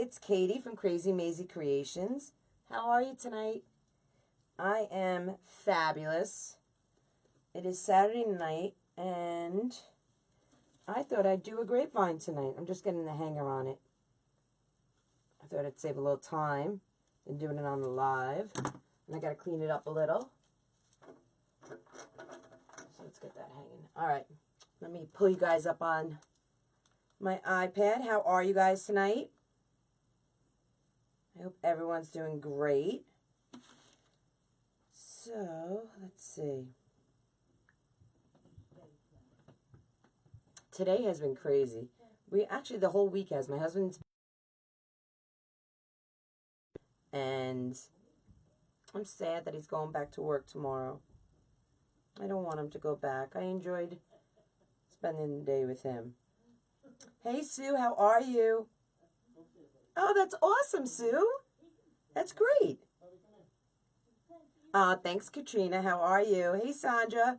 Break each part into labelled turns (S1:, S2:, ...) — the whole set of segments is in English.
S1: it's Katie from Krazy Mazie Kreations. How are you tonight? I am fabulous. It is Saturday night, and I thought I'd do a grapevine tonight. I'm just getting the hanger on it. I thought I'd save a little time than doing it on the live. And I got to clean it up a little. So let's get that hanging. All right. Let me pull you guys up on my iPad. How are you guys tonight? I hope everyone's doing great. So, let's see. Today has been crazy. Actually, the whole week has. My husband's... And I'm sad that he's going back to work tomorrow. I don't want him to go back. I enjoyed spending the day with him. Hey, Sue, how are you? Oh, that's awesome, Sue. That's great. Thanks, Katrina. How are you? Hey, Sandra.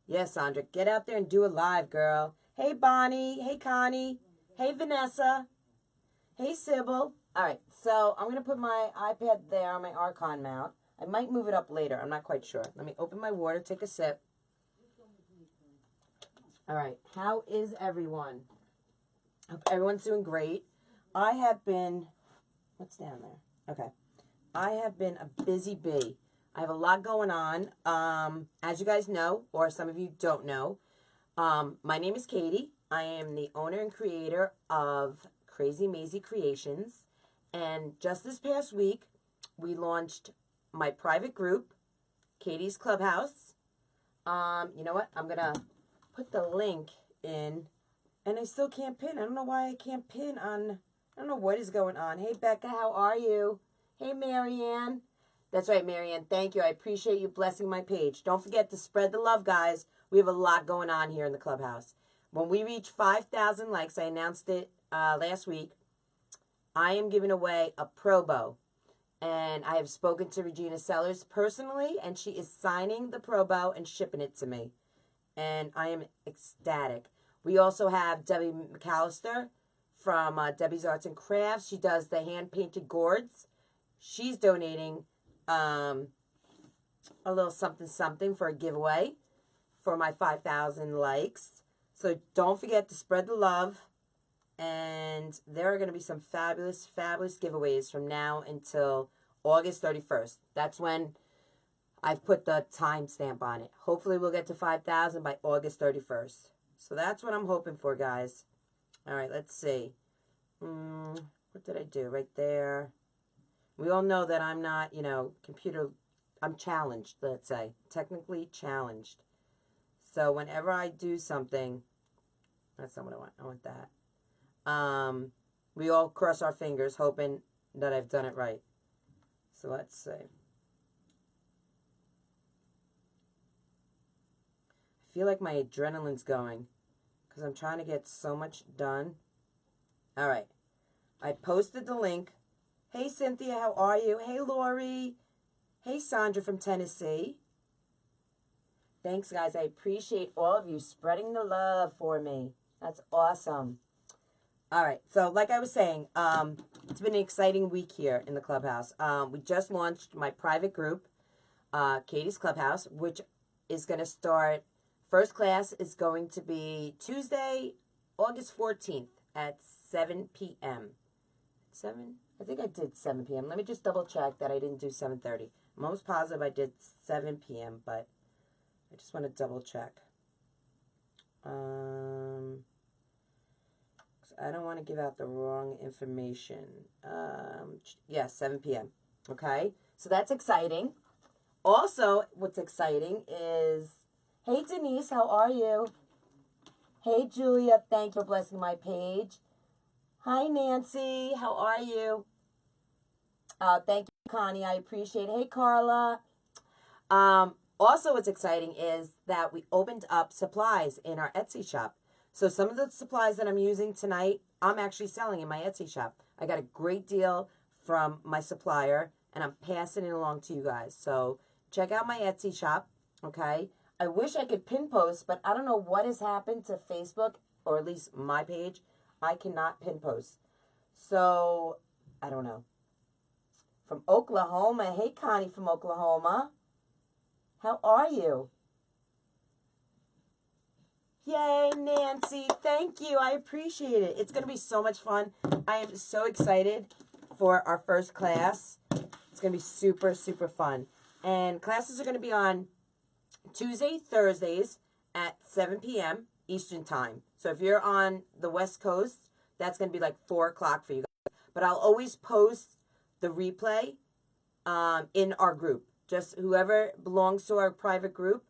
S1: Yes, Sandra. Get out there and do a live, girl. Hey, Bonnie. Hey, Connie. Hey, Vanessa. Hey, Sybil. All right, so I'm going to put my iPad there on my Archon mount. I might move it up later. I'm not quite sure. Let me open my water, take a sip. All right, how is everyone? Hope everyone's doing great. I have been, what's down there? Okay. I have been a busy bee. I have a lot going on. As you guys know, or some of you don't know, my name is Katie. I am the owner and creator of Krazy Mazie Kreations. And just this past week, we launched my private group, Katie's Clubhouse. You know what? I'm going to put the link in, and I still can't pin. I don't know why I can't pin on, I don't know what is going on. Hey, Becca, how are you? Hey, Marianne. That's right, Marianne. Thank you. I appreciate you blessing my page. Don't forget to spread the love, guys. We have a lot going on here in the Clubhouse. When we reach 5,000 likes, I announced it last week, I am giving away a Pro Bow. And I have spoken to Regina Sellers personally, and she is signing the Pro Bow and shipping it to me. And I am ecstatic. We also have Debbie McAllister from Debbie's Arts and Crafts. She does the hand-painted gourds. She's donating a little something for a giveaway for my 5,000 likes. So don't forget to spread the love. And there are going to be some fabulous, fabulous giveaways from now until August 31st. That's when I've put the timestamp on it. Hopefully we'll get to 5,000 by August 31st. So that's what I'm hoping for, guys. All right, let's see. What did I do right there? We all know that I'm not, I'm challenged, let's say. Technically challenged. So whenever I do something, that's not what I want. I want that. We all cross our fingers hoping that I've done it right. So let's see. I feel like my adrenaline's going because I'm trying to get so much done. All right. I posted the link. Hey, Cynthia, how are you? Hey, Lori. Hey, Sandra from Tennessee. Thanks, guys. I appreciate all of you spreading the love for me. That's awesome. All right, so like I was saying, it's been an exciting week here in the Clubhouse. We just launched my private group, Katie's Clubhouse, which is going to start, first class is going to be Tuesday, August 14th at 7 p.m. 7? I think I did 7 p.m. Let me just double check that I didn't do 7:30. I'm almost positive I did 7 p.m., but I just want to double check. I don't want to give out the wrong information. Yeah, 7 p.m. Okay? So that's exciting. Also, what's exciting is, hey, Denise, how are you? Hey, Julia, thank you for blessing my page. Hi, Nancy, how are you? Thank you, Connie, I appreciate it. Hey, Carla. Also, what's exciting is that we opened up supplies in our Etsy shop. So some of the supplies that I'm using tonight, I'm actually selling in my Etsy shop. I got a great deal from my supplier, and I'm passing it along to you guys. So check out my Etsy shop, okay? I wish I could pin post, but I don't know what has happened to Facebook. or at least my page, I cannot pin post. So, I don't know. From Oklahoma. Hey, Connie from Oklahoma. How are you? Yay, Nancy. Thank you. I appreciate it. It's going to be so much fun. I am so excited for our first class. It's going to be super, super fun. And classes are going to be on Tuesday, Thursdays at 7 p.m. Eastern Time. So if you're on the West Coast, that's going to be like 4 o'clock for you guys. But I'll always post the replay in our group. Just whoever belongs to our private group,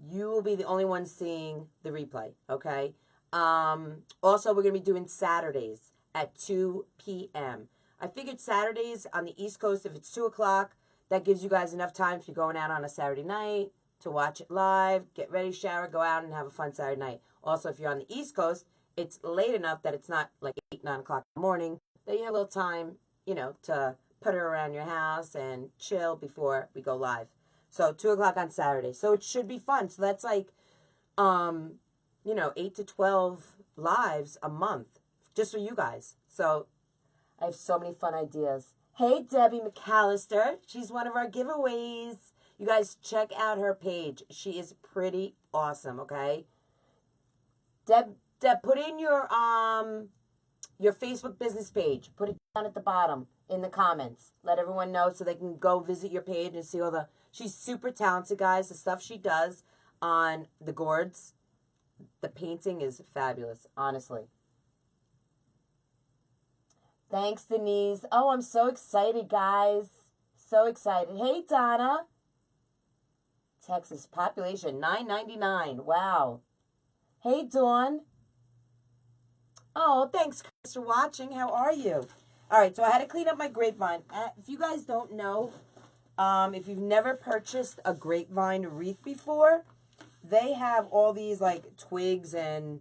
S1: you will be the only one seeing the replay, okay? Also, we're going to be doing Saturdays at 2 p.m. I figured Saturdays on the East Coast, if it's 2 o'clock, that gives you guys enough time if you're going out on a Saturday night to watch it live, get ready, shower, go out, and have a fun Saturday night. Also, if you're on the East Coast, it's late enough that it's not like 8, 9 o'clock in the morning, that you have a little time, you know, to put her around your house and chill before we go live. So 2 o'clock on Saturday. So it should be fun. So that's like, 8 to 12 lives a month just for you guys. So I have so many fun ideas. Hey, Debbie McAllister. She's one of our giveaways. You guys check out her page. She is pretty awesome, okay? Deb, put in your Facebook business page. Put it down at the bottom in the comments. Let everyone know so they can go visit your page and see all the... She's super talented, guys. The stuff she does on the gourds, the painting is fabulous, honestly. Thanks, Denise. Oh, I'm so excited, guys. So excited. Hey, Donna. Texas population 999. Wow. Hey, Dawn. Oh, thanks, Chris, for watching. How are you? All right, so I had to clean up my grapevine. If you guys don't know, if you've never purchased a grapevine wreath before, they have all these, like, twigs, and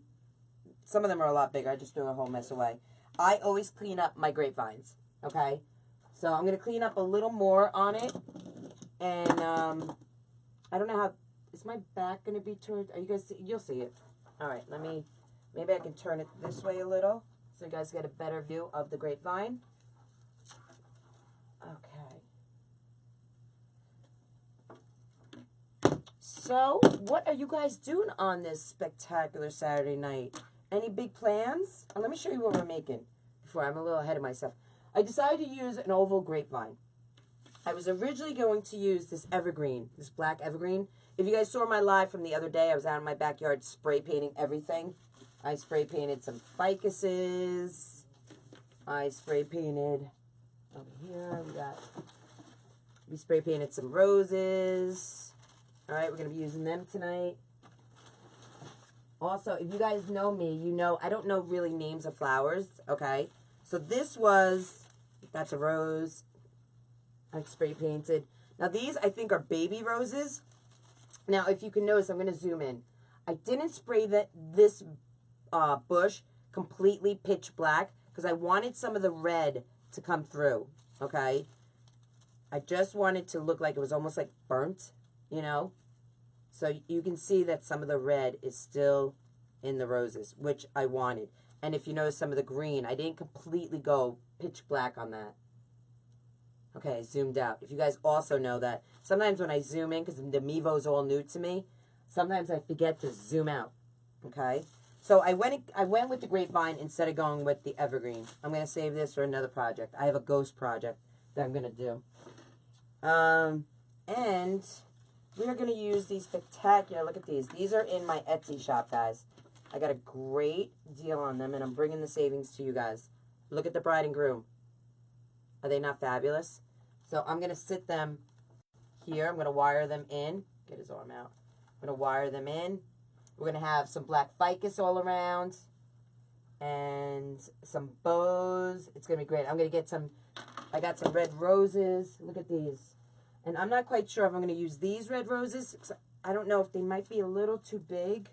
S1: some of them are a lot bigger. I just threw a whole mess away. I always clean up my grapevines, okay? So I'm going to clean up a little more on it, and I don't know how, is my back going to be turned? Are you guys, you'll see it. All right, maybe I can turn it this way a little so you guys get a better view of the grapevine. Okay. So, what are you guys doing on this spectacular Saturday night? Any big plans? Let me show you what we're making before I'm a little ahead of myself. I decided to use an oval grapevine. I was originally going to use this evergreen, this black evergreen. If you guys saw my live from the other day, I was out in my backyard spray painting everything. I spray painted some ficuses. I spray painted over here. We spray painted some roses. All right, we're going to be using them tonight. Also, if you guys know me, you know I don't know really names of flowers, okay? So this was, that's a rose. I spray painted. Now these I think are baby roses. Now if you can notice, I'm going to zoom in. I didn't spray this bush completely pitch black because I wanted some of the red to come through, okay? I just wanted to look like it was almost like burnt, you know? So you can see that some of the red is still in the roses, which I wanted. And if you notice some of the green, I didn't completely go pitch black on that. Okay, I zoomed out. If you guys also know that, sometimes when I zoom in, because the Mevo is all new to me, sometimes I forget to zoom out, okay? So I went with the grapevine instead of going with the evergreen. I'm going to save this for another project. I have a ghost project that I'm going to do. And we are going to use these spectacular, look at these. These are in my Etsy shop, guys. I got a great deal on them, and I'm bringing the savings to you guys. Look at the bride and groom. Are they not fabulous? So I'm going to sit them here. I'm going to wire them in. Get his arm out. I'm going to wire them in. We're going to have some black ficus all around and some bows. It's going to be great. I'm going to get some, I got some red roses. Look at these. And I'm not quite sure if I'm going to use these red roses. I don't know if they might be a little too big.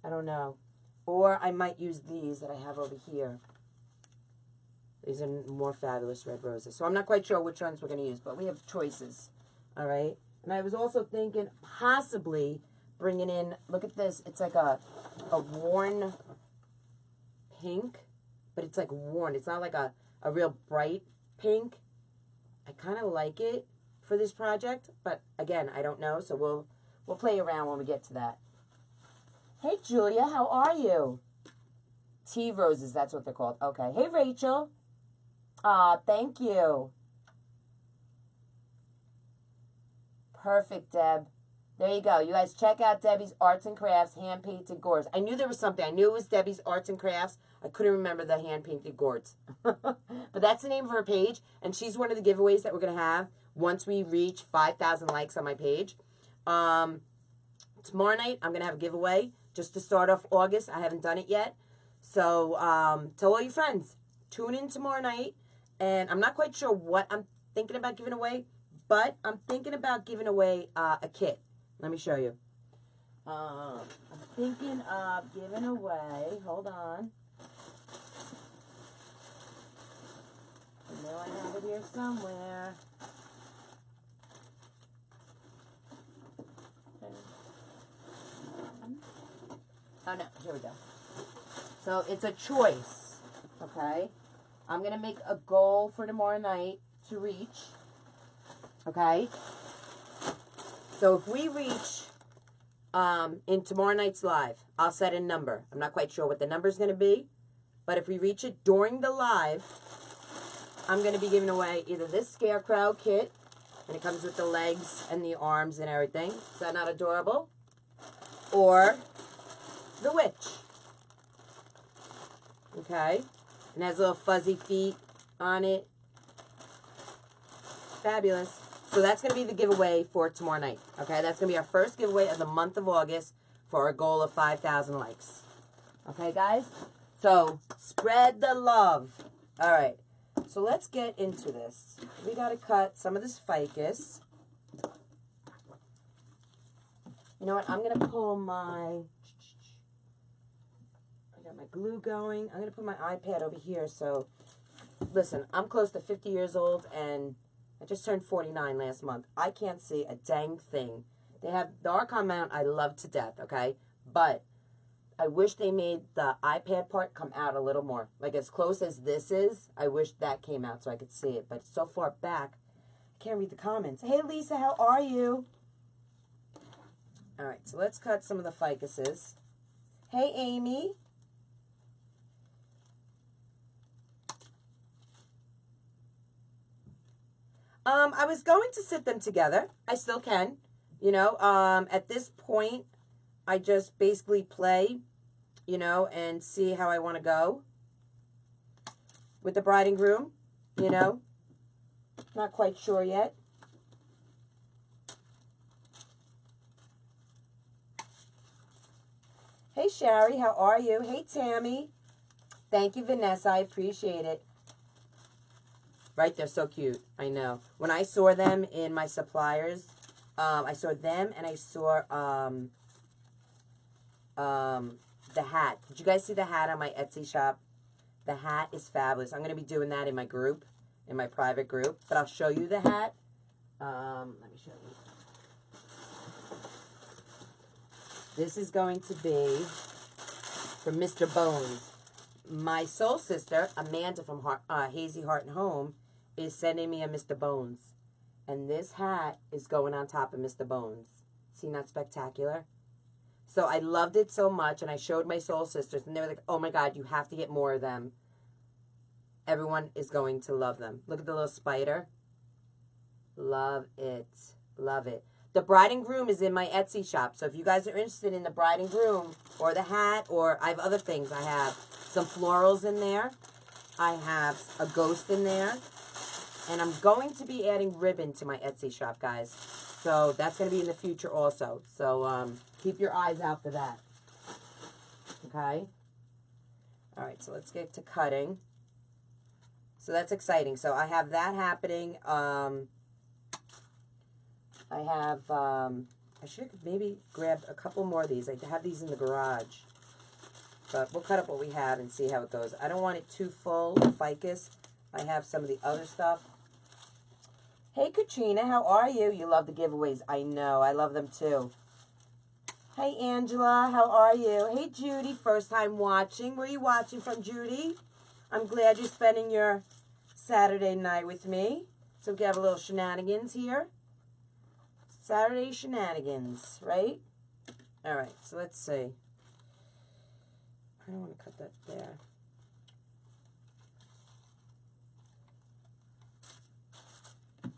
S1: I don't know. Or I might use these that I have over here. These are more fabulous red roses. So I'm not quite sure which ones we're going to use, but we have choices. All right? And I was also thinking possibly bringing in, look at this. It's like a worn pink, but it's like worn. It's not like a real bright pink. I kind of like it for this project, but again, I don't know, so we'll play around when we get to that. Hey, Julia, how are you? Tea roses, that's what they're called. Okay. Hey, Rachel. Aw, thank you. Perfect, Deb. There you go. You guys check out Debbie's Arts and Crafts hand-painted gourds. I knew there was something. I knew it was Debbie's Arts and Crafts. I couldn't remember the hand-painted gourds. But that's the name of her page, and she's one of the giveaways that we're going to have once we reach 5,000 likes on my page. Tomorrow night, I'm going to have a giveaway just to start off August. I haven't done it yet. So tell all your friends. Tune in tomorrow night. And I'm not quite sure what I'm thinking about giving away, but I'm thinking about giving away a kit. Let me show you. I'm thinking of giving away, hold on. I know I have it here somewhere. Oh no, here we go. So it's a choice, okay? I'm going to make a goal for tomorrow night to reach, okay? So if we reach in tomorrow night's live, I'll set a number. I'm not quite sure what the number is going to be, but if we reach it during the live, I'm going to be giving away either this Scarecrow kit, and it comes with the legs and the arms and everything. Is that not adorable? Or the witch. Okay? And has little fuzzy feet on it. Fabulous. So that's going to be the giveaway for tomorrow night. Okay? That's going to be our first giveaway of the month of August for our goal of 5,000 likes. Okay, guys? So, spread the love. All right. So let's get into this. We got to cut some of this ficus. You know what? I'm going to pull my... my glue going. I'm going to put my iPad over here. So, listen, I'm close to 50 years old, and I just turned 49 last month. I can't see a dang thing. They have the Archon mount I love to death, okay? But I wish they made the iPad part come out a little more. Like, as close as this is, I wish that came out so I could see it. But it's so far back, I can't read the comments. Hey, Lisa, how are you? All right, so let's cut some of the ficuses. Hey, Amy. I was going to sit them together. I still can. You know, at this point, I just basically play, you know, and see how I want to go with the bride and groom, you know. Not quite sure yet. Hey, Sherry, how are you? Hey, Tammy. Thank you, Vanessa. I appreciate it. Right? They're so cute. I know. When I saw them in my suppliers, I saw them and I saw the hat. Did you guys see the hat on my Etsy shop? The hat is fabulous. I'm going to be doing that in my group, in my private group. But I'll show you the hat. Let me show you. This is going to be from Mr. Bones. My soul sister, Amanda from Hazy Heart and Home, is sending me a Mr. Bones. And this hat is going on top of Mr. Bones. See, not spectacular? So I loved it so much, and I showed my soul sisters, and they were like, oh my God, you have to get more of them. Everyone is going to love them. Look at the little spider. Love it. Love it. The bride and groom is in my Etsy shop. So if you guys are interested in the bride and groom or the hat, or I have other things. I have some florals in there. I have a ghost in there. And I'm going to be adding ribbon to my Etsy shop, guys. So that's going to be in the future also. So keep your eyes out for that. Okay? All right, so let's get to cutting. So that's exciting. So I have that happening. I have, I should maybe grab a couple more of these. I have these in the garage. But we'll cut up what we have and see how it goes. I don't want it too full of ficus. I have some of the other stuff. Hey, Katrina, how are you? You love the giveaways. I know. I love them too. Hey, Angela, how are you? Hey, Judy, first time watching. Where are you watching from, Judy? I'm glad you're spending your Saturday night with me. So we can have a little shenanigans here. Saturday shenanigans, right? All right, so let's see. I don't want to cut that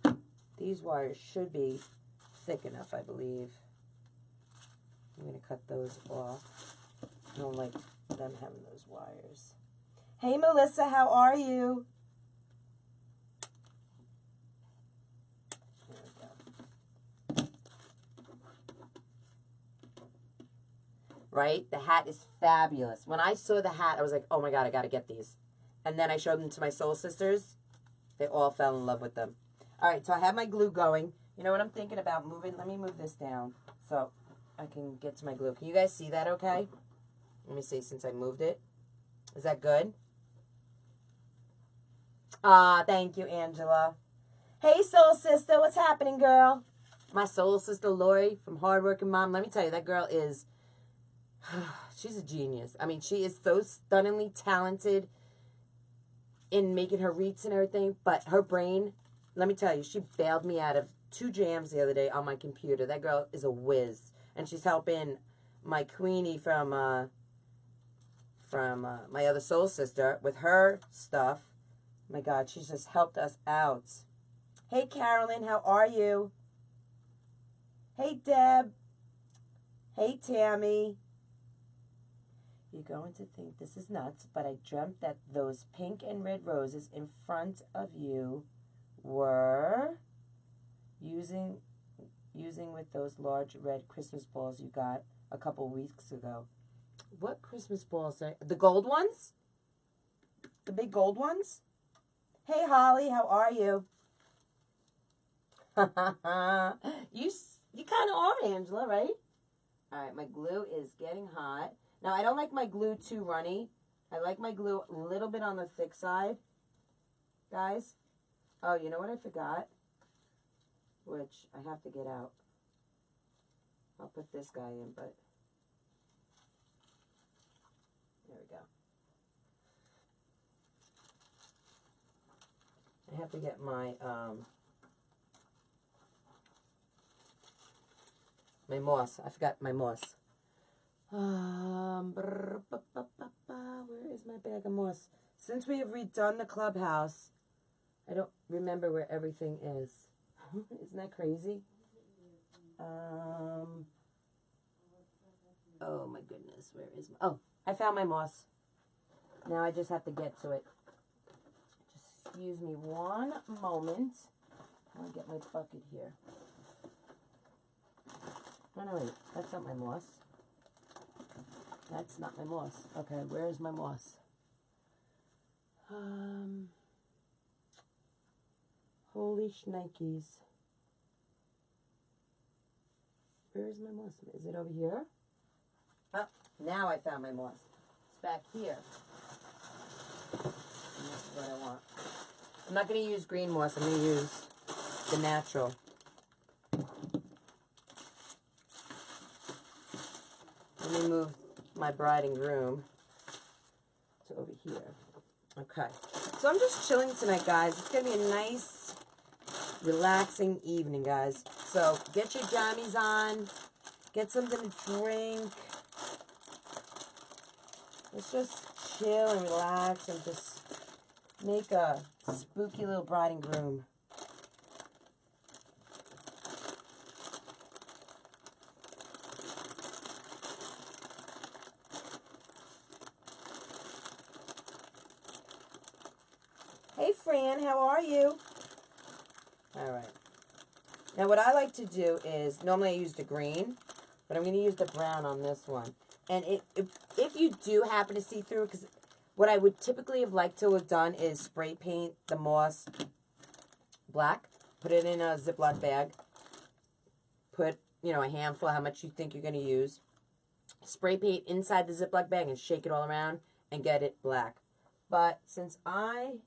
S1: there. These wires should be thick enough, I believe. I'm going to cut those off. I don't like them having those wires. Hey, Melissa, how are you? There we go. Right? The hat is fabulous. When I saw the hat, I was like, oh my God, I got to get these. And then I showed them to my soul sisters. They all fell in love with them. All right, so I have my glue going. You know what I'm thinking about moving? Let me move this down so I can get to my glue. Can you guys see that okay? Let me see since I moved it. Is that good? Thank you, Angela. Hey, soul sister, what's happening, girl? My soul sister, Lori, from Hardworking Mom. Let me tell you, that girl is, she's a genius. I mean, she is so stunningly talented in making her wreaths and everything, but her brain, let me tell you, she bailed me out of 2 jams the other day on my computer. That girl is a whiz, and she's helping my Queenie from my other soul sister with her stuff. My God, she's just helped us out. Hey, Carolyn, how are you? Hey, Deb. Hey, Tammy. You're going to think this is nuts, but I dreamt that those pink and red roses in front of you were using with those large red Christmas balls you got a couple weeks ago. What Christmas balls are the gold ones? The big gold ones? Hey, Holly, how are you? You kind of are, Angela, right? All right, my glue is getting hot. Now, I don't like my glue too runny. I like my glue a little bit on the thick side, guys. Oh, you know what I forgot? Which I have to get out. I'll put this guy in, but there we go. I have to get my my moss. I forgot my moss. Where is my bag of moss? Since we have redone the clubhouse, I don't remember where everything is. Isn't that crazy? Oh my goodness, where is my... Oh, I found my moss. Now I just have to get to it. Just excuse me one moment. I'll get my bucket here. Oh, no, wait. That's not my moss. That's not my moss. Okay, where is my moss? Holy shnikes. Where is my moss? Is it over here? Oh, now I found my moss. It's back here. And this is what I want. I'm not going to use green moss. I'm going to use the natural. Let me move my bride and groom to over here. Okay. So I'm just chilling tonight, guys. It's going to be a nice, relaxing evening, guys. So get your jammies on. Get something to drink. Let's just chill and relax and just make a spooky little bride and groom. Hey, Fran, how are you? All right. Now, what I like to do is, normally I use the green, but I'm going to use the brown on this one. And if you do happen to see through, because what I would typically have liked to have done is spray paint the moss black, put it in a Ziploc bag, put, you know, a handful, how much you think you're going to use, spray paint inside the Ziploc bag and shake it all around and get it black. But since I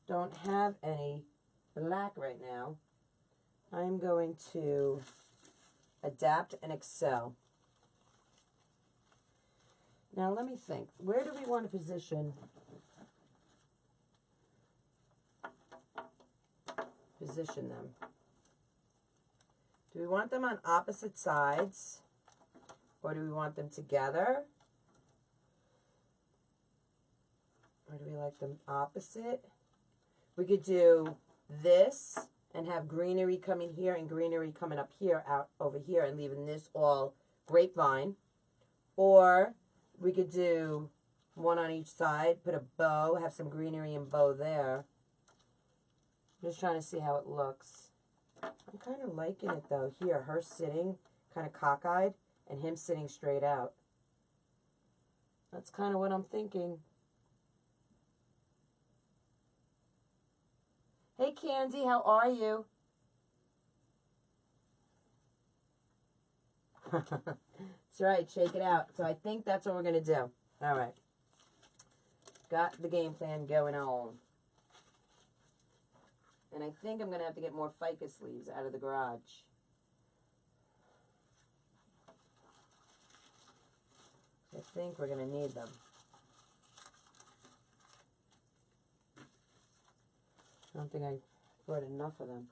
S1: don't have any black right now, I'm going to adapt and excel. Now let me think. Where do we want to position them? Do we want them on opposite sides? Or do we want them together? Or do we like them opposite? We could do this and have greenery coming here and greenery coming up here, out over here, and leaving this all grapevine. Or we could do one on each side, put a bow, have some greenery and bow there. I'm just trying to see how it looks. I'm kind of liking it though. Here, her sitting kind of cockeyed and him sitting straight out. That's kind of what I'm thinking. Hey Candy, how are you? That's right, shake it out. So I think that's what we're going to do. All right. Got the game plan going on. And I think I'm going to have to get more ficus leaves out of the garage. I think we're going to need them. I don't think I brought enough of them.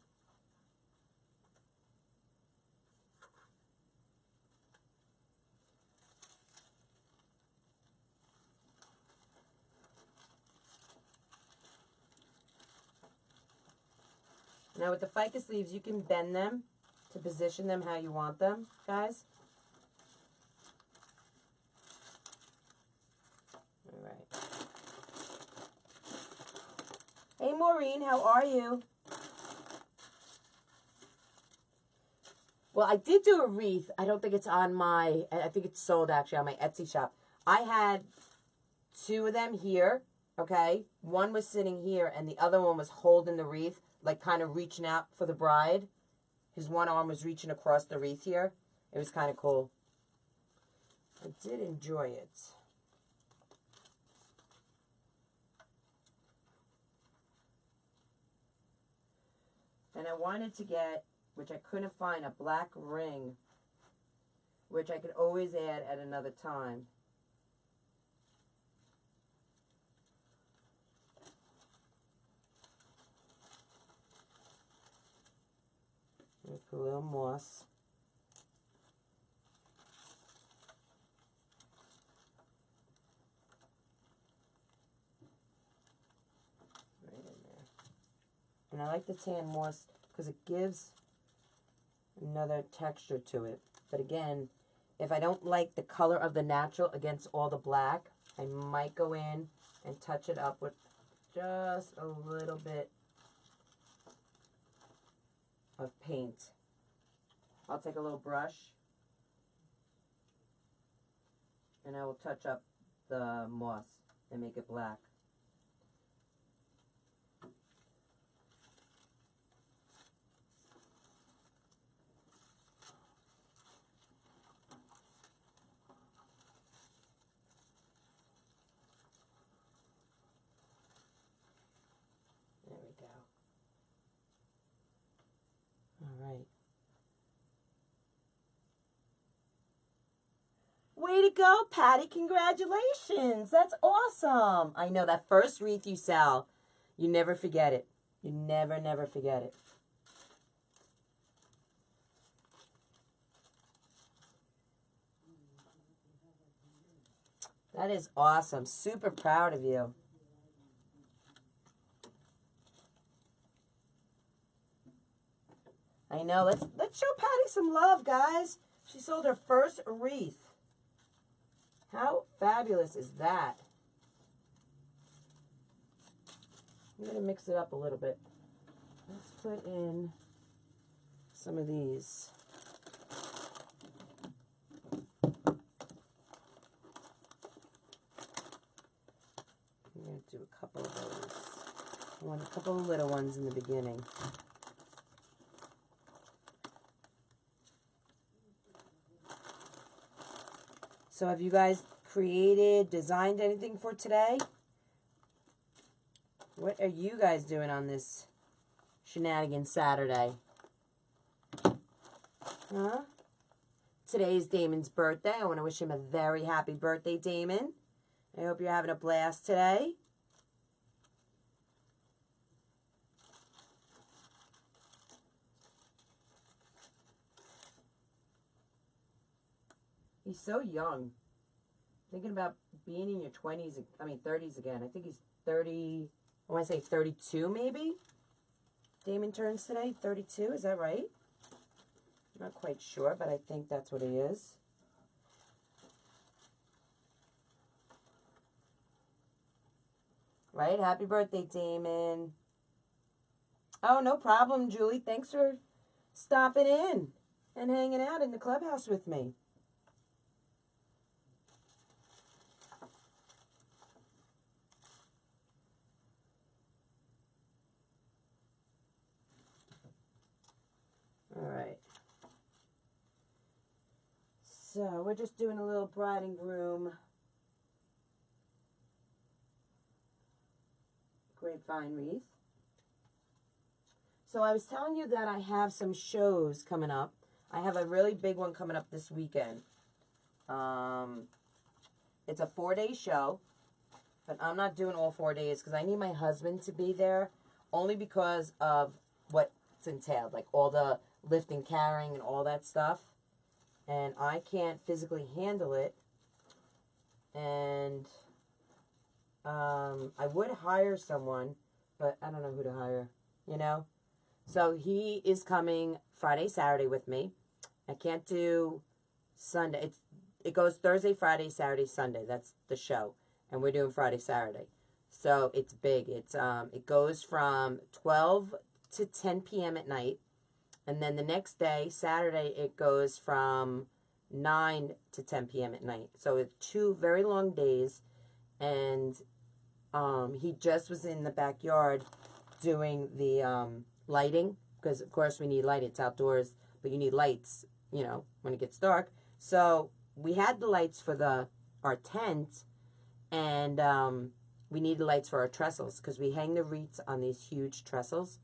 S1: Now with the ficus leaves, you can bend them to position them how you want them, guys. All right. Hey Maureen, how are you? Well, I did do a wreath. I don't think it's on my, I think it's sold actually on my Etsy shop. I had 2 of them here, okay? One was sitting here and the other one was holding the wreath, like kind of reaching out for the bride. His one arm was reaching across the wreath here. It was kind of cool. I did enjoy it. And I wanted to get, which I couldn't find, a black ring, which I could always add at another time. Put a little moss. Right in there. And I like the tan moss because it gives another texture to it. But again, if I don't like the color of the natural against all the black, I might go in and touch it up with just a little bit of paint. I'll take a little brush and I will touch up the moss and make it black. There we go. All right. Way to go, Patty. Congratulations. That's awesome. I know that first wreath you sell, you never forget it. You never, never forget it. That is awesome. Super proud of you. I know. Let's show Patty some love, guys. She sold her first wreath. How fabulous is that? I'm going to mix it up a little bit. Let's put in some of these. I'm going to do a couple of those. I want a couple of little ones in the beginning. So have you guys created, designed anything for today? What are you guys doing on this shenanigan Saturday? Huh? Today is Damon's birthday. I want to wish him a very happy birthday, Damon. I hope you're having a blast today. He's so young. Thinking about being in your 20s, 30s again. I think he's 30, I want to say 32 maybe. Damon turns today, 32, is that right? I'm not quite sure, but I think that's what he is. Right? Happy birthday, Damon. Oh, no problem, Julie. Thanks for stopping in and hanging out in the clubhouse with me. All right. So we're just doing a little bride and groom grapevine wreath. So I was telling you that I have some shows coming up. I have a really big one coming up this weekend. It's a 4-day show, but I'm not doing all 4 days because I need my husband to be there, only because of what's entailed, like all the lifting, carrying, and all that stuff. And I can't physically handle it. And I would hire someone, but I don't know who to hire, you know? So he is coming Friday, Saturday with me. I can't do Sunday. It goes Thursday, Friday, Saturday, Sunday. That's the show. And we're doing Friday, Saturday. So it's big. It goes from 12 to 10 p.m. at night. And then the next day, Saturday, it goes from 9 to 10 p.m. at night. So it's 2 very long days. And he just was in the backyard doing the lighting. Because, of course, we need light. It's outdoors. But you need lights, you know, when it gets dark. So we had the lights for our tent. And we needed lights for our trestles. Because we hang the wreaths on these huge trestles.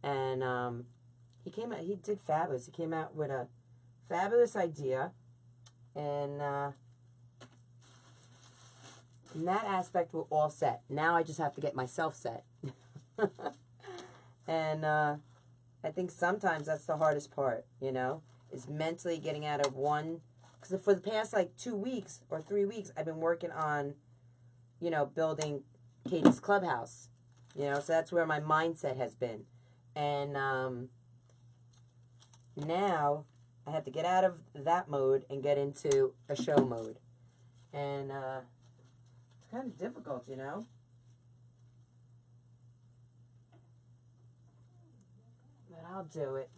S1: And he did fabulous. He came out with a fabulous idea. And in that aspect, we're all set. Now I just have to get myself set. And I think sometimes that's the hardest part, you know, is mentally getting out of one. Because for the past, 2 weeks or 3 weeks, I've been working on, you know, building Katie's Clubhouse. You know, so that's where my mindset has been. And now I have to get out of that mode and get into a show mode. And it's kind of difficult, you know. But I'll do it.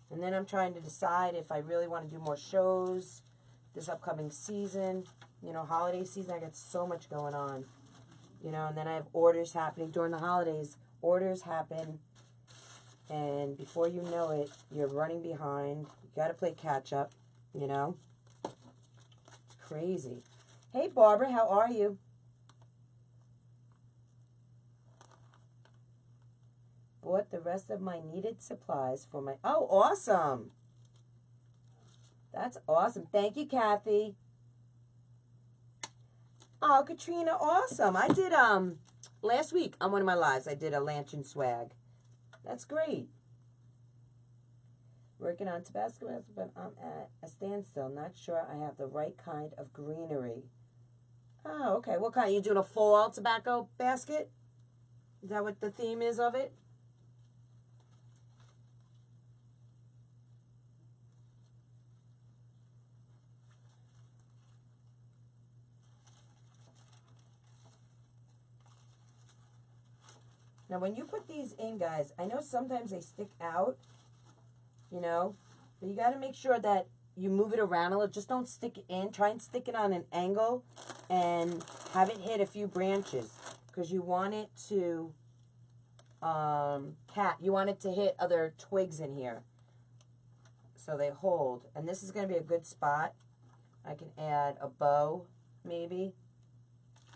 S1: And then I'm trying to decide if I really want to do more shows this upcoming season. You know, holiday season, I got so much going on. You know, and then I have orders happening during the holidays. Orders happen. And before you know it, you're running behind. You got to play catch up, you know. It's crazy. Hey, Barbara, how are you? Bought the rest of my needed supplies for my... Oh, awesome. That's awesome. Thank you, Kathy. Oh, Katrina, awesome. I did, last week on one of my lives, I did a lantern swag. That's great. Working on Tabasco, but I'm at a standstill. Not sure I have the right kind of greenery. Oh, okay. What kind? You doing a fall tobacco basket? Is that what the theme is of it? Now, when you put these in, guys, I know sometimes they stick out, you know, but you got to make sure that you move it around a little. Just don't stick it in. Try and stick it on an angle and have it hit a few branches because you want it to, you want it to hit other twigs in here so they hold. And this is going to be a good spot. I can add a bow, maybe.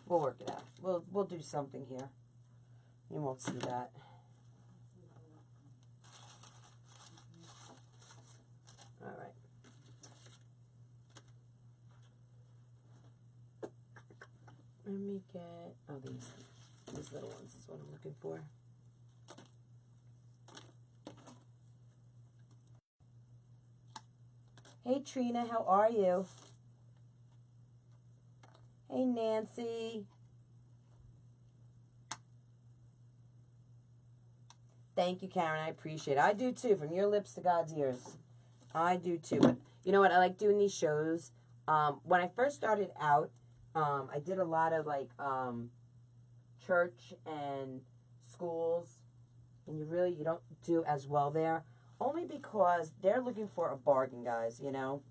S1: We'll work it out. We'll do something here. You won't see that. All right. Let me get, oh, these little ones is what I'm looking for. Hey, Trina, how are you? Hey, Nancy. Thank you, Karen. I appreciate it. I do, too. From your lips to God's ears. I do, too. But you know what? I like doing these shows. When I first started out, I did a lot of, like, church and schools. And you don't do as well there. Only because they're looking for a bargain, guys, you know.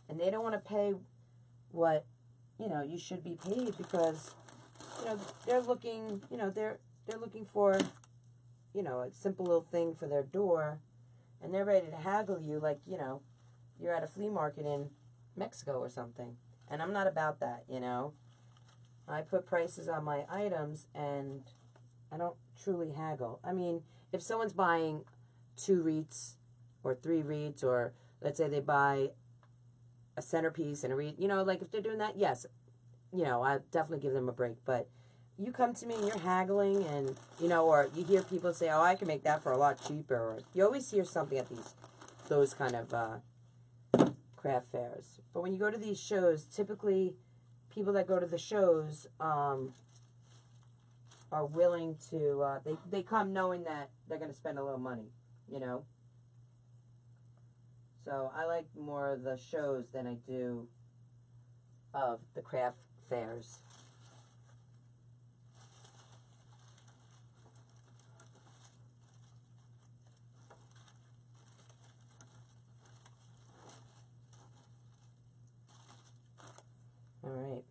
S1: And they don't want to pay what, you know, you should be paid because, you know, they're looking, you know, they're looking for, you know, a simple little thing for their door, and they're ready to haggle you like, you know, you're at a flea market in Mexico or something. And I'm not about that, you know. I put prices on my items, and I don't truly haggle. I mean, if someone's buying 2 wreaths or 3 wreaths, or let's say they buy a centerpiece and a wreath, you know, like if they're doing that, yes, you know, I definitely give them a break. But you come to me and you're haggling, and, you know, or you hear people say, oh, I can make that for a lot cheaper. Or you always hear something at those kind of craft fairs. But when you go to these shows, typically people that go to the shows are willing to, they come knowing that they're going to spend a little money, you know. So I like more of the shows than I do of the craft fairs. All right.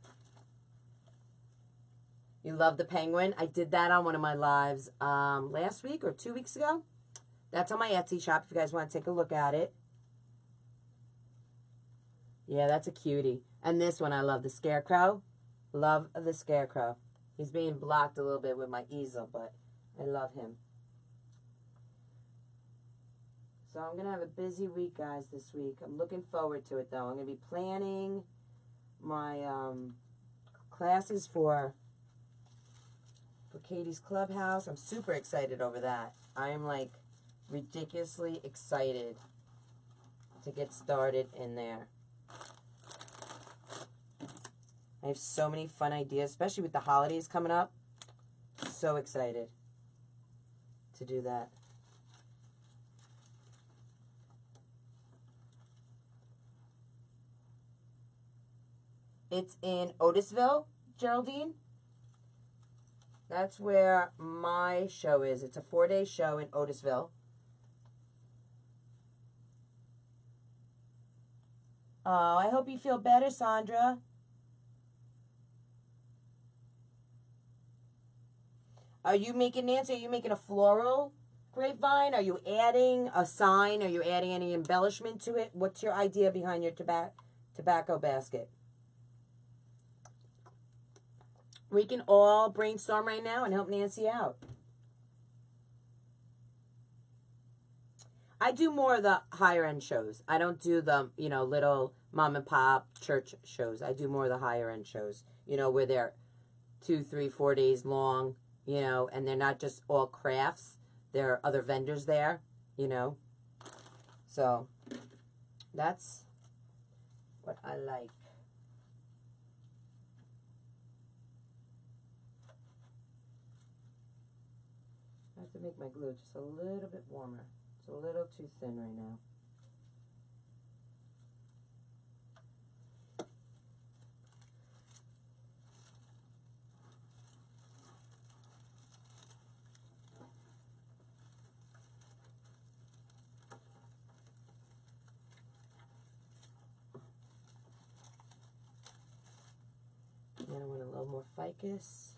S1: You love the penguin? I did that on one of my lives last week or 2 weeks ago. That's on my Etsy shop if you guys want to take a look at it. Yeah, that's a cutie. And this one I love, the Scarecrow. Love the Scarecrow. He's being blocked a little bit with my easel, but I love him. So I'm going to have a busy week, guys, this week. I'm looking forward to it, though. I'm going to be planning my classes for Katie's Clubhouse. I'm super excited over that. I am, like, ridiculously excited to get started in there. I have so many fun ideas, especially with the holidays coming up. So excited to do that. It's in Otisville, Geraldine. That's where my show is. It's a 4-day show in Otisville. Oh, I hope you feel better, Sandra. Are you making, Nancy, are you making a floral grapevine? Are you adding a sign? Are you adding any embellishment to it? What's your idea behind your tobacco basket? We can all brainstorm right now and help Nancy out. I do more of the higher end shows. I don't do the, you know, little mom and pop church shows. I do more of the higher end shows, you know, where they're 2, 3, 4 days long, you know, and they're not just all crafts. There are other vendors there, you know. So that's what I like. I have to make my glue just a little bit warmer. It's a little too thin right now. And I want a little more ficus.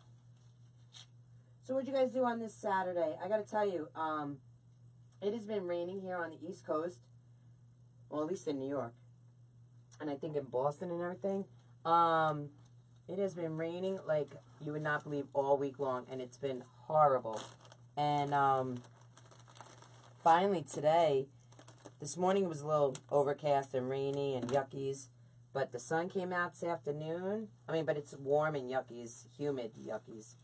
S1: So what'd you guys do on this Saturday? I gotta tell you, it has been raining here on the East Coast. Well, at least in New York. And I think in Boston and everything. It has been raining like you would not believe all week long. And it's been horrible. And finally today, this morning it was a little overcast and rainy and yuckies. But the sun came out this afternoon. I mean, but it's warm and yuckies, humid yuckies.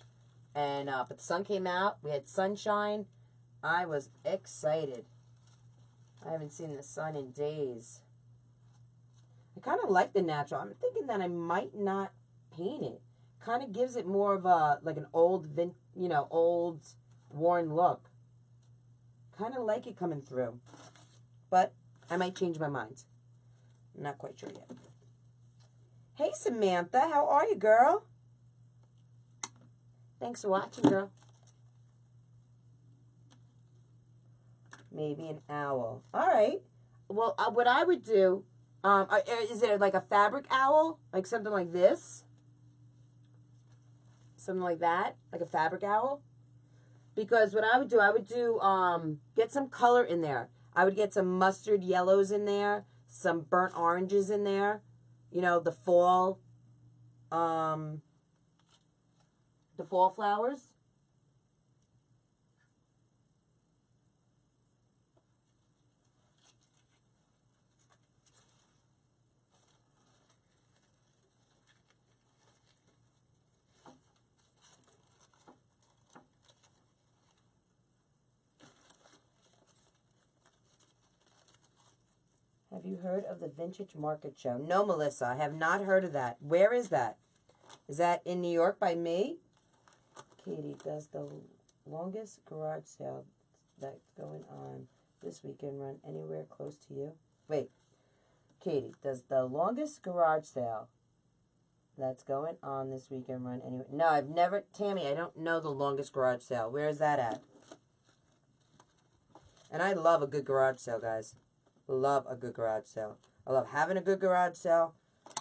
S1: And, but the sun came out. We had sunshine. I was excited. I haven't seen the sun in days. I kind of like the natural. I'm thinking that I might not paint it. Kind of gives it more of a, like an old, old, worn look. Kind of like it coming through. But I might change my mind. I'm not quite sure yet. Hey, Samantha. How are you, girl? Thanks for watching, girl. Maybe an owl. All right. Well, what I would do, is it like a fabric owl? Like something like this? Something like that? Like a fabric owl? Because what I would do, get some color in there. I would get some mustard yellows in there, some burnt oranges in there. You know, the fall flowers. Have you heard of the Vintage Market Show? No, Melissa, I have not heard of that. Where is that? Is that in New York by me? Katie, does the longest garage sale that's going on this weekend run anywhere close to you? Wait, Katie, does the longest garage sale that's going on this weekend run anywhere? No, I've never, Tammy, I don't know the longest garage sale. Where is that at? And I love a good garage sale, guys. Love a good garage sale. I love having a good garage sale.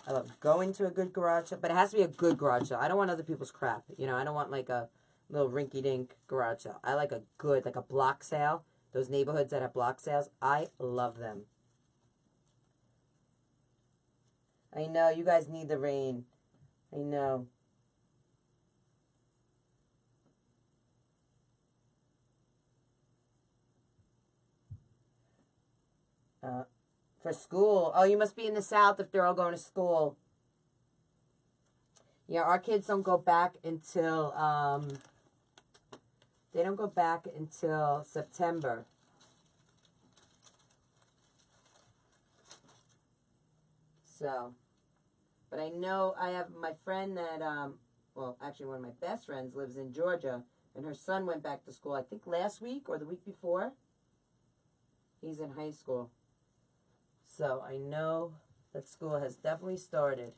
S1: I love going to a good garage sale. But it has to be a good garage sale. I don't want other people's crap. You know, I don't want like a little rinky-dink garage sale. I like a good, like a block sale. Those neighborhoods that have block sales. I love them. I know. You guys need the rain. I know. For school. Oh, you must be in the South if they're all going to school. Yeah, our kids don't go back until, they don't go back until September. So, but I know I have my friend that, well, actually one of my best friends lives in Georgia, and her son went back to school, I think last week or the week before. He's in high school. So I know that school has definitely started.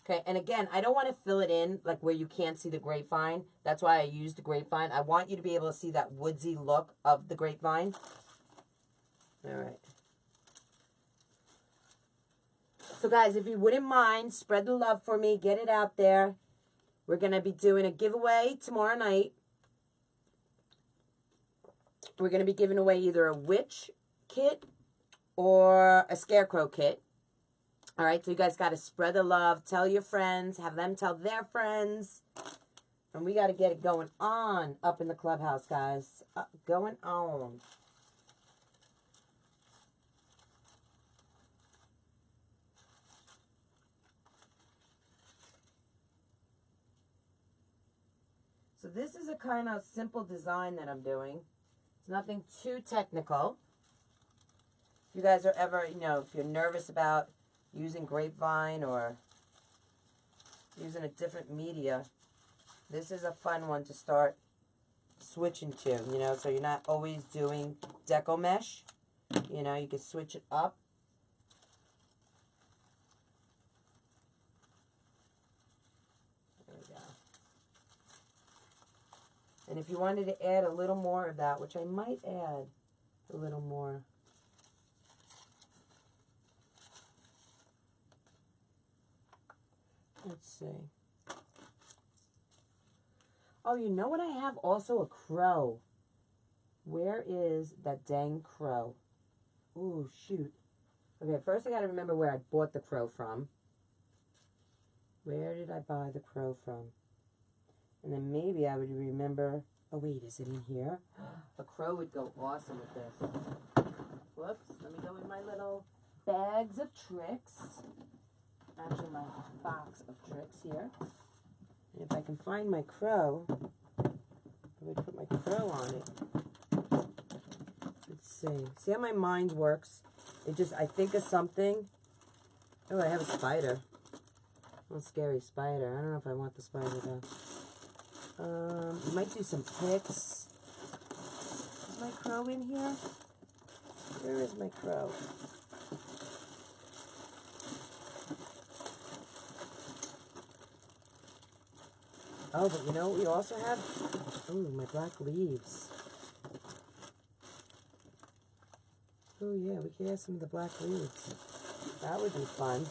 S1: Okay, and again, I don't want to fill it in like where you can't see the grapevine. That's why I used the grapevine. I want you to be able to see that woodsy look of the grapevine. All right. So guys, if you wouldn't mind, spread the love for me. Get it out there. We're going to be doing a giveaway tomorrow night. We're going to be giving away either a witch kit or a scarecrow kit. All right, so you guys got to spread the love. Tell your friends. Have them tell their friends. And we got to get it going on up in the clubhouse, guys. Going on. So this is a kind of simple design that I'm doing. It's nothing too technical. If you guys are ever, you know, if you're nervous about using grapevine or using a different media, this is a fun one to start switching to, you know, so you're not always doing deco mesh. You know, you can switch it up. There we go. And if you wanted to add a little more of that, which I might add a little more. Let's see. Oh, you know what I have? Also a crow. Where is that dang crow? Ooh, shoot. Okay, first I got to remember where I bought the crow from. Where did I buy the crow from? And then maybe I would remember... Oh, wait, is it in here? A crow would go awesome with this. Whoops, let me go in my little bags of tricks. Actually, my box of tricks here. And if I can find my crow, I'm going to put my crow on it. Let's see. See how my mind works? It just, I think of something. Oh, I have a spider. A scary spider. I don't know if I want the spider though. I might do some picks. Is my crow in here? Where is my crow? Oh, but you know what we also have? Oh, my black leaves. Oh yeah, we could have some of the black leaves. That would be fun.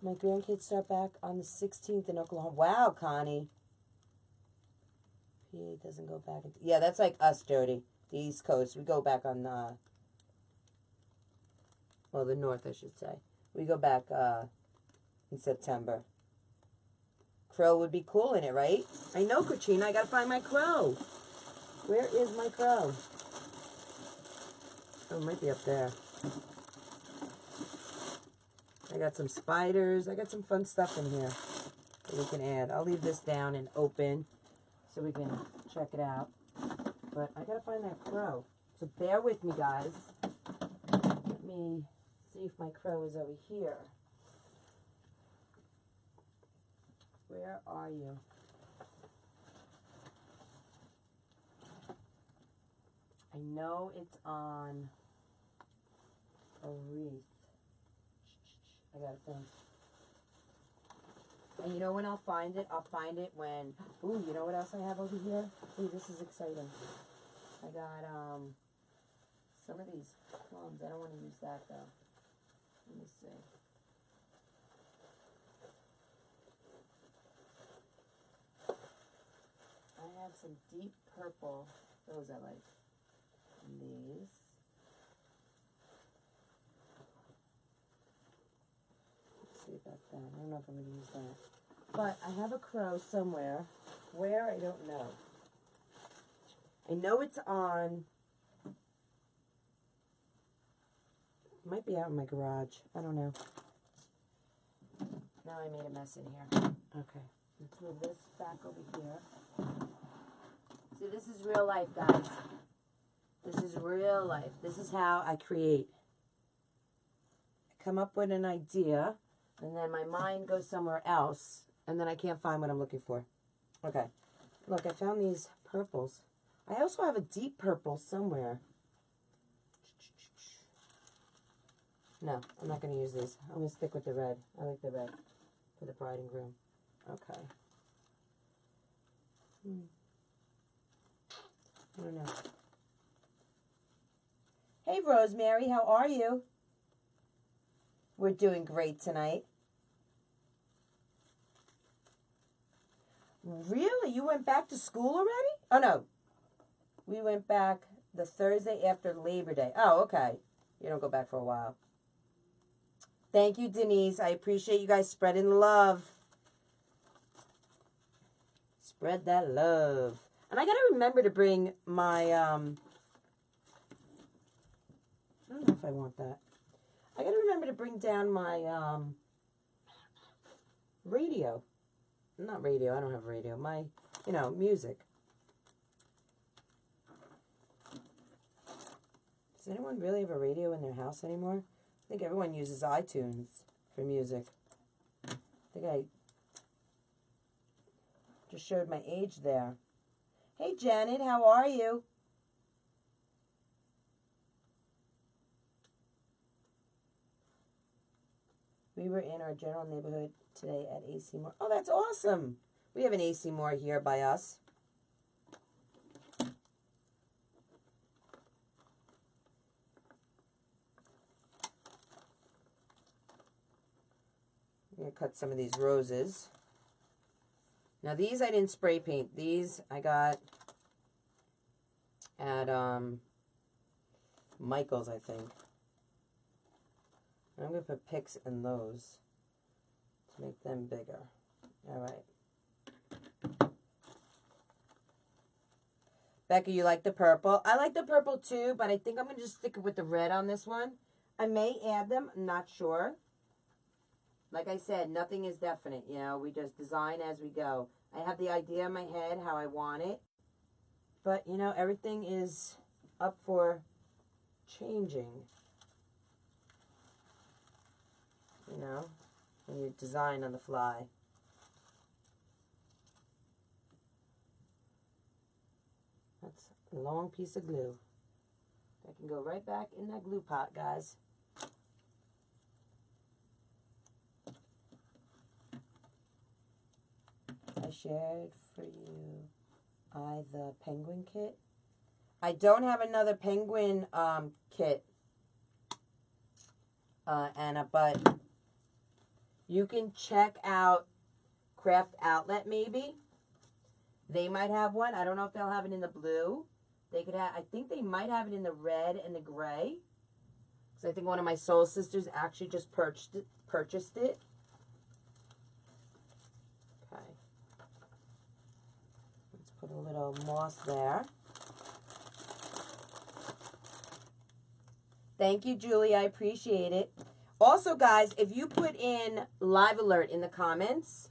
S1: My grandkids start back on the 16th in Oklahoma. Wow, Connie. PA doesn't go back. Yeah, that's like us, Jody. The East Coast. We go back on the... Well, the North, I should say. We go back in September. Crow would be cool in it, right? I know, Katrina. I gotta find my crow. Where is my crow? Oh, it might be up there. I got some spiders. I got some fun stuff in here that we can add. I'll leave this down and open so we can check it out. But I gotta find that crow. So bear with me, guys. Let me see if my crow is over here. Where are you? I know it's on a wreath. I gotta think. And you know when I'll find it? I'll find it when... Ooh, you know what else I have over here? Ooh, this is exciting. I got some of these plums. I don't want to use that though. Let me see. I have some deep purple. Those I like. And these. Let's see about that. I don't know if I'm going to use that. But I have a crow somewhere. Where? I don't know. I know it's on... It might be out in my garage. I don't know. Now I made a mess in here. Okay. Let's move this back over here. See, this is real life, guys. This is real life. This is how I create. I come up with an idea, and then my mind goes somewhere else, and then I can't find what I'm looking for. Okay. Look, I found these purples. I also have a deep purple somewhere. No, I'm not going to use these. I'm going to stick with the red. I like the red for the bride and groom. Okay. I don't know. Hey, Rosemary, how are you? We're doing great tonight. Really? You went back to school already? Oh, no. We went back the Thursday after Labor Day. Oh, okay. You don't go back for a while. Thank you, Denise. I appreciate you guys spreading the love. Spread that love. And I got to remember to bring my, I don't know if I want that. I got to remember to bring down my radio. Not radio. I don't have radio. My, you know, music. Does anyone really have a radio in their house anymore? I think everyone uses iTunes for music. I think I just showed my age there. Hey, Janet, how are you? We were in our general neighborhood today at AC Moore. Oh, that's awesome. We have an AC Moore here by us. I'm going to cut some of these roses. Now, these I didn't spray paint. These I got at Michael's, I think. I'm going to put picks in those to make them bigger. All right. Becca, you like the purple? I like the purple too, but I think I'm going to just stick with the red on this one. I may add them. I'm not sure. Like I said, nothing is definite. You know, we just design as we go. I have the idea in my head how I want it. But, you know, everything is up for changing. You know, when you design on the fly. That's a long piece of glue. I can go right back in that glue pot, guys. I shared for you the penguin kit. I don't have another penguin kit, Anna, but you can check out Craft Outlet maybe. They might have one. I don't know if they'll have it in the blue. They could have. I think they might have it in the red and the gray. Because I think one of my soul sisters actually just purchased it. Okay. Let's put a little moss there. Thank you, Julie. I appreciate it. Also, guys, if you put in live alert in the comments,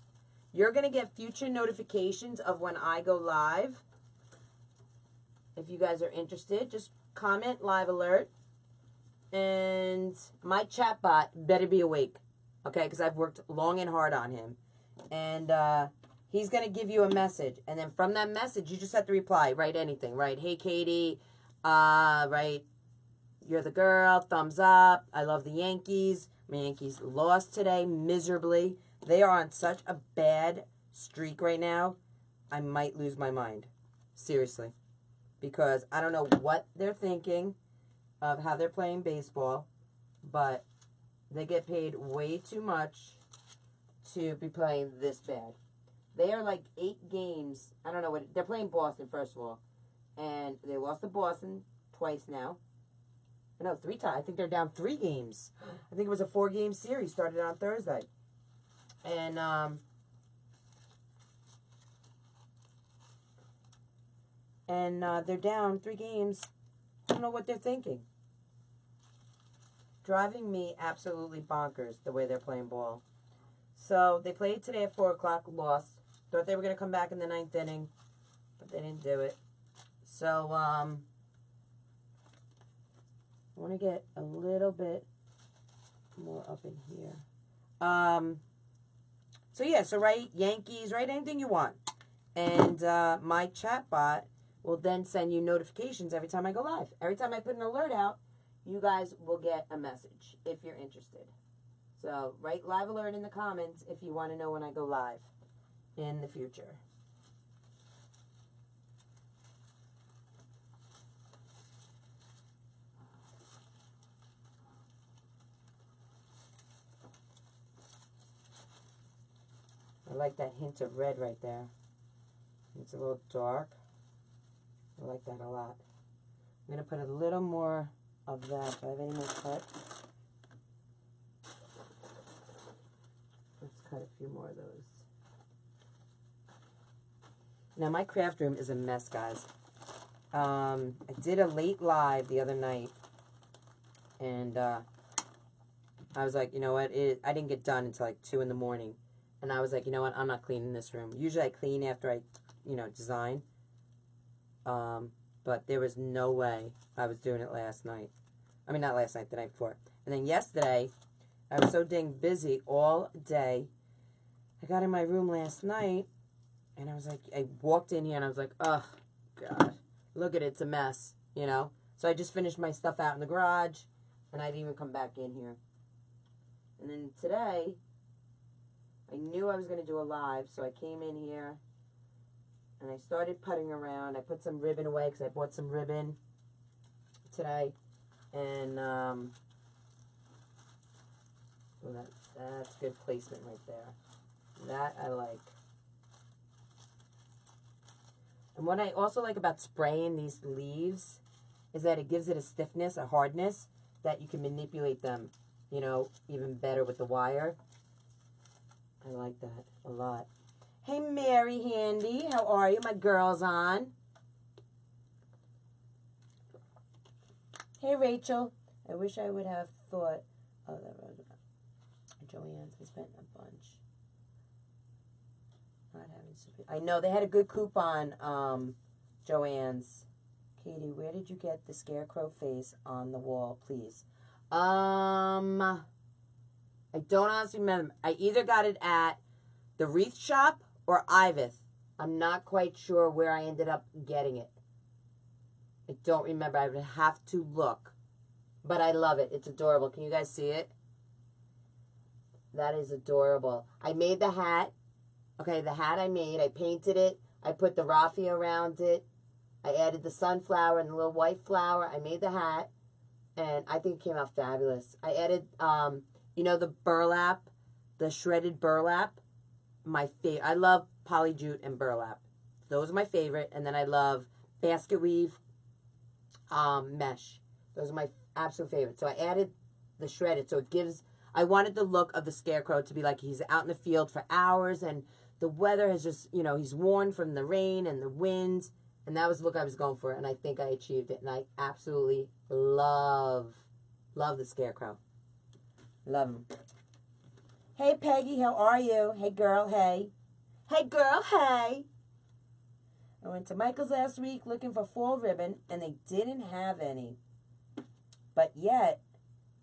S1: you're going to get future notifications of when I go live. If you guys are interested, just comment live alert. And my chat bot better be awake, okay? Because I've worked long and hard on him. And he's going to give you a message. And then from that message, you just have to reply. Write anything, right? Hey, Katie, right? You're the girl, thumbs up. I love the Yankees. My Yankees lost today miserably. They are on such a bad streak right now. I might lose my mind. Seriously. Because I don't know what they're thinking of how they're playing baseball. But they get paid way too much to be playing this bad. They are like 8 games. I don't know what. They're playing Boston, first of all. And they lost to Boston twice now. No, 3 times. I think they're down 3 games. I think it was a 4-game series. Started on Thursday. And, they're down 3 games. I don't know what they're thinking. Driving me absolutely bonkers the way they're playing ball. So, they played today at 4 o'clock, lost. Thought they were going to come back in the 9th inning, but they didn't do it. So, I want to get a little bit more up in here. So yeah, so write Yankees, write anything you want. And my chat bot will then send you notifications every time I go live. Every time I put an alert out, you guys will get a message if you're interested. So write live alert in the comments if you want to know when I go live in the future. I like that hint of red right there. It's a little dark. I like that a lot. I'm going to put a little more of that. Do I have any more cut? Let's cut a few more of those. Now, my craft room is a mess, guys. I did a late live the other night. And I was like, you know what? I didn't get done until like 2 in the morning. And I was like, you know what? I'm not cleaning this room. Usually I clean after I, design. But there was no way I was doing it last night. I mean, not last night, the night before. And then yesterday, I was so dang busy all day. I got in my room last night, and I was like, I walked in here, and I was like, oh, God. Look at it. It's a mess, So I just finished my stuff out in the garage, and I didn't even come back in here. And then today, I knew I was going to do a live, so I came in here, and I started putting around. I put some ribbon away because I bought some ribbon today, and that's good placement right there. That I like. And what I also like about spraying these leaves is that it gives it a stiffness, a hardness, that you can manipulate them, even better with the wire. I like that a lot. Hey, Mary Handy. How are you? My girl's on. Hey, Rachel. I wish I would have thought. Oh, that was Joann's. I spent a bunch. Not having super. I know they had a good coupon. Joann's. Katie, where did you get the Scarecrow face on the wall, please? I don't honestly remember. I either got it at the Wreath shop or Iveth. I'm not quite sure where I ended up getting it. I don't remember. I would have to look. But I love it. It's adorable. Can you guys see it? That is adorable. I made the hat. Okay, the hat I made. I painted it. I put the raffia around it. I added the sunflower and the little white flower. I made the hat. And I think it came out fabulous. I added, you know, the burlap, the shredded burlap. My favorite. I love poly jute and burlap. Those are my favorite. And then I love basket weave, mesh. Those are my absolute favorite. So I added the shredded. So it gives, I wanted the look of the Scarecrow to be like he's out in the field for hours and the weather has just, you know, he's worn from the rain and the wind. And that was the look I was going for. And I think I achieved it. And I absolutely love the Scarecrow. Love him. Hey, Peggy, how are you? Hey, girl, hey. Hey, girl, hey. I went to Michael's last week looking for fall ribbon, and they didn't have any. But yet,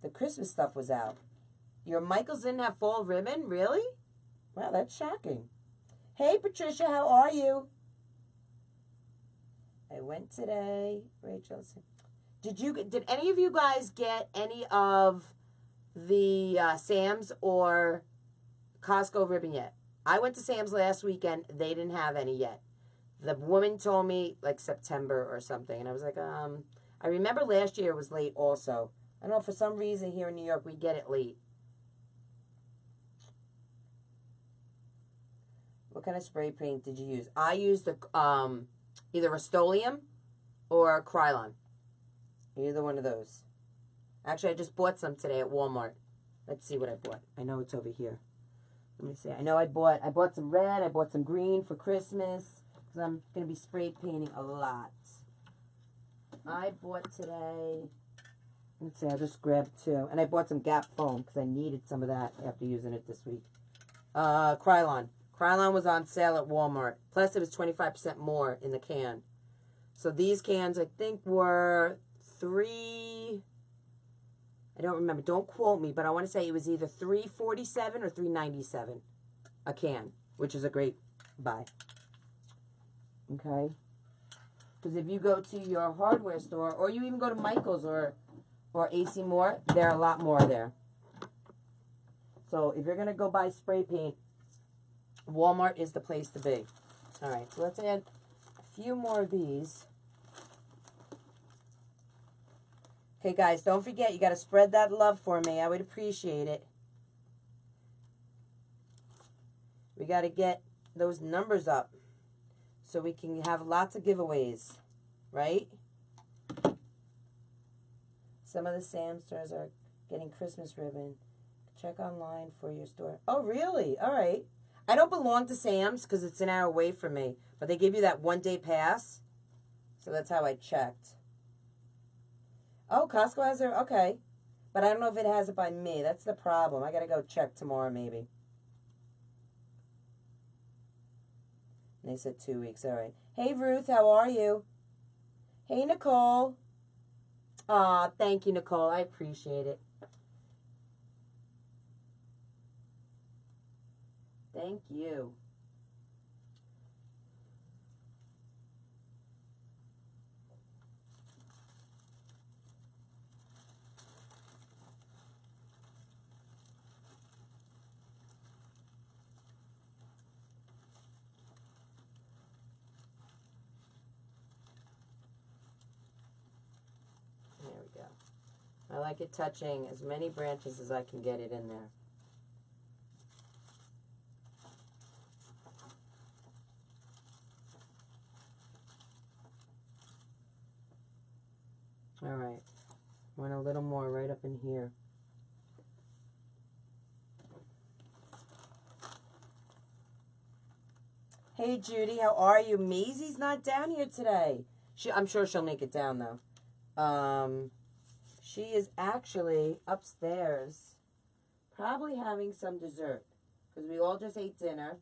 S1: the Christmas stuff was out. Your Michael's didn't have fall ribbon? Really? Wow, that's shocking. Hey, Patricia, how are you? I went today. Rachel, did any of you guys get any of the Sam's or Costco ribbon yet? I went to Sam's last weekend. They didn't have any yet. The woman told me like September or something. And I was like, I remember last year it was late also. I don't know, for some reason here in New York we get it late. What kind of spray paint did you use? I used the either Rust-Oleum or Krylon. Either one of those. Actually, I just bought some today at Walmart. Let's see what I bought. I know it's over here. Let me see. I know I bought some red. I bought some green for Christmas because I'm going to be spray painting a lot. I bought today, let's see, I just grabbed two. And I bought some Gap foam because I needed some of that after using it this week. Krylon. Krylon was on sale at Walmart. Plus, it was 25% more in the can. So these cans, I think, were I don't remember. Don't quote me, but I want to say it was either $3.47 or $3.97 a can, which is a great buy. Okay? Because if you go to your hardware store, or you even go to Michael's or AC Moore, there are a lot more there. So if you're going to go buy spray paint, Walmart is the place to be. All right, so let's add a few more of these. Okay, guys, don't forget, you got to spread that love for me. I would appreciate it. We got to get those numbers up so we can have lots of giveaways, right? Some of the Sam's stores are getting Christmas ribbon. Check online for your store. Oh, really? All right. I don't belong to Sam's because it's an hour away from me, but they give you that one-day pass, so that's how I checked. Oh, Costco has their, okay. But I don't know if it has it by me. That's the problem. I got to go check tomorrow maybe. And they said 2 weeks. All right. Hey, Ruth, how are you? Hey, Nicole. Aw, thank you, Nicole. I appreciate it. Thank you. There we go. I like it touching as many branches as I can get it in there. All right. Want a little more right up in here. Hey, Judy, how are you? Mazie's not down here today. I'm sure she'll make it down, though. She is actually upstairs, probably having some dessert. Because we all just ate dinner.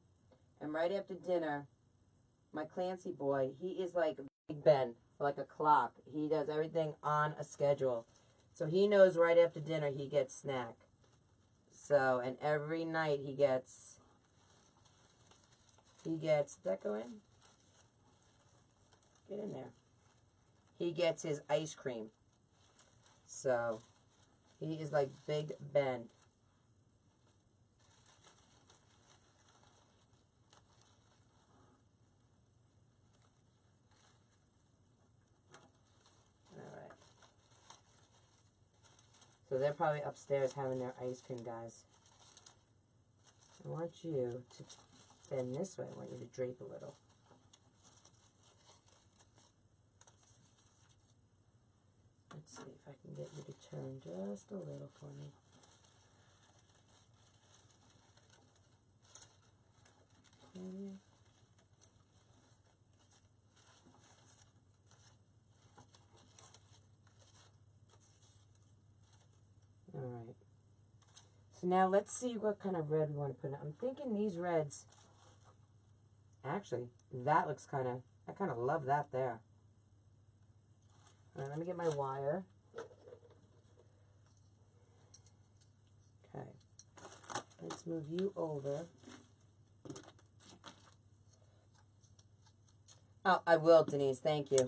S1: And right after dinner, my Clancy boy, he is like Big Ben, like a clock. He does everything on a schedule. So he knows right after dinner he gets snack. So, and every night he gets, did that go in? Get in there. He gets his ice cream. So, he is like Big Ben. Alright. So they're probably upstairs having their ice cream, guys. I want you to bend this way. I want you to drape a little. Let's see if I can get you to turn just a little for me. Okay. Alright. So now let's see what kind of red we want to put in. I'm thinking these reds, actually, that looks kind of, I kind of love that there. Alright, let me get my wire. Okay. Let's move you over. Oh, I will, Denise. Thank you.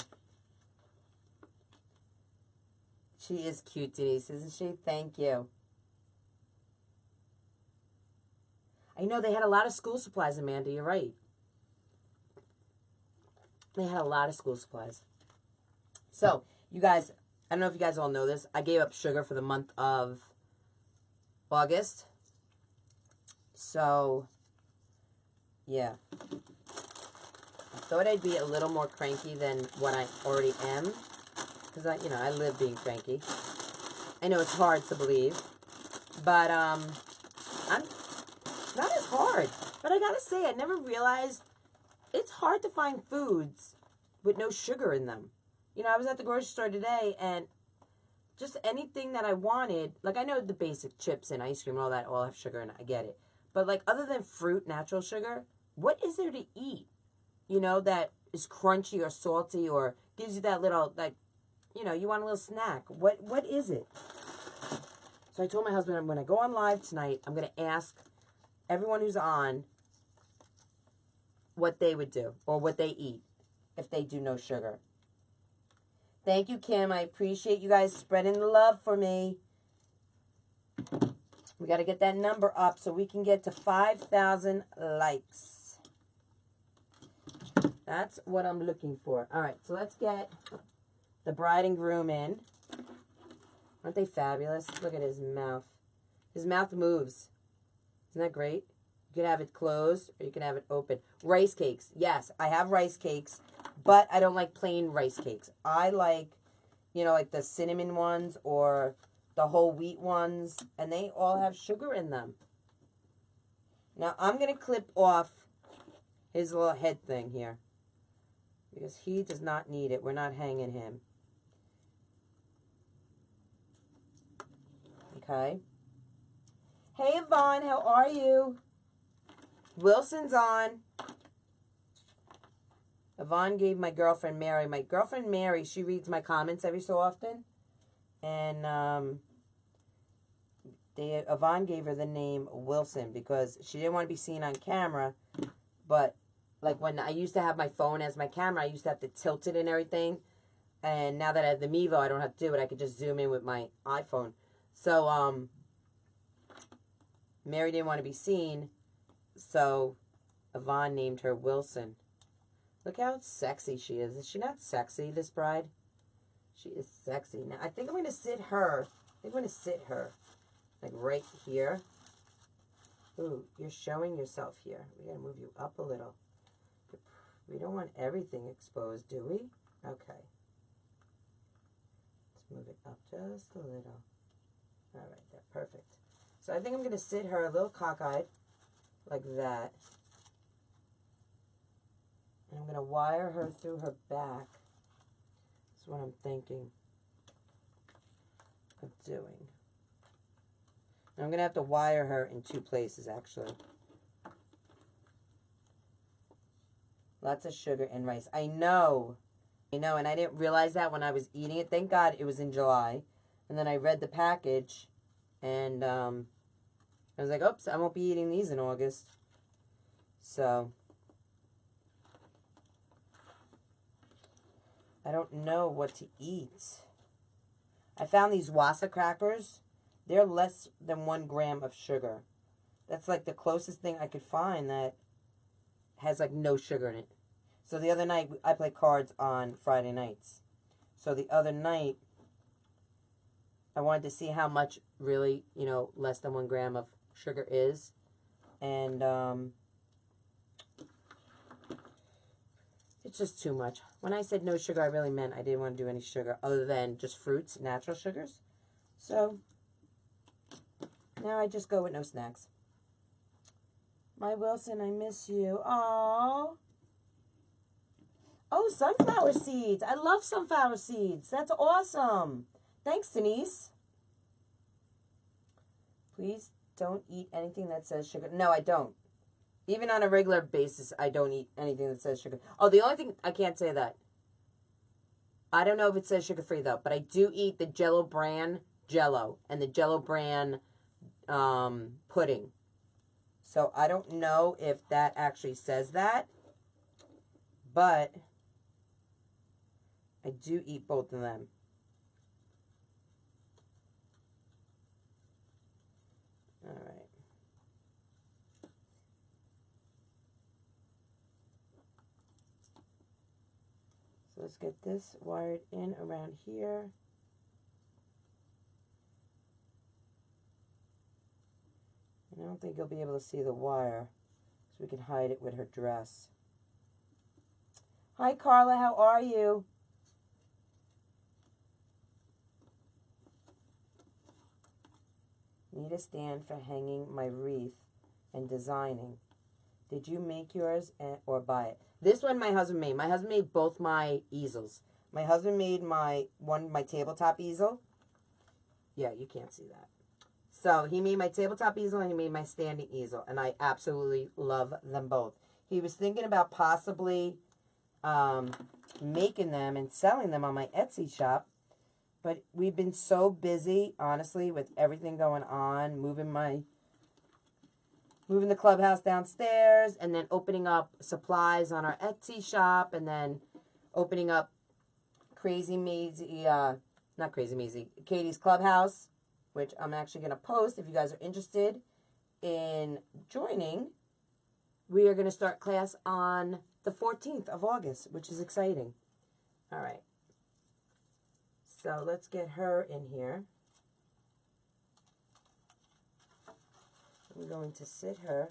S1: She is cute, Denise, isn't she? Thank you. I know they had a lot of school supplies, Amanda. You're right. They had a lot of school supplies. So, you guys, I don't know if you guys all know this. I gave up sugar for the month of August. So, yeah. I thought I'd be a little more cranky than what I already am. Because, I live being cranky. I know it's hard to believe. But, I'm not as hard. But I gotta say, I never realized it's hard to find foods with no sugar in them. I was at the grocery store today, and just anything that I wanted, like, I know the basic chips and ice cream and all that all have sugar in it. I get it. But, like, other than fruit, natural sugar, what is there to eat, that is crunchy or salty or gives you that little, like, you want a little snack. What is it? So I told my husband, when I go on live tonight, I'm going to ask everyone who's on what they would do or what they eat if they do no sugar. Thank you, Kim. I appreciate you guys spreading the love for me. We got to get that number up so we can get to 5,000 likes. That's what I'm looking for. All right, so let's get the bride and groom in. Aren't they fabulous? Look at his mouth. His mouth moves. Isn't that great? You can have it closed or you can have it open. Rice cakes. Yes, I have rice cakes, but I don't like plain rice cakes. I like, like the cinnamon ones or the whole wheat ones, and they all have sugar in them. Now, I'm going to clip off his little head thing here because he does not need it. We're not hanging him. Okay. Hey, Yvonne, how are you? Wilson's on. Yvonne gave my girlfriend Mary. My girlfriend Mary, she reads my comments every so often. And Yvonne gave her the name Wilson because she didn't want to be seen on camera. But, like, when I used to have my phone as my camera, I used to have to tilt it and everything. And now that I have the Mevo, I don't have to do it. I could just zoom in with my iPhone. So, Mary didn't want to be seen. So, Yvonne named her Wilson. Look how sexy she is. Is she not sexy, this bride? She is sexy. Now, I think I'm going to sit her. Like, right here. Ooh, you're showing yourself here. We got to move you up a little. We don't want everything exposed, do we? Okay. Let's move it up just a little. All right, there. Perfect. So I think I'm going to sit her a little cockeyed. Like that. And I'm going to wire her through her back. That's what I'm thinking. of doing. I'm going to have to wire her in 2 places, actually. Lots of sugar and rice. I know, and I didn't realize that when I was eating it. Thank God it was in July. And then I read the package, and I was like, oops, I won't be eating these in August. So, I don't know what to eat. I found these Wassa crackers. They're less than 1 gram of sugar. That's like the closest thing I could find that has like no sugar in it. So the other night, I play cards on Friday nights. So the other night, I wanted to see how much really, less than 1 gram of sugar is. And it's just too much. When I said no sugar, I really meant I didn't want to do any sugar other than just fruits, natural sugars. So now I just go with no snacks. My Wilson, I miss you. Aww. Oh, sunflower seeds. I love sunflower seeds. That's awesome. Thanks, Denise. Please don't eat anything that says sugar. No, I don't. Even on a regular basis, I don't eat anything that says sugar. Oh, the only thing, I can't say that. I don't know if it says sugar-free, though, but I do eat the Jell-O brand Jell-O and the Jell-O brand pudding. So I don't know if that actually says that, but I do eat both of them. All right. So let's get this wired in around here. And I don't think you'll be able to see the wire, so we can hide it with her dress. Hi, Carla. How are you? Need a stand for hanging my wreath and designing. Did you make yours or buy it? This one my husband made. My husband made both my easels. My husband made my tabletop easel. Yeah, you can't see that. So he made my tabletop easel and he made my standing easel. And I absolutely love them both. He was thinking about possibly making them and selling them on my Etsy shop. But we've been so busy, honestly, with everything going on, moving the clubhouse downstairs, and then opening up supplies on our Etsy shop, and then opening up Krazy Mazie, not Krazy Mazie, Katie's Clubhouse, which I'm actually going to post if you guys are interested in joining. We are going to start class on the 14th of August, which is exciting. All right. So let's get her in here. I'm going to sit her.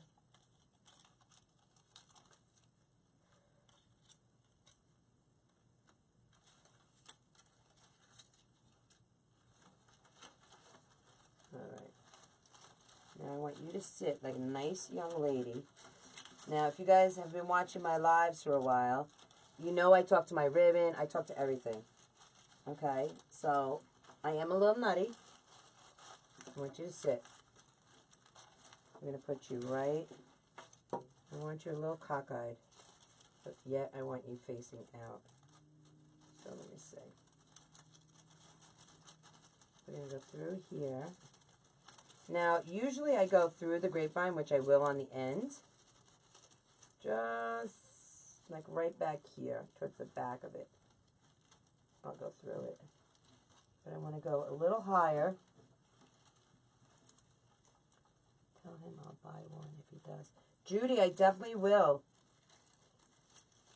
S1: All right. Now I want you to sit like a nice young lady. Now, if you guys have been watching my lives for a while, you know I talk to my ribbon. I talk to everything. Okay, so I am a little nutty. I want you to sit. I'm going to put you right. I want you a little cockeyed, but yet I want you facing out. So let me see. We're going to go through here. Now, usually I go through the grapevine, which I will on the end. Just like right back here, towards the back of it. I'll go through it. But I want to go a little higher. Tell him I'll buy one if he does. Judy, I definitely will.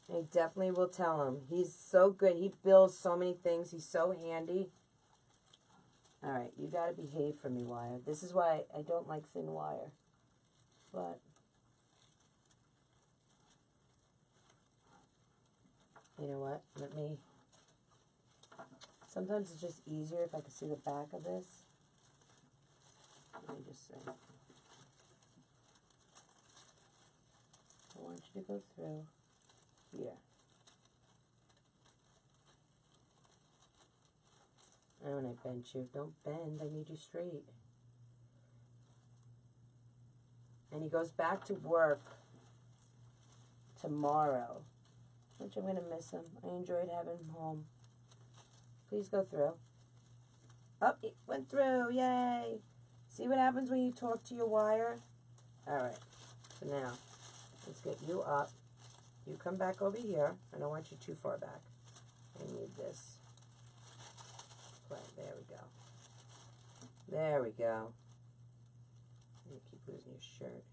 S1: I definitely will tell him. He's so good. He builds so many things. He's so handy. All right, you got to behave for me, wire. This is why I don't like thin wire. But you know what? Sometimes it's just easier if I can see the back of this. Let me just say. I want you to go through here. Oh, and I bent you. Don't bend. I need you straight. And he goes back to work tomorrow, which I'm going to miss him. I enjoyed having him home. Please go through. Oh, it went through. Yay. See what happens when you talk to your wire? All right. So now, let's get you up. You come back over here. I don't want you too far back. I need this. Right, there we go. There we go. You keep losing your shirt.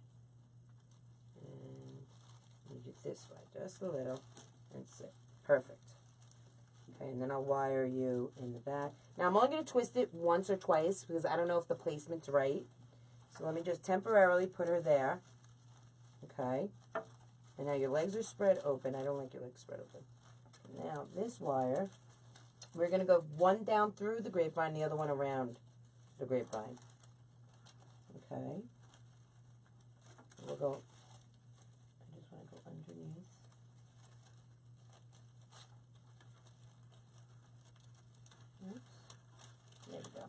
S1: And you do it this way, just a little, and sit. Perfect. Okay, and then I'll wire you in the back. Now, I'm only going to twist it once or twice because I don't know if the placement's right. So let me just temporarily put her there. Okay. And now your legs are spread open. I don't like your legs spread open. Now, this wire, we're going to go one down through the grapevine, the other one around the grapevine. Okay. We'll go, I just want to go underneath. Oops. There we go.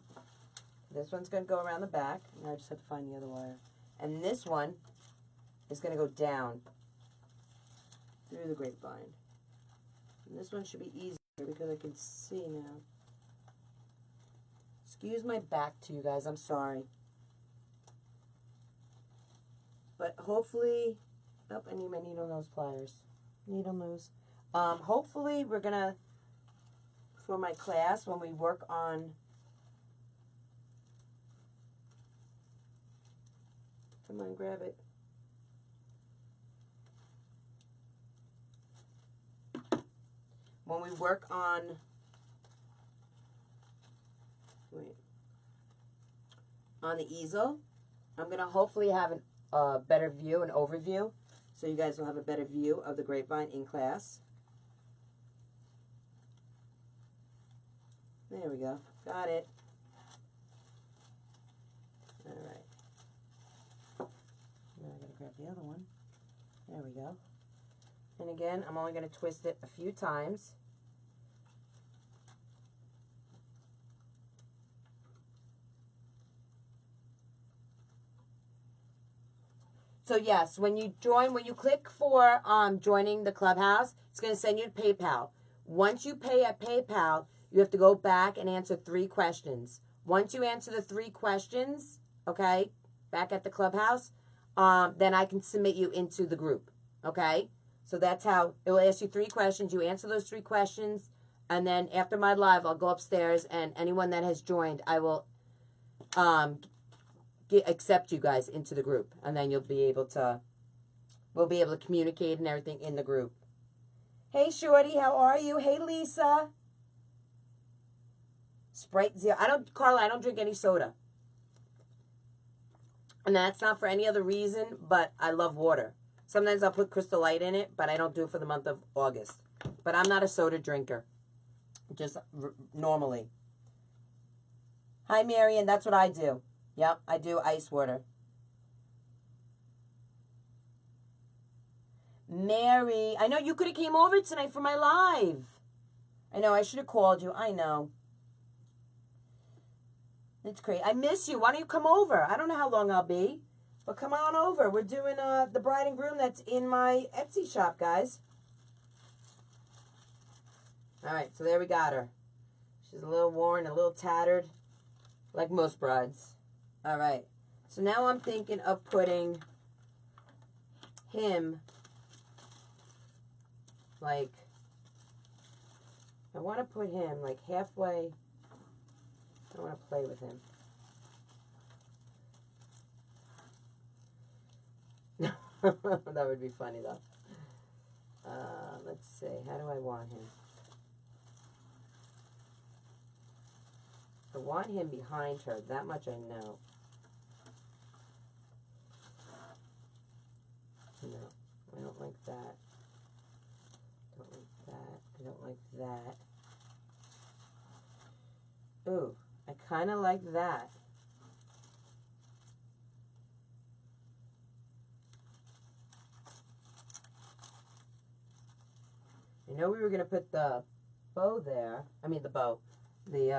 S1: This one's going to go around the back. Now I just have to find the other wire. And this one is going to go down through the grapevine. And this one should be easier because I can see now. Excuse my back to you guys. I'm sorry. But hopefully, oh, I need my needle nose pliers. Needle nose. Hopefully we're going to, for my class, when we work on, come on, grab it. When we work on, on the easel, I'm going to hopefully have a better view, an overview, so you guys will have a better view of the grapevine in class. There we go. Got it. All right. Now I'm going to grab the other one. There we go. And again, I'm only going to twist it a few times. So yes, when you join, when you click for joining the Clubhouse, it's going to send you to PayPal. Once you pay at PayPal, you have to go back and answer 3 questions. Once you answer the 3 questions, okay, back at the Clubhouse, then I can submit you into the group, okay? So that's how, it will ask you 3 questions. You answer those 3 questions, and then after my live, I'll go upstairs, and anyone that has joined, I will accept you guys into the group, and then you'll be able to, we'll be able to communicate and everything in the group. Hey, Shorty, how are you? Hey, Lisa. Sprite Zero. Carla, I don't drink any soda. And that's not for any other reason, but I love water. Sometimes I'll put Crystal Light in it, but I don't do it for the month of August. But I'm not a soda drinker, just normally. Hi, Marion. That's what I do. Yep, I do ice water. Mary, I know you could have came over tonight for my live. I know, I should have called you. I know. It's crazy. I miss you. Why don't you come over? I don't know how long I'll be, but come on over. We're doing the bride and groom that's in my Etsy shop, guys. All right, so there we got her. She's a little worn, a little tattered, like most brides. All right, so now I'm thinking of putting him, like, I want to put him, like, halfway. I want to play with him. That would be funny, though. Let's see. How do I want him? I want him behind her. That much I know. No, I don't like that. Don't like that. I don't like that. Ooh, I kind of like that. I know we were going to put the bow there. I mean the bow. The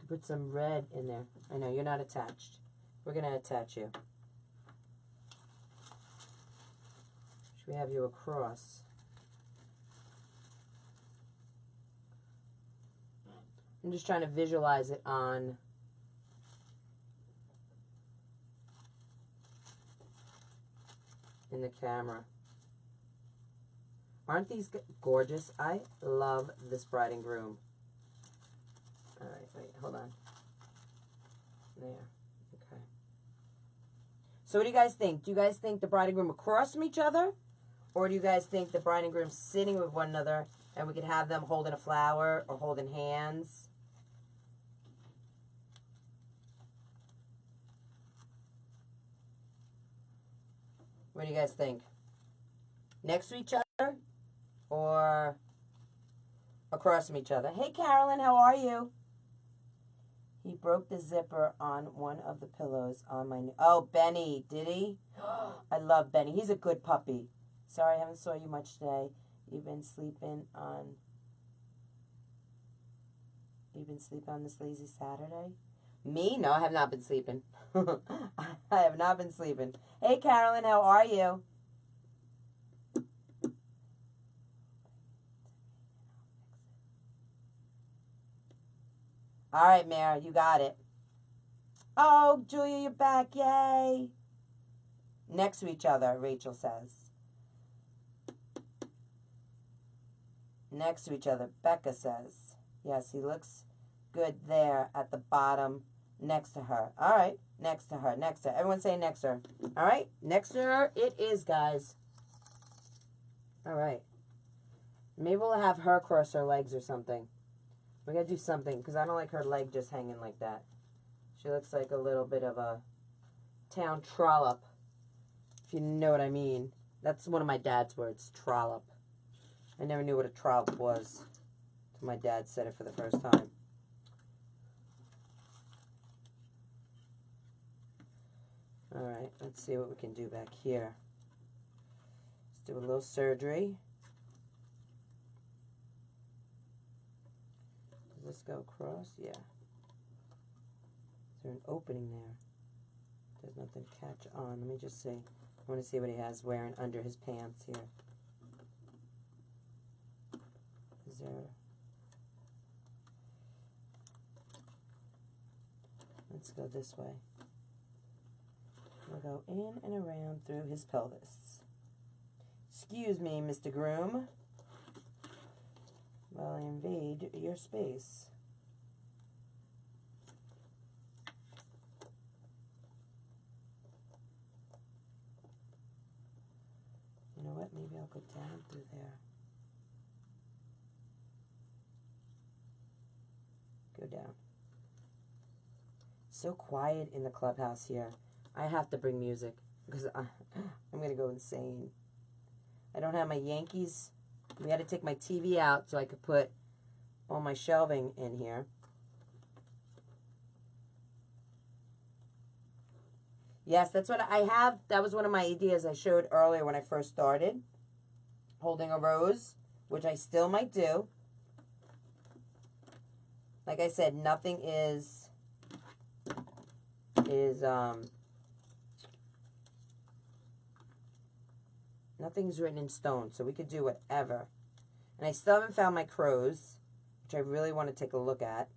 S1: Put some red in there. I know, you're not attached. We're going to attach you. Should we have you across? I'm just trying to visualize it on in the camera. Aren't these gorgeous? I love this bride and groom. All right, wait, hold on. There, okay. So what do you guys think? Do you guys think the bride and groom across from each other? Or do you guys think the bride and groom sitting with one another and we could have them holding a flower or holding hands? What do you guys think? Next to each other or across from each other? Hey, Carolyn, how are you? He broke the zipper on one of the pillows on my... Oh, Benny, did he? I love Benny. He's a good puppy. Sorry, I haven't saw you much today. You've been sleeping on this lazy Saturday? Me? No, I have not been sleeping. I have not been sleeping. Hey, Carolyn, how are you? All right, Mary, you got it. Oh, Julia, you're back. Yay. Next to each other, Rachel says. Next to each other, Becca says. Yes, he looks good there at the bottom next to her. All right, next to her, next to her. Everyone say next to her. All right, next to her it is, guys. All right. Maybe we'll have her cross her legs or something. We got to do something because I don't like her leg just hanging like that. She looks like a little bit of a town trollop, if you know what I mean. That's one of my dad's words, trollop. I never knew what a trollop was until my dad said it for the first time. All right, let's see what we can do back here. Let's do a little surgery. Does this go across? Yeah. Is there an opening there? There's nothing to catch on. Let me just see. I want to see what he has wearing under his pants here. Is there... Let's go this way. We'll go in and around through his pelvis. Excuse me, Mr. Groom. While I invade your space. You know what? Maybe I'll go down through there. Go down. So quiet in the clubhouse here. I have to bring music because I'm going to go insane. I don't have my Yankees. We had to take my TV out so I could put all my shelving in here. Yes, that's what I have. That was one of my ideas I showed earlier when I first started. Holding a rose, which I still might do. Like I said, nothing is nothing's written in stone, so we could do whatever. And I still haven't found my crows, which I really want to take a look at.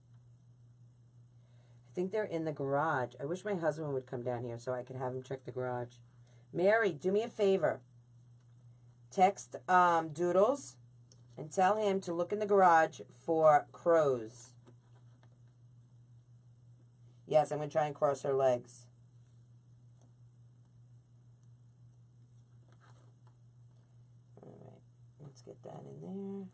S1: I think they're in the garage. I wish my husband would come down here so I could have him check the garage. Mary, do me a favor. Text Doodles and tell him to look in the garage for crows. Yes, I'm going to try and cross her legs. All right, let's get that in there.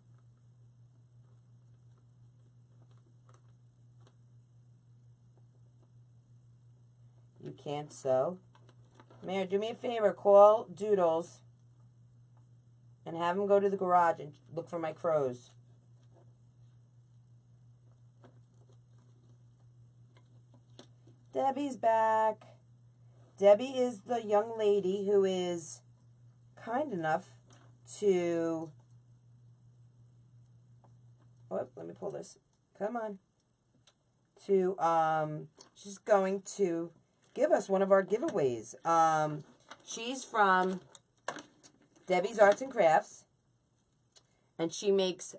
S1: You can't sew. Mary, do me a favor. Call Doodles and have him go to the garage and look for my crows. Debbie's back. Debbie is the young lady who is kind enough to... Oh, let me pull this. Come on. she's going to give us one of our giveaways. She's from Debbie's Arts and Crafts, and she makes,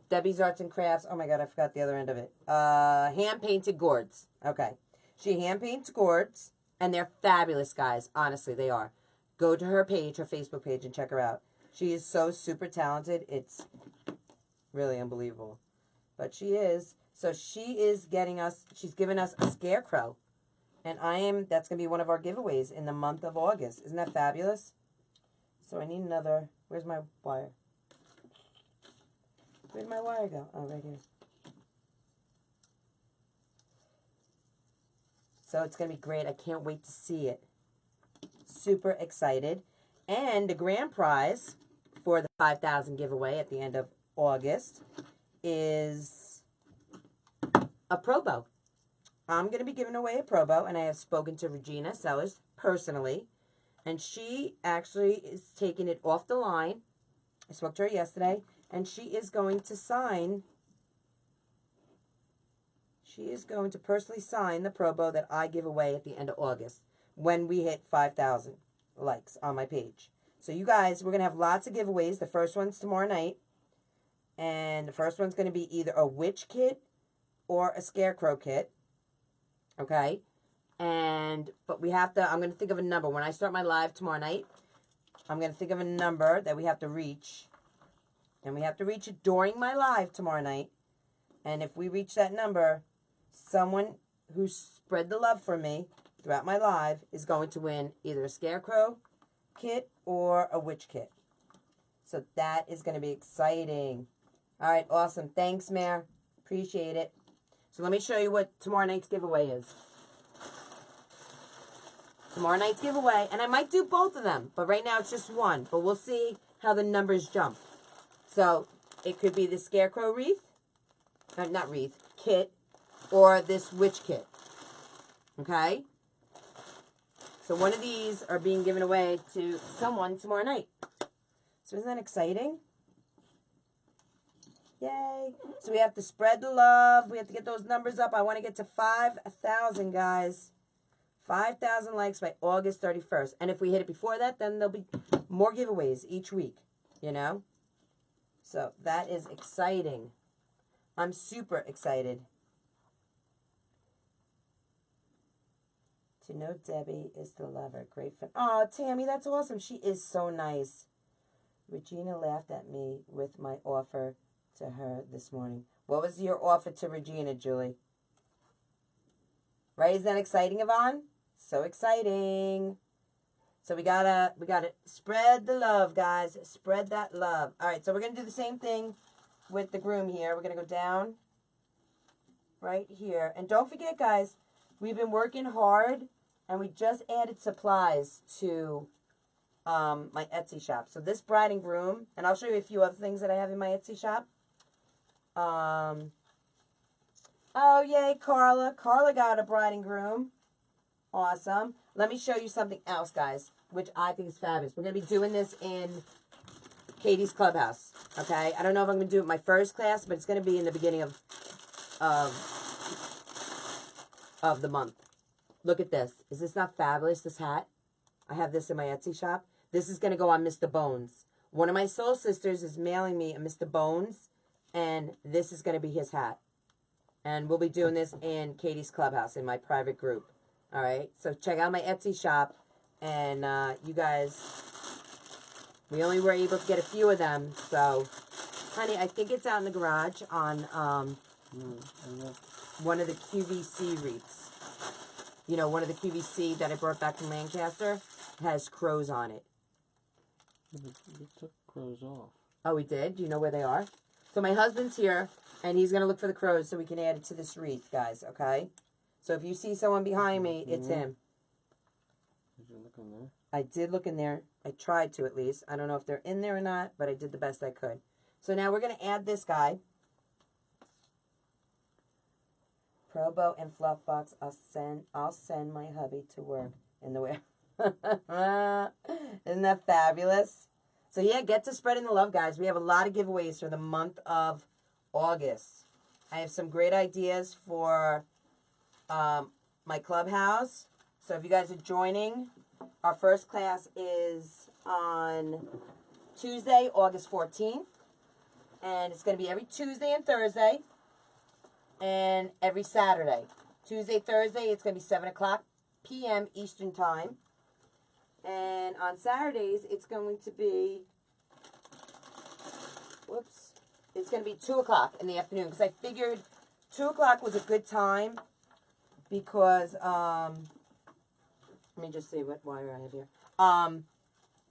S1: Debbie's Arts and Crafts, oh my god, I forgot the other end of it, hand-painted gourds. Okay, she hand-paints gourds, and they're fabulous, guys, honestly, they are. Go to her page, her Facebook page, and check her out. She is so super talented, it's really unbelievable, but she is. So she is getting us, she's giving us a Scarecrow, and that's going to be one of our giveaways in the month of August. Isn't that fabulous? So I need another, where's my wire? Where'd my wire go? Oh, right here. So it's going to be great. I can't wait to see it. Super excited. And the grand prize for the 5,000 giveaway at the end of August is a Pro Bow. I'm going to be giving away a Pro Bow, and I have spoken to Regina Sellers personally, and she actually is taking it off the line. I spoke to her yesterday, and she is going to sign, she is going to personally sign the Pro Bow that I give away at the end of August when we hit 5,000 likes on my page. So you guys, we're going to have lots of giveaways. The first one's tomorrow night, and the first one's going to be either a witch kit or a Scarecrow kit. Okay? But we have to, I'm going to think of a number. When I start my live tomorrow night, I'm going to think of a number that we have to reach. And we have to reach it during my live tomorrow night. And if we reach that number, someone who spread the love for me throughout my live is going to win either a Scarecrow kit or a witch kit. So that is going to be exciting. All right, awesome. Thanks, Mare. Appreciate it. So let me show you what tomorrow night's giveaway is. Tomorrow night's giveaway, and I might do both of them, but right now it's just one. But we'll see how the numbers jump. So it could be the Scarecrow wreath, not wreath, kit, or this witch kit. Okay? So one of these are being given away to someone tomorrow night. So isn't that exciting? Yay. So we have to spread the love. We have to get those numbers up. I want to get to 5,000, guys. 5,000 likes by August 31st. And if we hit it before that, then there'll be more giveaways each week, you know? So that is exciting. I'm super excited. To know Debbie is the lover. Great fun. Oh, Tammy, that's awesome. She is so nice. Regina laughed at me with my offer to her this morning. What was your offer to Regina, Julie? Right? Isn't that exciting, Yvonne? So exciting. So we gotta spread the love, guys. Spread that love. All right, so we're gonna do the same thing with the groom here. We're gonna go down right here. And don't forget, guys, we've been working hard, and we just added supplies to my Etsy shop. So this bride and groom, and I'll show you a few other things that I have in my Etsy shop. Oh, yay, Carla. Carla got a bride and groom. Awesome. Let me show you something else, guys, which I think is fabulous. We're going to be doing this in Katie's Clubhouse, okay? I don't know if I'm going to do it in my first class, but it's going to be in the beginning of the month. Look at this. Is this not fabulous, this hat? I have this in my Etsy shop. This is going to go on Mr. Bones. One of my soul sisters is mailing me a Mr. Bones, and this is going to be his hat. And we'll be doing this in Katie's Clubhouse in my private group. All right? So check out my Etsy shop. And you guys, we only were able to get a few of them. So, honey, I think it's out in the garage on one of the QVC wreaths. You know, one of the QVC that I brought back from Lancaster has crows on it.
S2: We took crows off.
S1: Oh, we did? Do you know where they are? So my husband's here, and he's going to look for the crows so we can add it to this wreath, guys, okay? So if you see someone behind me, it's him.
S2: Did you look in there?
S1: I did look in there. I tried to, at least. I don't know if they're in there or not, but I did the best I could. So now we're going to add this guy. Pro Bow and Fluff Box. I'll send my hubby to work in the way. Isn't that fabulous? So yeah, get to spreading the love, guys. We have a lot of giveaways for the month of August. I have some great ideas for my Clubhouse. So if you guys are joining, our first class is on Tuesday, August 14th. And it's going to be every Tuesday and Thursday. And every Saturday. Tuesday, Thursday, it's going to be 7 o'clock p.m. Eastern Time. And on Saturdays, it's going to be, it's going to be 2 o'clock in the afternoon. Because I figured 2 o'clock was a good time. Because, let me just see what wire I have here.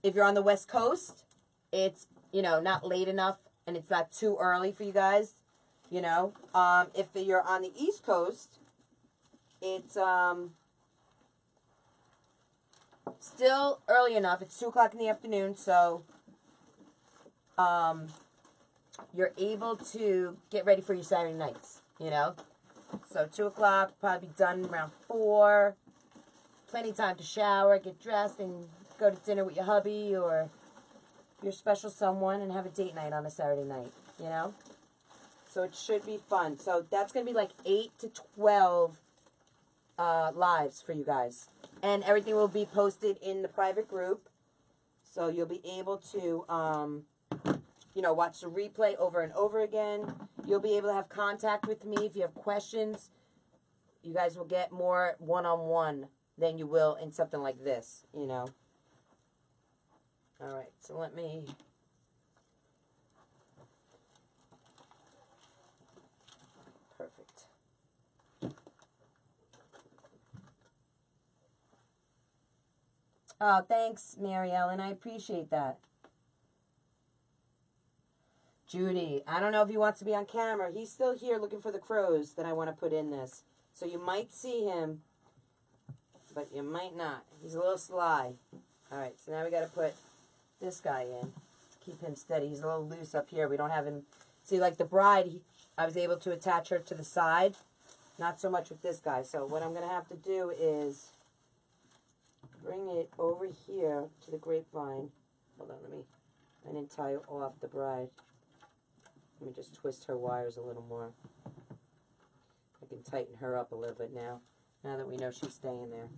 S1: If you're on the West Coast, it's, you know, not late enough. And it's not too early for you guys. You know, if you're on the East Coast, it's still early enough. It's 2 o'clock in the afternoon, so you're able to get ready for your Saturday nights, you know. So 2 o'clock, probably be done around 4. Plenty of time to shower, get dressed, and go to dinner with your hubby or your special someone and have a date night on a Saturday night, you know. So it should be fun. So that's going to be like 8 to 12 lives for you guys. And everything will be posted in the private group. So you'll be able to, you know, watch the replay over and over again. You'll be able to have contact with me if you have questions. You guys will get more one-on-one than you will in something like this, you know. All right, so let me... Perfect. Oh, thanks, Mary Ellen. I appreciate that. Judy, I don't know if he wants to be on camera. He's still here looking for the crows that I want to put in this. So you might see him, but you might not. He's a little sly. All right, so now we got to put this guy in to keep him steady. He's a little loose up here. We don't have him. See, like the bride, I was able to attach her to the side. Not so much with this guy. So what I'm going to have to do is bring it over here to the grapevine. Hold on, I didn't tie off the bride. Let me just twist her wires a little more. I can tighten her up a little bit now that we know she's staying there.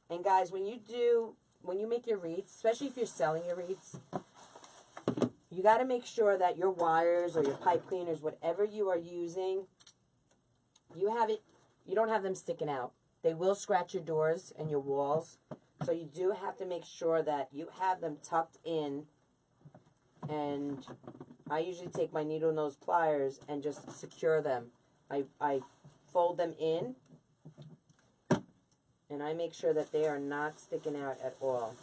S1: And guys, when you make your wreaths, especially if you're selling your wreaths, you got to make sure that your wires or your pipe cleaners, whatever you are using, you don't have them sticking out. They will scratch your doors and your walls. So you do have to make sure that you have them tucked in. And I usually take my needle nose pliers and just secure them. I fold them in. And I make sure that they are not sticking out at all.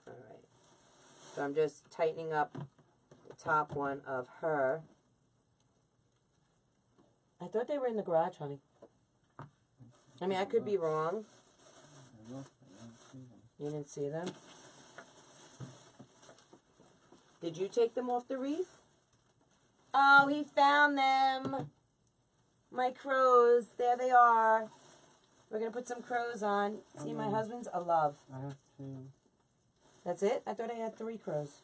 S1: Alright. So I'm just tightening up the top one of her. I thought they were in the garage, honey. I mean, I could be wrong. You didn't see them? Did you take them off the wreath? Oh, he found them. My crows. There they are. We're going to put some crows on. See, my husband's a love.
S2: I have 2.
S1: That's it? I thought I had 3 crows.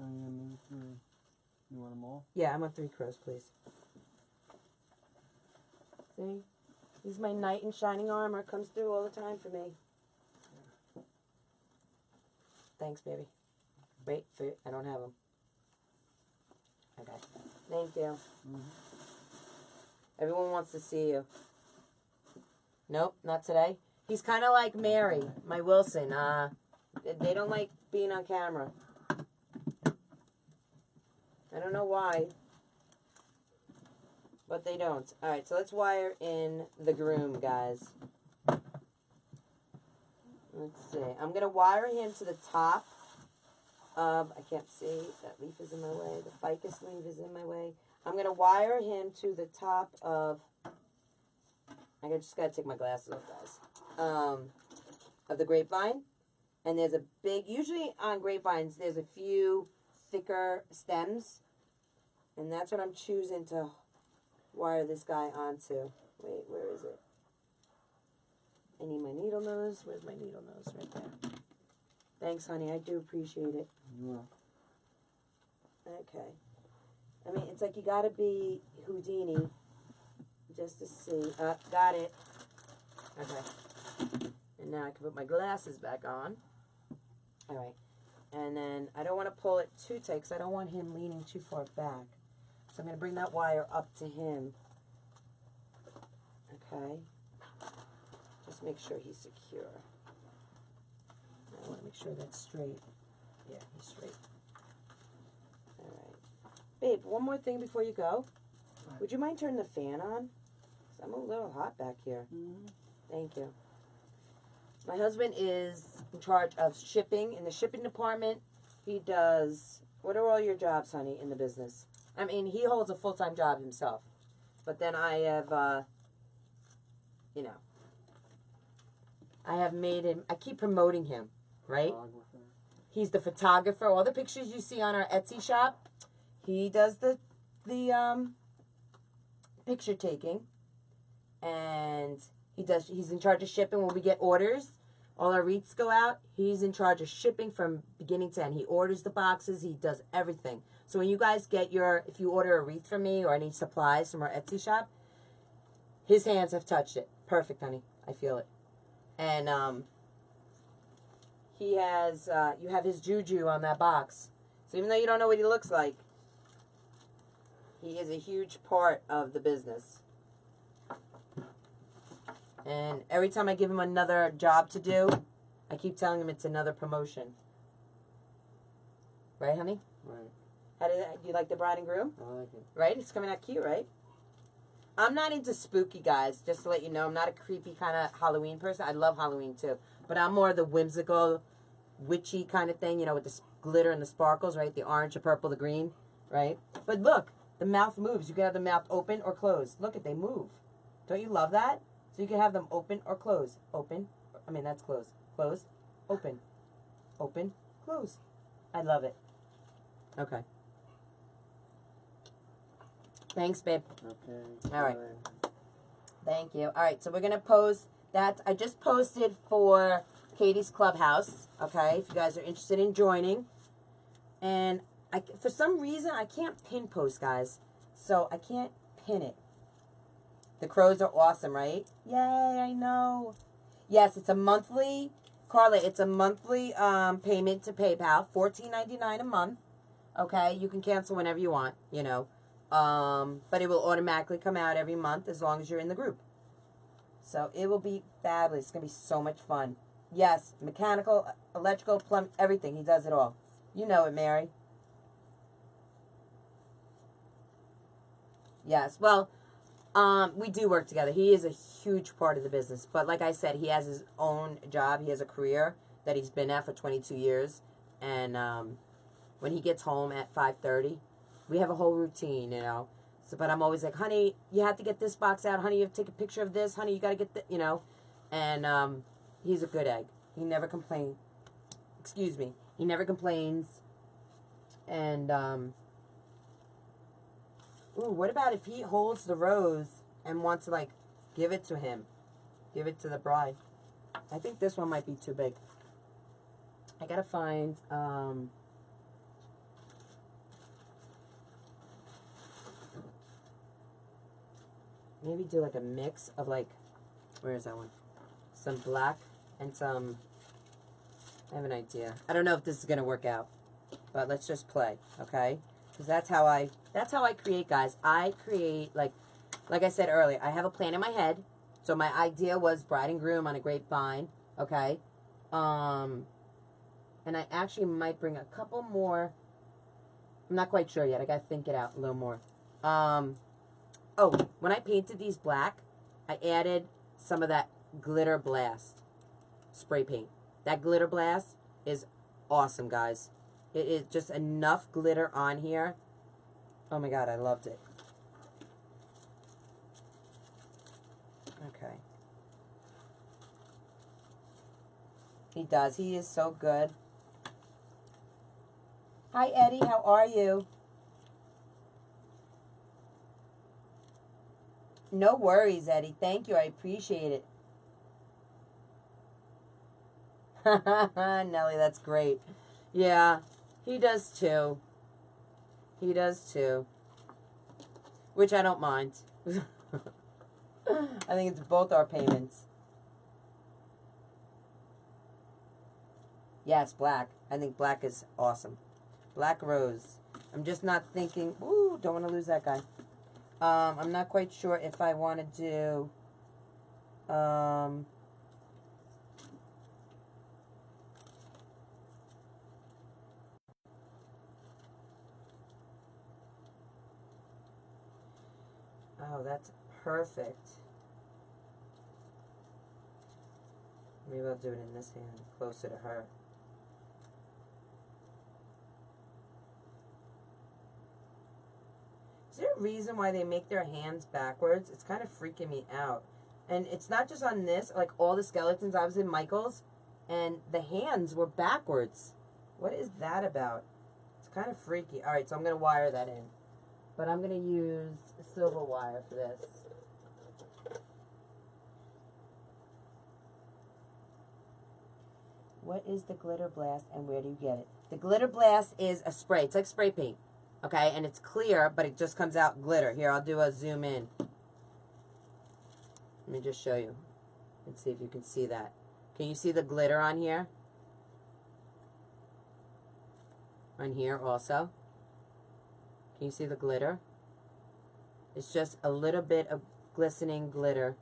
S2: I need 3. You want them all?
S1: Yeah, I want 3 crows, please. See? He's my knight in shining armor. Comes through all the time for me. Thanks, baby. Wait, I don't have them. Okay. Thank you. Everyone wants to see you. Nope, not today. He's kind of like Mary, my Wilson. They don't like being on camera. I don't know why, but they don't. All right, so let's wire in the Groom, guys. Let's see. I'm going to wire him to the top of, I can't see, that leaf is in my way. The ficus leaf is in my way. I'm going to wire him to the top of, I just got to take my glasses off, guys, of the grapevine. And there's a big, usually on grapevines, there's a few thicker stems. And that's what I'm choosing to wire this guy onto. Wait, where is it? I need my needle nose. Where's my needle nose? Right there. Thanks, honey. I do appreciate it.
S2: Yeah.
S1: Okay. I mean, it's like you gotta be Houdini just to see. Got it. Okay. And now I can put my glasses back on. All right. And then I don't want to pull it too tight because I don't want him leaning too far back. So I'm going to bring that wire up to him. Okay. Just make sure he's secure. I want to make sure that's straight. Yeah, he's straight. All right. Babe, one more thing before you go. Would you mind turning the fan on? 'Cause I'm a little hot back here.
S2: Mm-hmm.
S1: Thank you. My husband is in charge of shipping in the shipping department. He does, what are all your jobs, honey, in the business? I mean, he holds a full-time job himself. But then I have, you know, I have made him, I keep promoting him, right? He's the photographer. All the pictures you see on our Etsy shop, he does the picture taking. And he's in charge of shipping when we get orders. All our wreaths go out. He's in charge of shipping from beginning to end. He orders the boxes. He does everything. So when you guys get if you order a wreath from me or any supplies from our Etsy shop, his hands have touched it. Perfect, honey. I feel it. And he has, you have his juju on that box. So even though you don't know what he looks like, he is a huge part of the business. And every time I give him another job to do, I keep telling him it's another promotion. Right, honey?
S2: Right.
S1: Do you like the bride and groom?
S2: I like it.
S1: Right? It's coming out cute, right? I'm not into spooky, guys, just to let you know. I'm not a creepy kind of Halloween person. I love Halloween, too. But I'm more the whimsical, witchy kind of thing, you know, with the glitter and the sparkles, right? The orange, the purple, the green, right? But look, the mouth moves. You can have the mouth open or closed. Look, they move. Don't you love that? So you can have them open or close. Open. I mean, that's close. Close. Open. Open. Close. I love it. Okay. Thanks, babe.
S2: Okay.
S1: All right. Thank you. All right, so we're going to post that. I just posted for Katie's Clubhouse, okay, if you guys are interested in joining. And for some reason, I can't pin post, guys. So I can't pin it. The crows are awesome, right? Yay, I know. Yes, it's a monthly, Carla, it's a monthly payment to PayPal, $14.99 a month. Okay, you can cancel whenever you want, you know. But it will automatically come out every month as long as you're in the group. So it will be fabulous. It's going to be so much fun. Yes, mechanical, electrical, plumbing, everything. He does it all. You know it, Mary. Yes, well, we do work together. He is a huge part of the business. But like I said, he has his own job. He has a career that he's been at for 22 years. And when he gets home at 5:30, we have a whole routine, you know. So, but I'm always like, honey, you have to get this box out. Honey, you have to take a picture of this. Honey, you got to get the, you know. And he's a good egg. He never complains. Excuse me. He never complains. And, ooh, what about if he holds the rose and wants to, like, give it to him? Give it to the bride. I think this one might be too big. I got to find, maybe do like a mix of like, where is that one? Some black and some, I have an idea. I don't know if this is going to work out, but let's just play, okay? Because that's how I create, guys. I create, like I said earlier, I have a plan in my head. So my idea was bride and groom on a grapevine, okay? And I actually might bring a couple more. I'm not quite sure yet. I got to think it out a little more. Oh, when I painted these black, I added some of that glitter blast spray paint. That glitter blast is awesome, guys. It is just enough glitter on here. Oh my God, I loved it. Okay. He does. He is so good. Hi, Eddie. How are you? No worries, Eddie. Thank you. I appreciate it. Nelly, that's great. Yeah, he does too. He does too. which I don't mind. I think it's both our payments. Yes, black. I think black is awesome. Black rose. I'm just not thinking, ooh, don't want to lose that guy. I'm not quite sure if I want to do, oh, that's perfect. Maybe I'll do it in this hand, closer to her. Is there a reason why they make their hands backwards? It's kind of freaking me out. And it's not just on this, like all the skeletons. I was in Michael's, and the hands were backwards. What is that about? It's kind of freaky. All right, so I'm going to wire that in. But I'm going to use silver wire for this. What is the glitter blast and where do you get it? The glitter blast is a spray. It's like spray paint. Okay, and it's clear, but it just comes out glitter. Here, I'll do a zoom in. Let me just show you. Let's see if you can see that. Can you see the glitter on here? On here also. Can you see the glitter? It's just a little bit of glistening glitter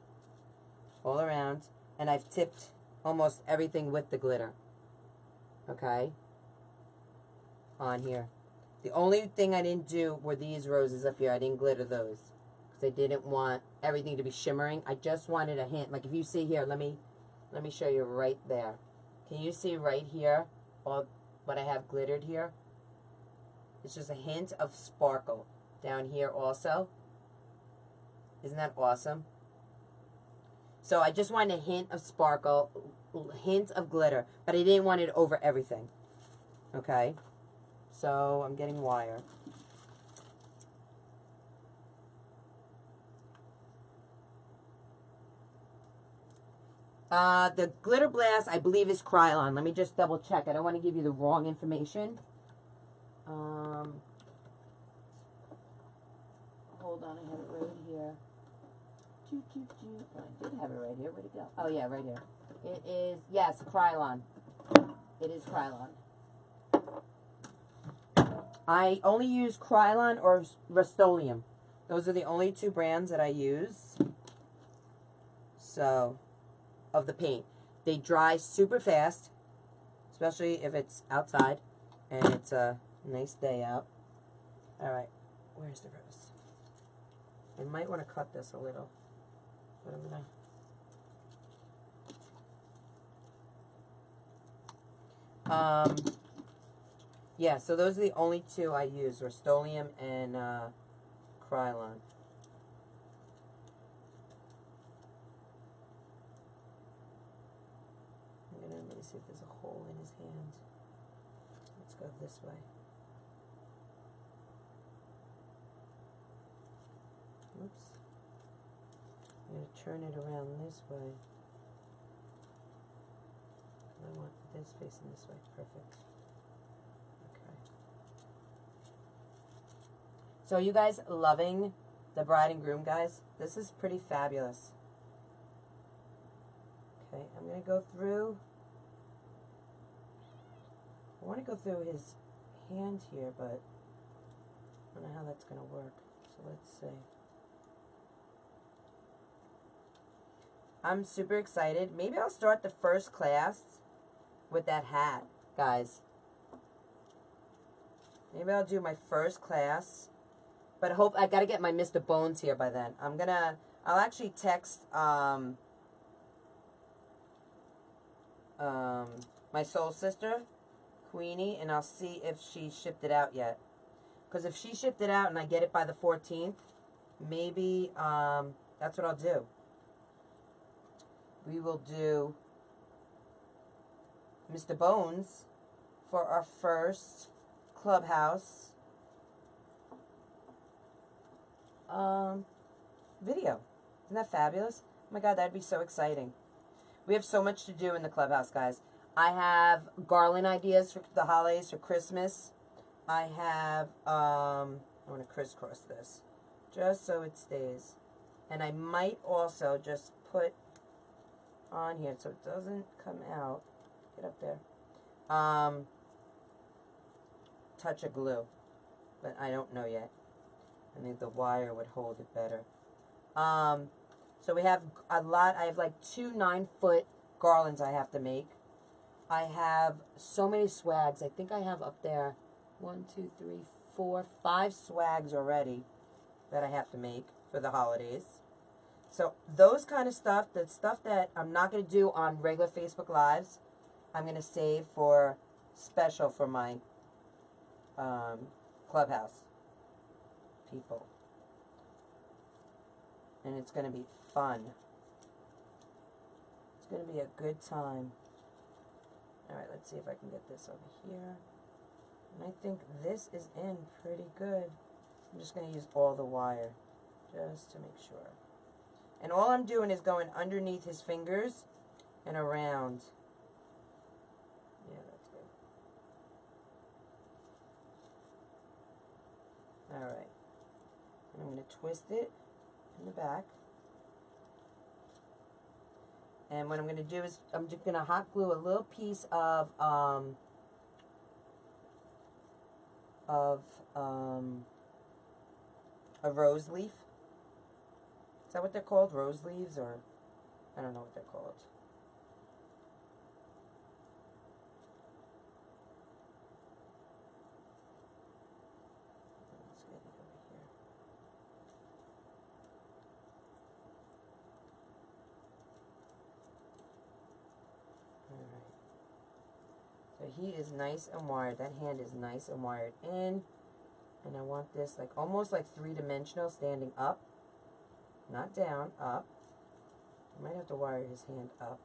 S1: all around. And I've tipped almost everything with the glitter. Okay? On here. The only thing I didn't do were these roses up here. I didn't glitter those. Because I didn't want everything to be shimmering. I just wanted a hint. Like if you see here, let me show you right there. Can you see right here all what I have glittered here? It's just a hint of sparkle. Down here also. Isn't that awesome? So I just wanted a hint of sparkle, hint of glitter, but I didn't want it over everything. Okay? So I'm getting wire. The glitter blast, I believe, is Krylon. Let me just double check. I don't want to give you the wrong information. Hold on, I have it right here. Oh, I did have it right here. Where'd it go? Oh, yeah, right here. It is, yes, Krylon. It is Krylon. I only use Krylon or Rust-Oleum. Those are the only two brands that I use. So, of the paint. They dry super fast, especially if it's outside and it's a nice day out. Alright, where's the rose? I might want to cut this a little, but I'm gonna... yeah, so those are the only two I use, Rust-Oleum and Krylon. Let me see if there's a hole in his hand. Let's go this way. Oops. I'm going to turn it around this way. I want this facing this way. Perfect. So you guys loving the bride and groom, guys? This is pretty fabulous. Okay, I'm going to go through. I want to go through his hand here, but I don't know how that's going to work. So let's see. I'm super excited. Maybe I'll start the first class with that hat, guys. Maybe I'll do my first class. But I gotta get my Mr. Bones here by then. I'll actually text my soul sister, Queenie, and I'll see if she shipped it out yet. Because if she shipped it out and I get it by the 14th, maybe that's what I'll do. We will do Mr. Bones for our first Clubhouse video. Isn't that fabulous? Oh my God, that'd be so exciting. We have so much to do in the Clubhouse, guys. I have garland ideas for the holidays, for Christmas. I have, I want to crisscross this. just so it stays. And I might also just put on here so it doesn't come out. Get up there. Touch of glue, but I don't know yet. I think the wire would hold it better. So we have a lot. I have like 2 9-foot garlands I have to make. I have so many swags. I think I have up there 1, 2, 3, 4, 5 swags already that I have to make for the holidays. So those kind of stuff, the stuff that I'm not going to do on regular Facebook Lives, I'm going to save for special for my Clubhouse people. And it's going to be fun. It's going to be a good time. Alright, let's see if I can get this over here. And I think this is in pretty good. I'm just going to use all the wire just to make sure. And all I'm doing is going underneath his fingers and around. Yeah, that's good. Alright. And I'm going to twist it in the back. And what I'm going to do is I'm just going to hot glue a little piece of a rose leaf. Is that what they're called? Rose leaves? Or I don't know what they're called. Let's get it over here. Alright. So he is nice and wired. That hand is nice and wired in. And I want this like almost like 3-dimensional, standing up. Not down, up. I might have to wire his hand up.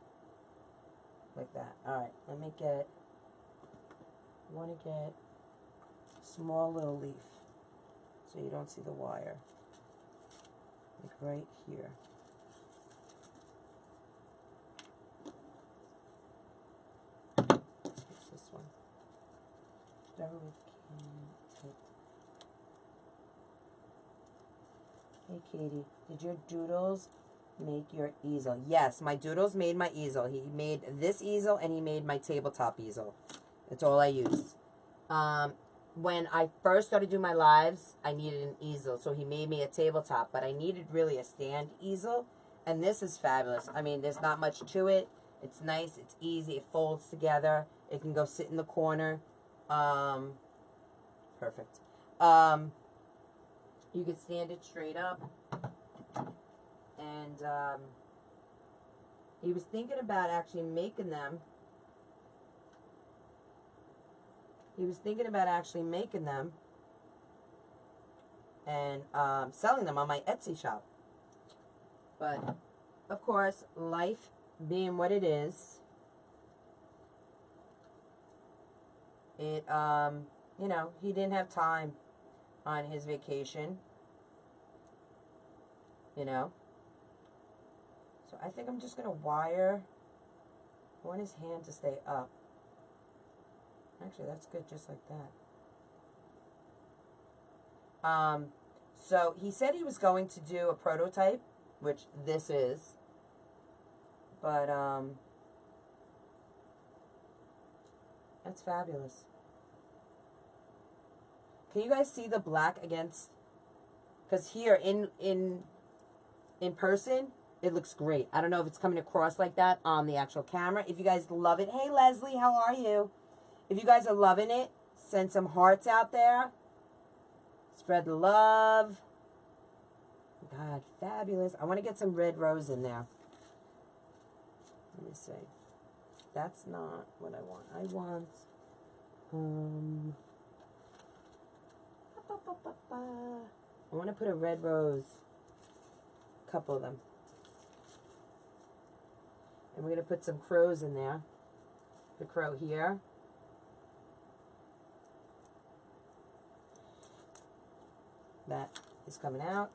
S1: Like that. Alright, let me get, I want to get a small little leaf. So you don't see the wire. Like right here. Let's fix this one. Start with tape. Hey Katie, did your doodles make your easel? Yes, my doodles made my easel. He made this easel and he made my tabletop easel. That's all I use. When I first started doing my lives, I needed an easel. So he made me a tabletop, but I needed really a stand easel. And this is fabulous. I mean, there's not much to it. It's nice. It's easy. It folds together. It can go sit in the corner. Perfect. You can stand it straight up. And he was thinking about actually making them. And selling them on my Etsy shop. But, of course, life being what it is, it, you know, he didn't have time on his vacation, you know. So I think I'm just going to wire. I want his hand to stay up. Actually, that's good just like that. So he said he was going to do a prototype, which this is. But, that's fabulous. Can you guys see the black against? Because here in person, it looks great. I don't know if it's coming across like that on the actual camera. If you guys love it, hey Leslie, how are you? If you guys are loving it, send some hearts out there. Spread the love. God, fabulous. I want to get some red rose in there. Let me see. That's not what I want. I want, I want to put a red rose. A couple of them. And we're going to put some crows in there. The crow here. That is coming out.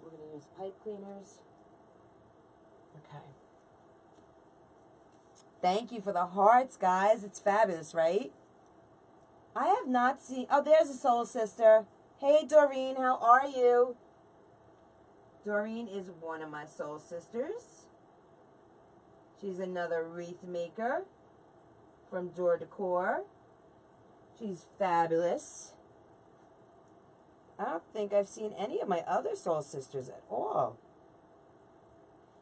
S1: We're going to use pipe cleaners. Okay. Thank you for the hearts, guys. It's fabulous, right? I have not seen... Oh, there's a soul sister. Hey, Doreen, how are you? Doreen is one of my soul sisters. She's another wreath maker from Door Decor. She's fabulous. I don't think I've seen any of my other soul sisters at all.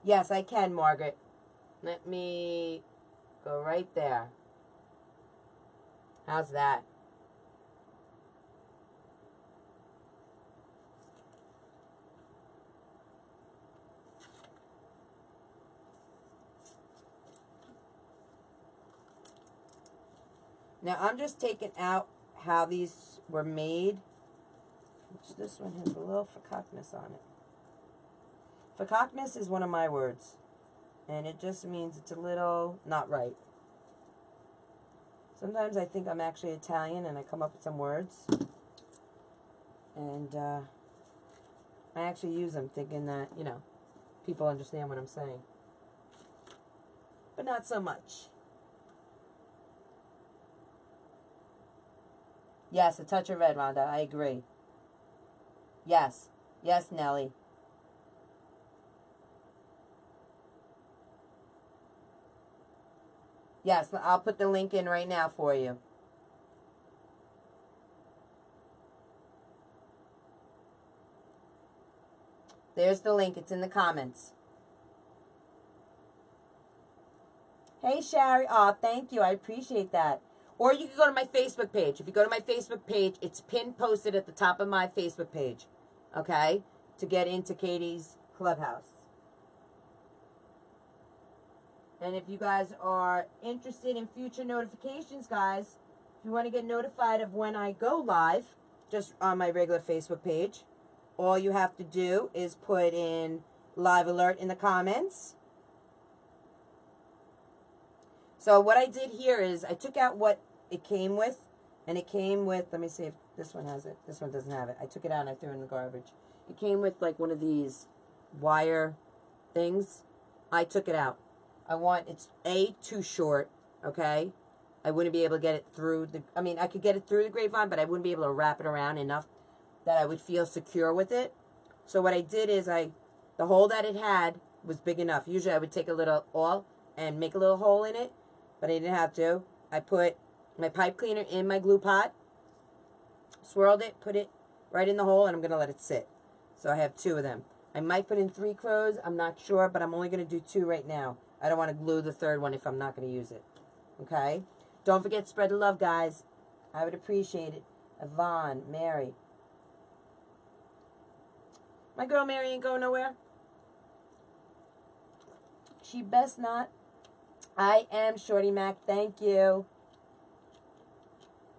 S1: Yes, I can, Margaret. Let me go right there. How's that? Now I'm just taking out how these were made. Which this one has a little fakakness on it. Fakakness is one of my words. And it just means it's a little not right. Sometimes I think I'm actually Italian and I come up with some words. And I actually use them thinking that, you know, people understand what I'm saying. But not so much. Yes, a touch of red, Rhonda. I agree. Yes. Yes, Nellie. Yes, I'll put the link in right now for you. There's the link. It's in the comments. Hey, Sherry. Aw, thank you. I appreciate that. Or you can go to my Facebook page. If you go to my Facebook page, it's pinned posted at the top of my Facebook page. Okay? To get into Katie's Clubhouse. And if you guys are interested in future notifications, guys, if you want to get notified of when I go live, just on my regular Facebook page, all you have to do is put in live alert in the comments. So what I did here is I took out what it came with, and it came with, let me see if this one has it. This one doesn't have it. I took it out and I threw it in the garbage. It came with like one of these wire things. I took it out. It's too short, okay? I wouldn't be able to get it through I could get it through the grapevine, but I wouldn't be able to wrap it around enough that I would feel secure with it. So what I did is the hole that it had was big enough. Usually I would take a little oil and make a little hole in it, but I didn't have to. I put my pipe cleaner in my glue pot, swirled it, put it right in the hole, and I'm going to let it sit. So I have 2 of them. I might put in 3 crows. I'm not sure, but I'm only going to do 2 right now. I don't want to glue the 3rd one if I'm not going to use it. Okay? Don't forget to spread the love, guys. I would appreciate it. Yvonne, Mary. My girl Mary ain't going nowhere. She best not. I am Shorty Mac. Thank you.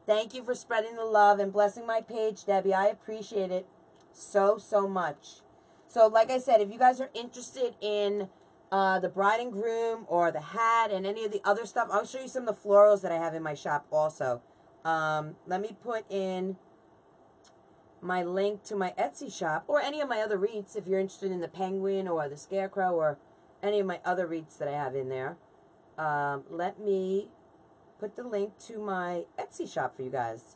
S1: Thank you for spreading the love and blessing my page, Debbie. I appreciate it so, so much. So, like I said, if you guys are interested in the bride and groom or the hat and any of the other stuff, I'll show you some of the florals that I have in my shop also. Let me put in my link to my Etsy shop or any of my other wreaths if you're interested in the penguin or the scarecrow or any of my other wreaths that I have in there. Let me put the link to my Etsy shop for you guys.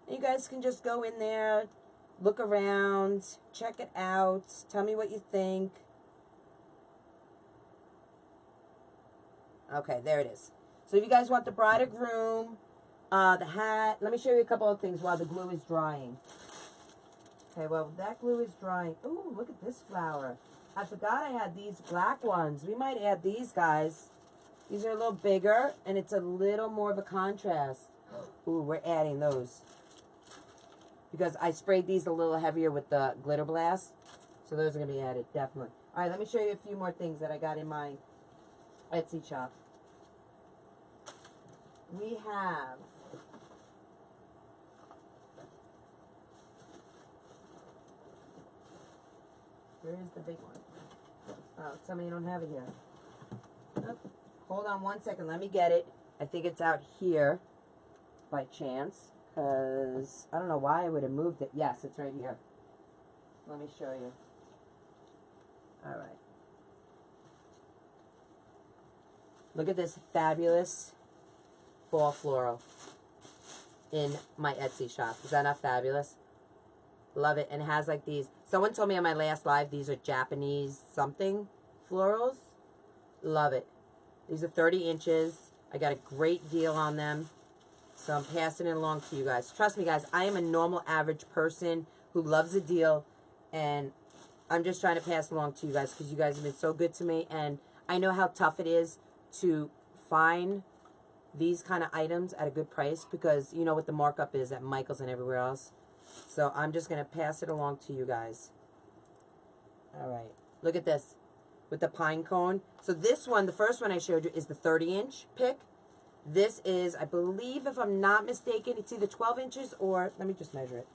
S1: And you guys can just go in there, look around, check it out, tell me what you think. Okay, there it is. So if you guys want the bride or groom, the hat, let me show you a couple of things while the glue is drying. Okay, well, that glue is drying. Ooh, look at this flower. I forgot I had these black ones. We might add these, guys. These are a little bigger, and it's a little more of a contrast. Ooh, we're adding those. Because I sprayed these a little heavier with the glitter blast. So those are going to be added, definitely. All right, let me show you a few more things that I got in my Etsy shop. We have where is the big one? Oh, tell me you don't have it here. Oh, hold on one second. Let me get it. I think it's out here by chance. Because I don't know why I would have moved it. Yes, it's right here. Let me show you. All right. Look at this fabulous fall floral in my Etsy shop. Is that not fabulous? Love it. And it has like these. Someone told me on my last live these are Japanese something florals. Love it. These are 30 inches. I got a great deal on them. So I'm passing it along to you guys. Trust me, guys, I am a normal, average person who loves a deal. And I'm just trying to pass along to you guys because you guys have been so good to me. And I know how tough it is to find these kind of items at a good price because you know what the markup is at Michael's and everywhere else. So I'm just going to pass it along to you guys. All right. Look at this with the pine cone. So this one, the first one I showed you, is the 30-inch pick. This is, I believe, if I'm not mistaken, it's either 12 inches or, let me just measure it.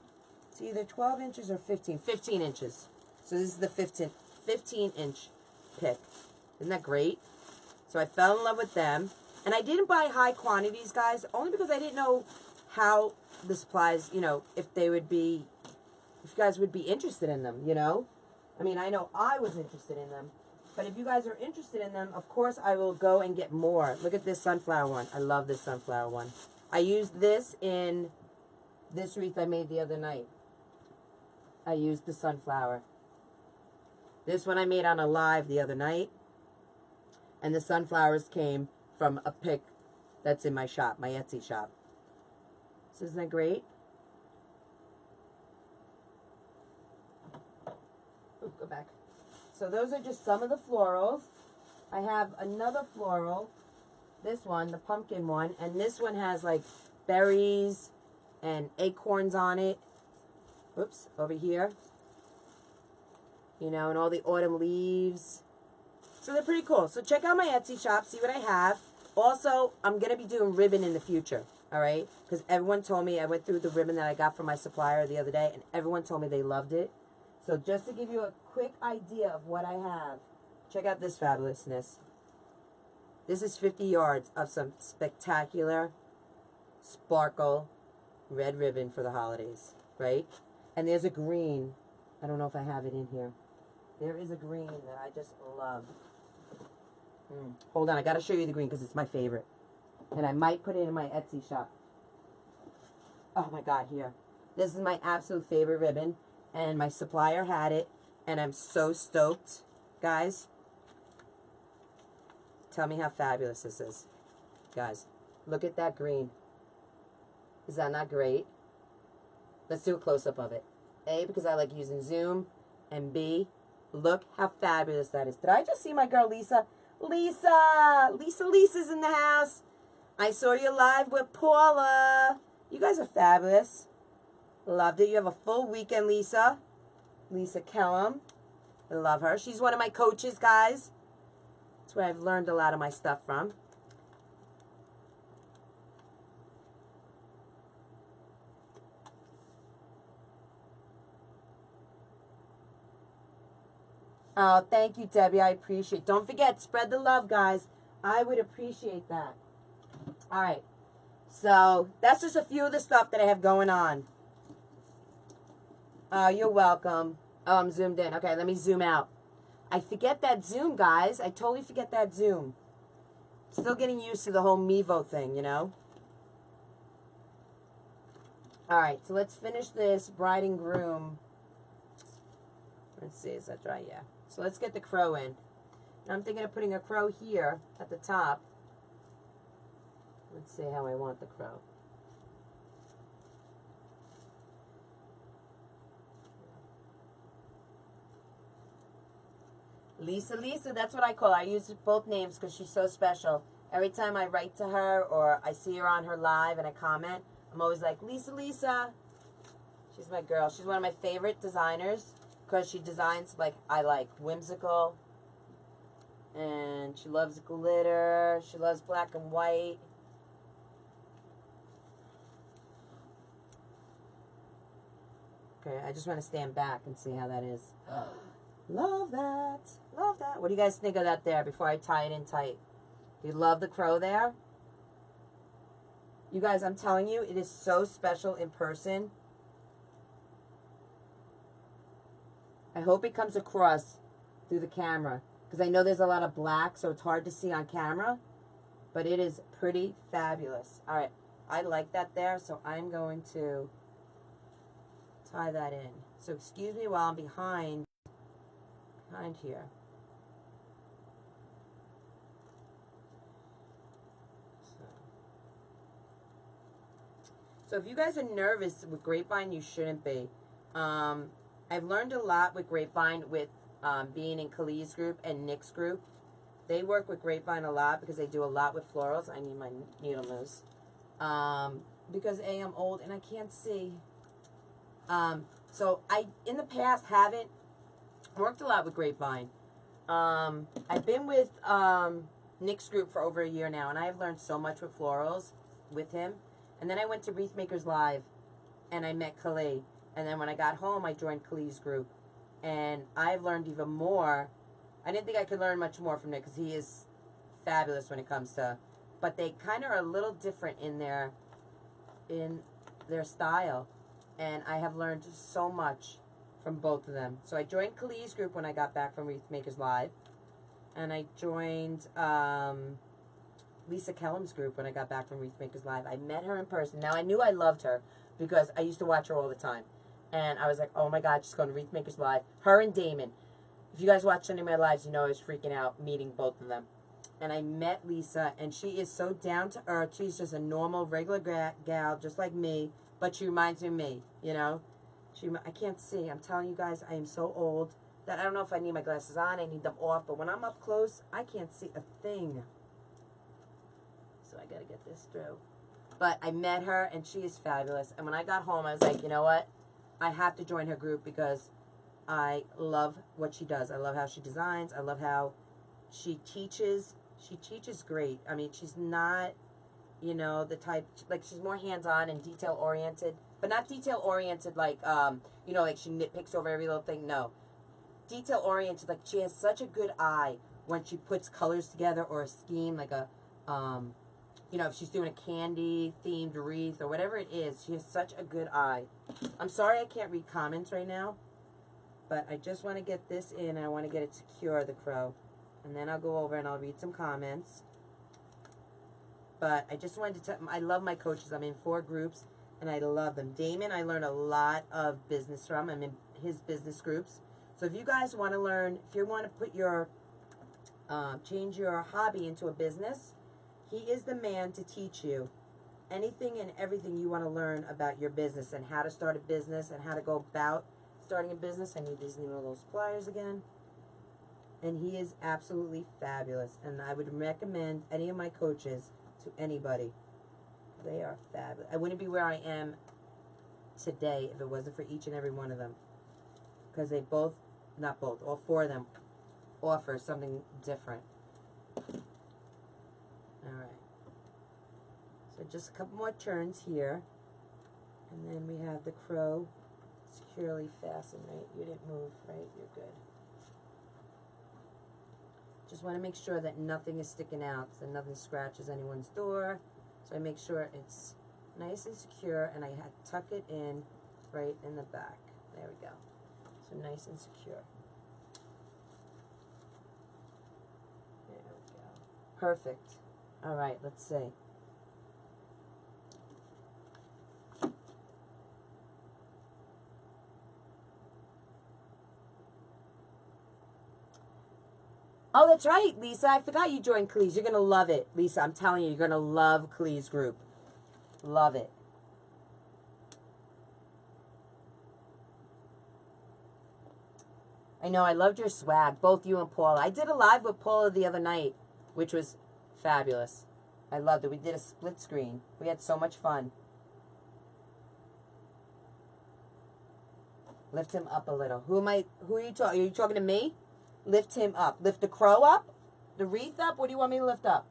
S1: It's either 12 inches or 15 inches. So this is the 15-inch pick. Isn't that great? So I fell in love with them. And I didn't buy high quantities, guys, only because I didn't know how the supplies, you know, if you guys would be interested in them, you know. I mean, I know I was interested in them. But if you guys are interested in them, of course, I will go and get more. Look at this sunflower one. I love this sunflower one. I used this in this wreath I made the other night. I used the sunflower. This one I made on a live the other night. And the sunflowers came from a pick that's in my shop, my Etsy shop. So isn't that great? Ooh, go back. So those are just some of the florals. I have another floral, this one, the pumpkin one, and this one has like berries and acorns on it. Oops, over here. You know, and all the autumn leaves. So they're pretty cool. So check out my Etsy shop, see what I have. Also, I'm going to be doing ribbon in the future, all right? Because everyone told me, I went through the ribbon that I got from my supplier the other day, and everyone told me they loved it. So just to give you a quick idea of what I have, check out this fabulousness. This is 50 yards of some spectacular sparkle red ribbon for the holidays, right? And there's a green. I don't know if I have it in here. There is a green that I just love. Hold on, I got to show you the green because it's my favorite. And I might put it in my Etsy shop. Oh my God, here. This is my absolute favorite ribbon. And my supplier had it. And I'm so stoked, guys. Tell me how fabulous this is. Guys, look at that green. Is that not great? Let's do a close-up of it. A, because I like using zoom. And B, look how fabulous that is. Did I just see my girl Lisa? Lisa's in the house. I saw you live with Paula. You guys are fabulous. Loved it. You have a full weekend, Lisa. Lisa Kellum. I love her. She's one of my coaches, guys. That's where I've learned a lot of my stuff from. Oh, thank you, Debbie. I appreciate it. Don't forget, spread the love, guys. I would appreciate that. All right. So, that's just a few of the stuff that I have going on. You're welcome. Oh, I'm zoomed in. Okay, let me zoom out. I forget that zoom, guys. I totally forget that zoom. Still getting used to the whole Mevo thing, you know? All right, so let's finish this bride and groom. Let's see, is that dry? Yeah. So let's get the crow in. Now I'm thinking of putting a crow here at the top. Let's see how I want the crow. Lisa, that's what I call her. I use both names because she's so special. Every time I write to her or I see her on her live and I comment, I'm always like, Lisa. She's my girl. She's one of my favorite designers because she designs like I like whimsical. And she loves glitter. She loves black and white. Okay, I just want to stand back and see how that is. Love that. Love that. What do you guys think of that there before I tie it in tight? Do you love the crow there? You guys, I'm telling you, it is so special in person. I hope it comes across through the camera. Because I know there's a lot of black, so it's hard to see on camera. But it is pretty fabulous. All right. I like that there, so I'm going to tie that in. So excuse me while I'm behind here. So if you guys are nervous with Grapevine, you shouldn't be. I've learned a lot with Grapevine with being in Khalil's group and Nick's group. They work with Grapevine a lot because they do a lot with florals. I need my needle nose. Because A, I'm old and I can't see. So I, in the past, haven't worked a lot with Grapevine. I've been with Nick's group for over a year now, and I have learned so much with florals with him. And then I went to Wreath Makers Live, and I met Khalil. And then when I got home, I joined Khalil's group. And I've learned even more. I didn't think I could learn much more from Nick, because he is fabulous when it comes to... But they kind of are a little different in their style. And I have learned so much from both of them. So I joined Khalil's group when I got back from Wreath Makers Live. And I joined... Lisa Kellum's group when I got back from Wreath Makers Live. I met her in person. Now, I knew I loved her because I used to watch her all the time. And I was like, oh my God, she's going to Wreath Makers Live. Her and Damon. If you guys watch any of my lives, you know I was freaking out meeting both of them. And I met Lisa, and she is so down to earth. She's just a normal, regular gal, just like me. But she reminds me of me, you know. I can't see. I'm telling you guys, I am so old that I don't know if I need my glasses on. I need them off. But when I'm up close, I can't see a thing. So I got to get this through. But I met her, and she is fabulous. And when I got home, I was like, you know what? I have to join her group because I love what she does. I love how she designs. I love how she teaches. She teaches great. I mean, she's not, you know, the type, like, she's more hands-on and detail-oriented. But not detail-oriented like, you know, like she nitpicks over every little thing. No. Detail-oriented, like she has such a good eye when she puts colors together or a scheme, like a, you know, if she's doing a candy-themed wreath or whatever it is, she has such a good eye. I'm sorry I can't read comments right now, but I just want to get this in. I want to get it secure, the crow. And then I'll go over and I'll read some comments. But I just wanted to tell, I love my coaches. I'm in 4 groups, and I love them. Damon, I learned a lot of business from. I'm in his business groups. So if you guys want to learn, if you want to put your, change your hobby into a business, he is the man to teach you anything and everything you want to learn about your business and how to start a business and how to go about starting a business. I need these little pliers again. And he is absolutely fabulous. And I would recommend any of my coaches to anybody. They are fabulous. I wouldn't be where I am today if it wasn't for each and every one of them. Because they both, not both, all 4 of them offer something different. Alright. So just a couple more turns here. And then we have the crow securely fastened, right? You didn't move, right? You're good. Just want to make sure that nothing is sticking out, so nothing scratches anyone's door. So I make sure it's nice and secure, and I tuck it in right in the back. There we go. So nice and secure. There we go. Perfect. All right, let's see. Oh, that's right, Lisa. I forgot you joined Khalil's. You're going to love it, Lisa. I'm telling you, you're going to love Khalil's group. Love it. I know, I loved your swag, both you and Paula. I did a live with Paula the other night, which was fabulous. I loved it. We did a split screen. We had so much fun. Lift him up a little. Who are you talking? Are you talking to me? Lift him up. Lift the crow up? The wreath up? What do you want me to lift up?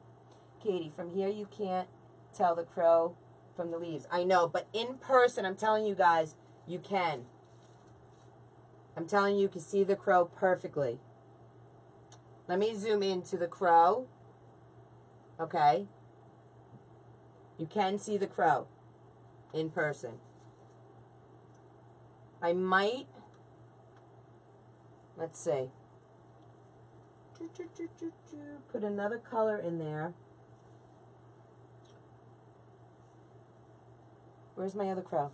S1: Katie, from here you can't tell the crow from the leaves. I know, but in person, I'm telling you guys, you can. I'm telling you, you can see the crow perfectly. Let me zoom into the crow. Okay. You can see the crow in person. I might, let's see. Put another color in there. Where's my other crow?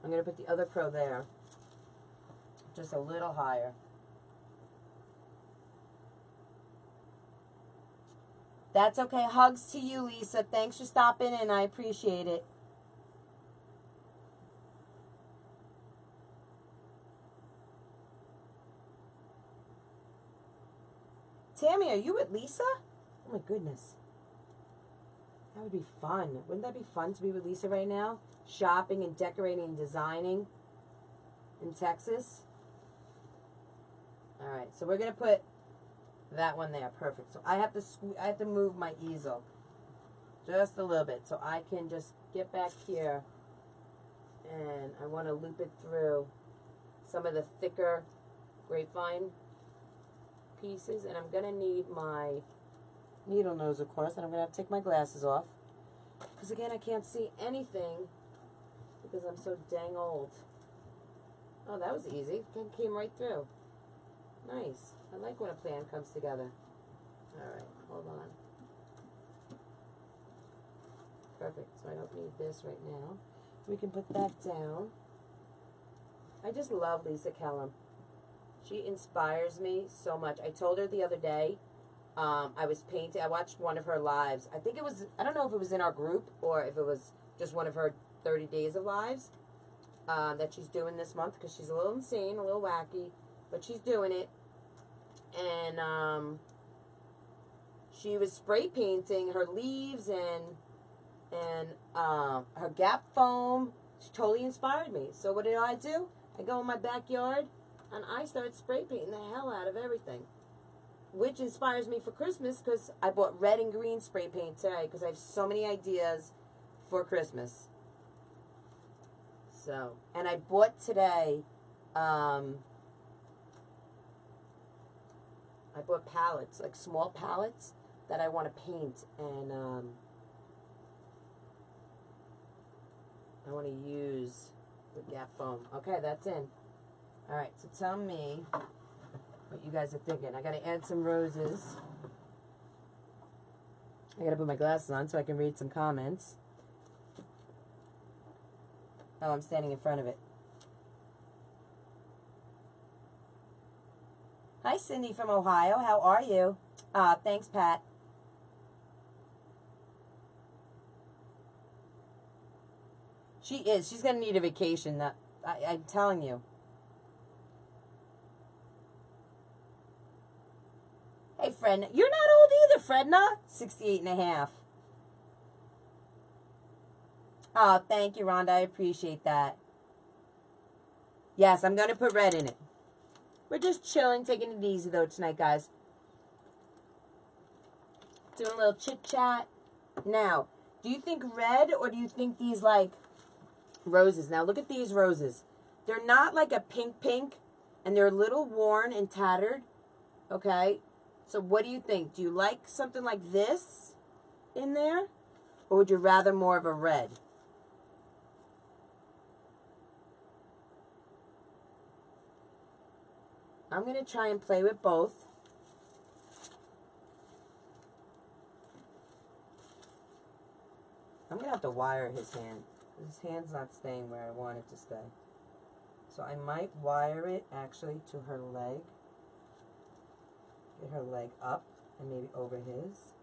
S1: I'm going to put the other crow there. Just a little higher. That's okay. Hugs to you, Lisa. Thanks for stopping in. I appreciate it. Tammy, are you with Lisa? Oh my goodness. That would be fun. Wouldn't that be fun to be with Lisa right now? Shopping and decorating and designing in Texas. All right, so we're gonna put that one there. Perfect. So I have to move my easel just a little bit so I can just get back here, and I want to loop it through some of the thicker grapevine pieces, and I'm gonna need my needle nose, of course, and I'm gonna have to take my glasses off because again I can't see anything because I'm so dang old. Oh, that was easy. It came right through. Nice. I like when a plan comes together. Alright, hold on. Perfect. So I don't need this right now. We can put that down. I just love Lisa Kellum. She inspires me so much. I told her the other day, I was painting. I watched one of her lives. I think it was, I don't know if it was in our group or if it was just one of her 30 days of lives that she's doing this month because she's a little insane, a little wacky, but she's doing it. And she was spray painting her leaves and her Gap foam. She totally inspired me. So what did I do? I go in my backyard and I started spray painting the hell out of everything, which inspires me for Christmas because I bought red and green spray paint today because I have so many ideas for Christmas. So, and I bought today, I bought palettes, like small palettes that I want to paint, and I want to use the Gap foam. Okay, that's in. All right, so tell me what you guys are thinking. I got to add some roses. I got to put my glasses on so I can read some comments. Oh, I'm standing in front of it. Hi, Cindy from Ohio. How are you? Thanks, Pat. She is. She's going to need a vacation. I'm telling you. Hey, Fred. You're not old either, Fredna. 68 and a half. Oh, thank you, Rhonda. I appreciate that. Yes, I'm going to put red in it. We're just chilling, taking it easy, though, tonight, guys. Doing a little chit-chat. Now, do you think red or do you think these, like, roses? Now, look at these roses. They're not like a pink, and they're a little worn and tattered, okay? So what do you think? Do you like something like this in there? Or would you rather more of a red? I'm going to try and play with both. I'm going to have to wire his hand. His hand's not staying where I want it to stay. So I might wire it actually to her leg. Get her leg up and maybe over his.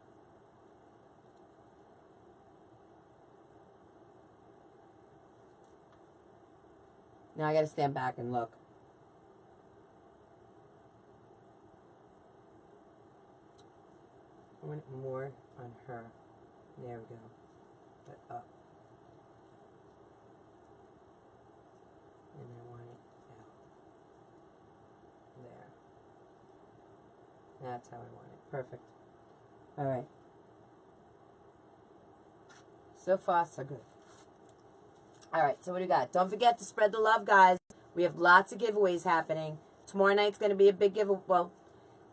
S1: Now I got to stand back and look. I want it more on her. There we go. But up. And I want it out. There. That's how I want it. Perfect. Alright. So far, so good. Alright, so what do we got? Don't forget to spread the love, guys. We have lots of giveaways happening. Tomorrow night's going to be a big giveaway. Well,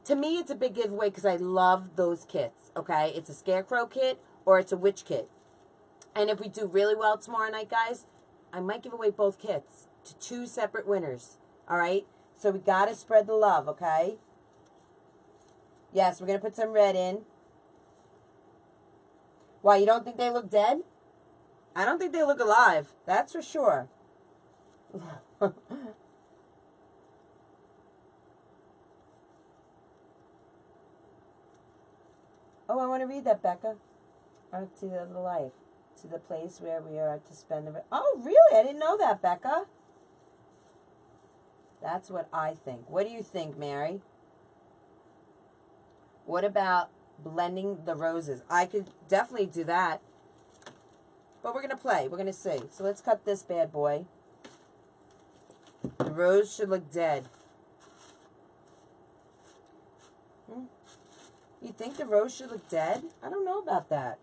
S1: to me, it's a big giveaway because I love those kits, okay? It's a Scarecrow kit or it's a Witch kit. And if we do really well tomorrow night, guys, I might give away both kits to 2 separate winners, all right? So we got to spread the love, okay? Yes, we're going to put some red in. Why, you don't think they look dead? I don't think they look alive. That's for sure. Oh, I want to read that, Becca. To the life. To the place where we are to spend the... Oh, really? I didn't know that, Becca. That's what I think. What do you think, Mary? What about blending the roses? I could definitely do that. But we're going to play. We're going to see. So let's cut this bad boy. The rose should look dead. You think the rose should look dead? I don't know about that.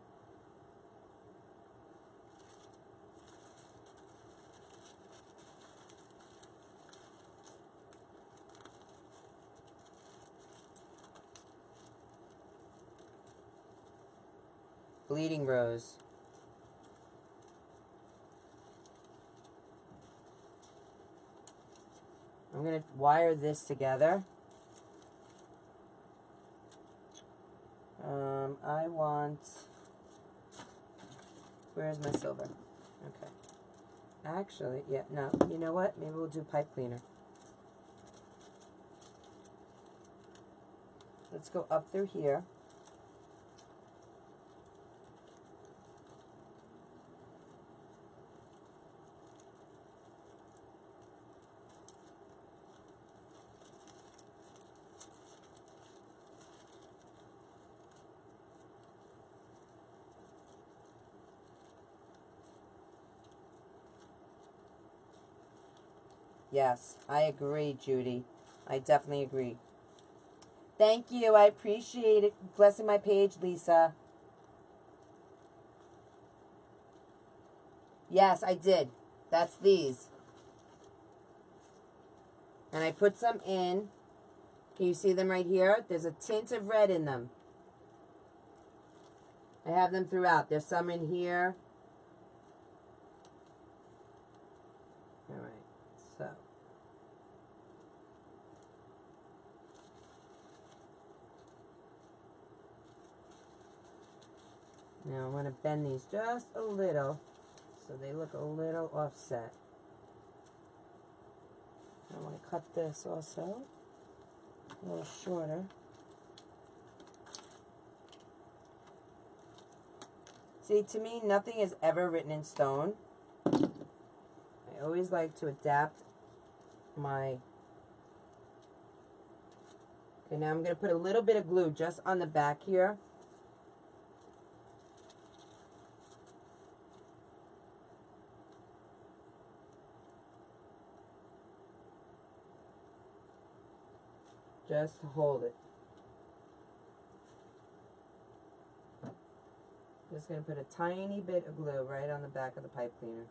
S1: Bleeding rose. I'm going to wire this together. I want... Where's my silver? Okay. Actually, yeah, no. You know what? Maybe we'll do pipe cleaner. Let's go up through here. Yes, I agree, Judy. I definitely agree. Thank you. I appreciate it. Blessing my page, Lisa. Yes, I did. That's these. And I put some in. Can you see them right here? There's a tint of red in them. I have them throughout. There's some in here. All right. So. Now I want to bend these just a little so they look a little offset. I want to cut this also a little shorter. See, to me, nothing is ever written in stone. I always like to adapt my... Okay, now I'm going to put a little bit of glue just on the back here. Just to hold it. Just going to put a tiny bit of glue right on the back of the pipe cleaner.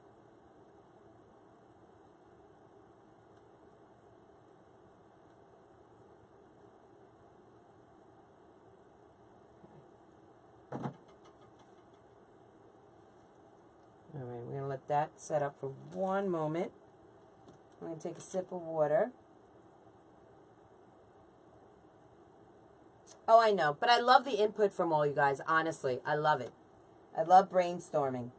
S1: All right, we're going to let that set up for one moment. I'm going to take a sip of water. Oh, I know, but I love the input from all you guys, honestly. I love it. I love brainstorming.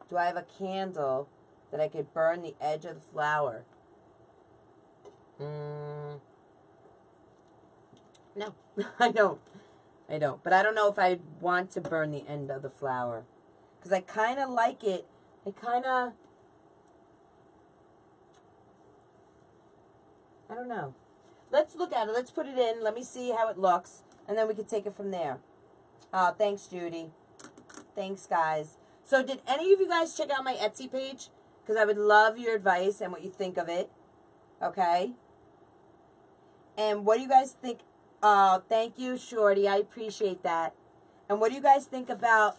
S1: Do I have a candle that I could burn the edge of the flower? No, I don't. I don't. But I don't know if I want to burn the end of the flower. Because I kind of like it. I don't know. Let's look at it. Let's put it in. Let me see how it looks. And then we can take it from there. Thanks, Judy. Thanks, guys. So did any of you guys check out my Etsy page? Because I would love your advice and what you think of it. Okay? And what do you guys think? Thank you, Shorty. I appreciate that. And what do you guys think about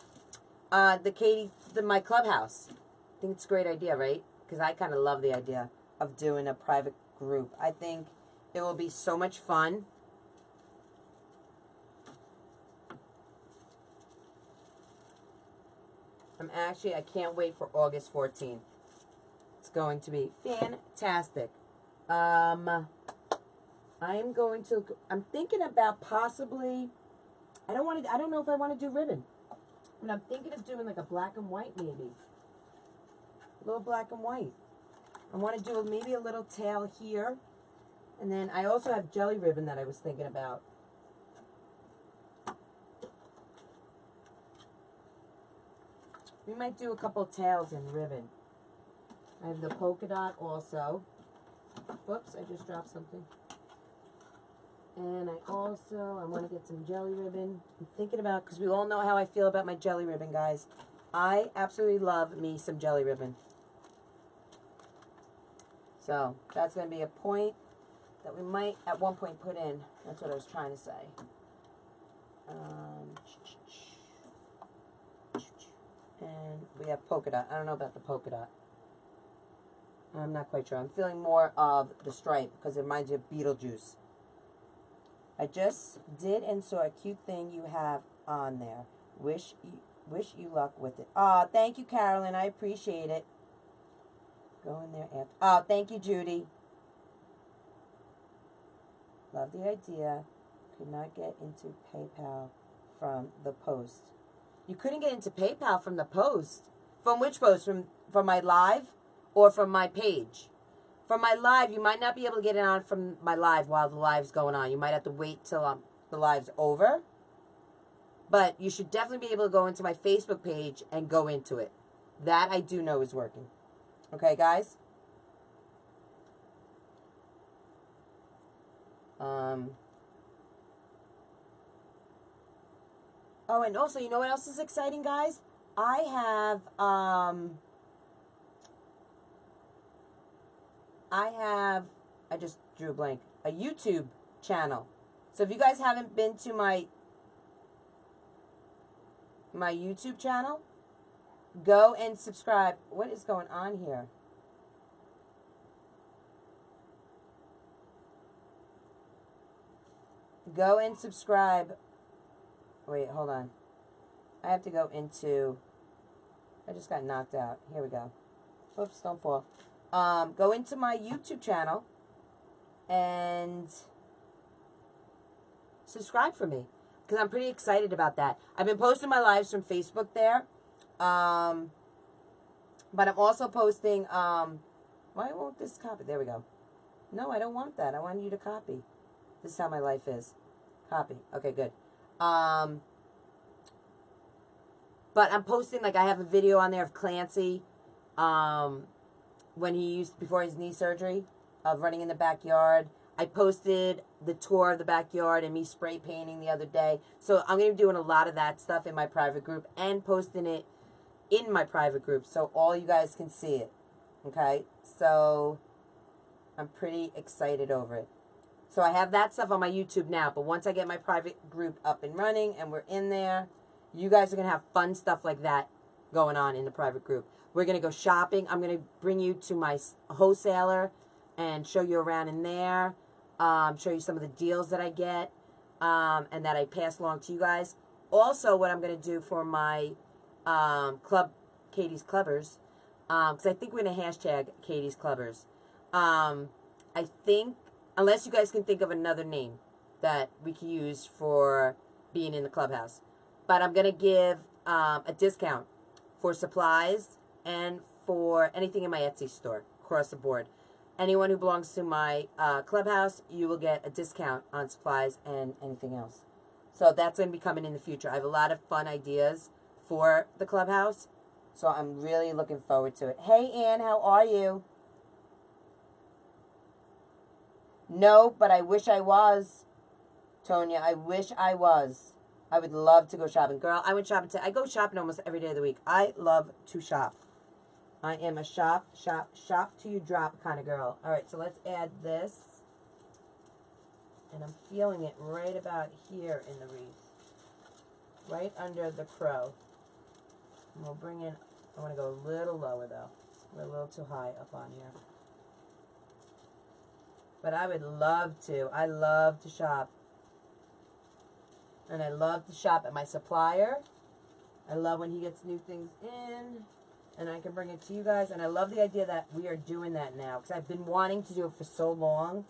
S1: my Clubhouse? I think it's a great idea, right? Because I kind of love the idea of doing a private group. I think it will be so much fun. I can't wait for August 14th. It's going to be fantastic. I'm thinking about possibly, I don't know if I want to do ribbon. But I'm thinking of doing like a black and white maybe. A little black and white. I want to do maybe a little tail here. And then I also have jelly ribbon that I was thinking about. We might do a couple tails in ribbon. I have the polka dot also. Whoops, I just dropped something. And I want to get some jelly ribbon. I'm thinking about, because we all know how I feel about my jelly ribbon, guys. I absolutely love me some jelly ribbon. So, that's going to be a point that we might at one point put in. That's what I was trying to say. And we have polka dot. I don't know about the polka dot. I'm not quite sure. I'm feeling more of the stripe because it reminds me of Beetlejuice. I just did and saw a cute thing you have on there. Wish you luck with it. Oh, thank you, Carolyn. I appreciate it. Go in there after. Oh, thank you, Judy. Love the idea. Could not get into PayPal from the post. You couldn't get into PayPal from the post? From which post? From my live or from my page? From my live, you might not be able to get it on from my live while the live's going on. You might have to wait till the live's over. But you should definitely be able to go into my Facebook page and go into it. That I do know is working. Okay, guys? Oh, and also, you know what else is exciting, guys? I have, I just drew a blank, a YouTube channel. So if you guys haven't been to my YouTube channel, go and subscribe. What is going on here? Go and subscribe. Wait, hold on. I have to go into, I just got knocked out. Here we go. Oops, don't fall. Go into my YouTube channel and subscribe for me because I'm pretty excited about that. I've been posting my lives from Facebook there. But I'm also posting, why won't this copy? There we go. No, I don't want that. I want you to copy. This is how my life is. Copy. Okay, good. But I'm posting, like, I have a video on there of Clancy, when before his knee surgery, of running in the backyard. I posted the tour of the backyard and me spray painting the other day. So I'm going to be doing a lot of that stuff in my private group and posting it in my private group so all you guys can see it. Okay? So I'm pretty excited over it. So I have that stuff on my YouTube now, but once I get my private group up and running and we're in there, you guys are going to have fun stuff like that going on in the private group. We're going to go shopping. I'm going to bring you to my wholesaler and show you around in there, show you some of the deals that I get and that I pass along to you guys. Also, what I'm going to do for my club, Katie's Clubbers, because I think we're going to hashtag Katie's Clubbers. I think, unless you guys can think of another name that we can use for being in the clubhouse. But I'm going to give a discount for supplies and for anything in my Etsy store across the board. Anyone who belongs to my clubhouse, you will get a discount on supplies and anything else. So that's going to be coming in the future. I have a lot of fun ideas for the clubhouse. So I'm really looking forward to it. Hey, Ann, how are you? No, but I wish I was. Tonya, I wish I was. I would love to go shopping. Girl, I went shopping today. I go shopping almost every day of the week. I love to shop. I am a shop till you drop kind of girl. All right, so let's add this. And I'm feeling it right about here in the wreath. Right under the crow. And we'll bring in, I want to go a little lower though. We're a little too high up on here. But I would love to. I love to shop. And I love to shop at my supplier. I love when he gets new things in. And I can bring it to you guys. And I love the idea that we are doing that now. Because I've been wanting to do it for so long.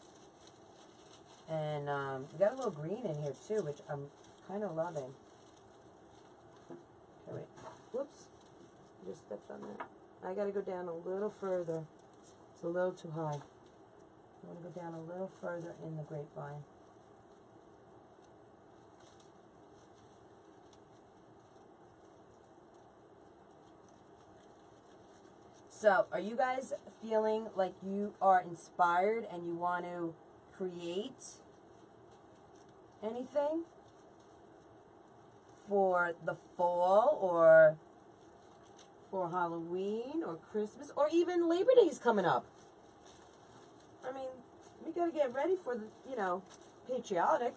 S1: And we got a little green in here too, which I'm kind of loving. Okay, wait. Whoops. Just stepped on that. I got to go down a little further. It's a little too high. I want to go down a little further in the grapevine. So, are you guys feeling like you are inspired and you want to create anything for the fall or for Halloween or Christmas or even Labor Day's coming up? I mean, we got to get ready for the, you know, patriotic.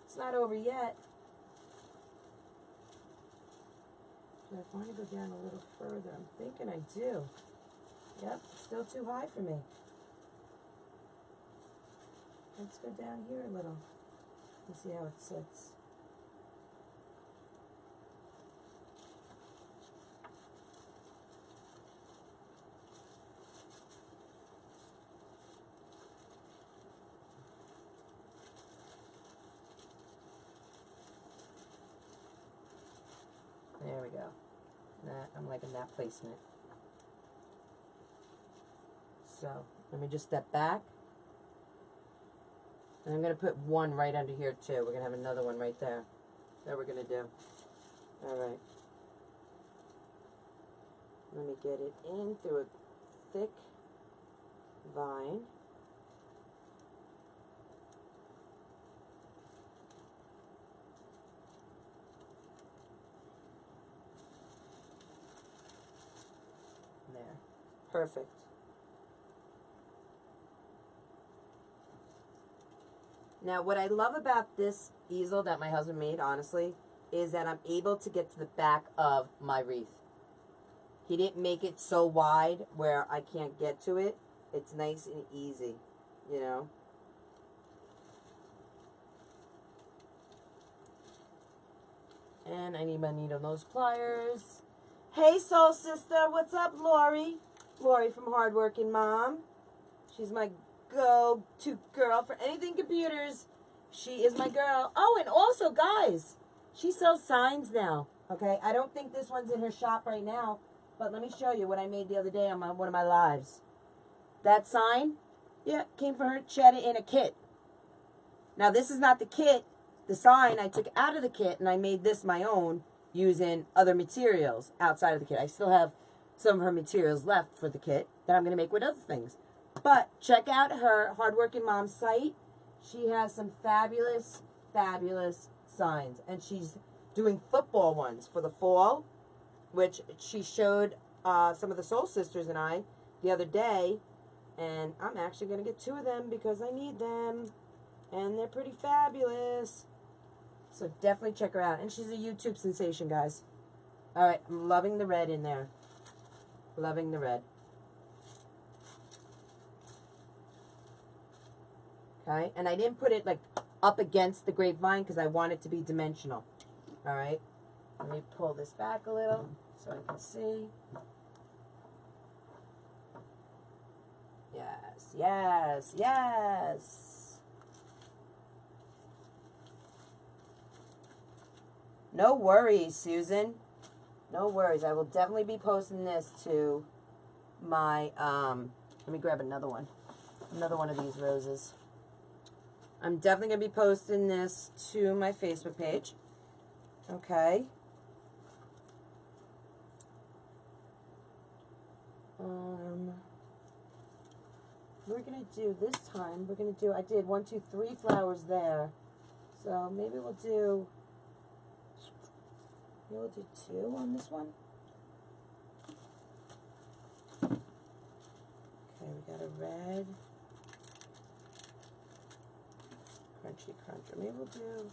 S1: It's not over yet. So I want to go down a little further. I'm thinking I do. Yep, still too high for me. Let's go down here a little and see how it sits. There we go. I'm liking that placement. So, let me just step back. And I'm going to put one right under here too. We're going to have another one right there. That we're going to do. Alright. Let me get it in through a thick vine. There. Perfect. Now, what I love about this easel that my husband made, honestly, is that I'm able to get to the back of my wreath. He didn't make it so wide where I can't get to it. It's nice and easy, you know. And I need my needle nose pliers. Hey, soul sister, what's up, Lori? Lori from Hardworking Mom. She's my go-to girl for anything computers. She is my girl. Oh, and also, guys, she sells signs now. Okay, I don't think this one's in her shop right now, but let me show you what I made the other day on one of my lives. That sign, yeah, came from her. She had it in a kit. Now, this is not the kit. The sign I took out of the kit, and I made this my own using other materials outside of the kit. I still have some of her materials left for the kit that I'm going to make with other things. But check out her Hardworking Mom site. She has some fabulous, fabulous signs. And she's doing football ones for the fall, which she showed some of the Soul Sisters and I the other day. And I'm actually going to get 2 of them because I need them. And they're pretty fabulous. So definitely check her out. And she's a YouTube sensation, guys. Alright, I'm loving the red in there. Loving the red. Okay, and I didn't put it like up against the grapevine because I want it to be dimensional. Alright, let me pull this back a little so I can see. Yes, yes, yes. No worries, Susan. No worries. I will definitely be posting this to my, let me grab another one. Another one of these roses. I'm definitely going to be posting this to my Facebook page. Okay. We're going to do this time, we're going to do, I did 1, 2, 3 flowers there. So maybe we'll do 2 on this one. Okay, we got a red. Crunchy cruncher. Maybe we'll do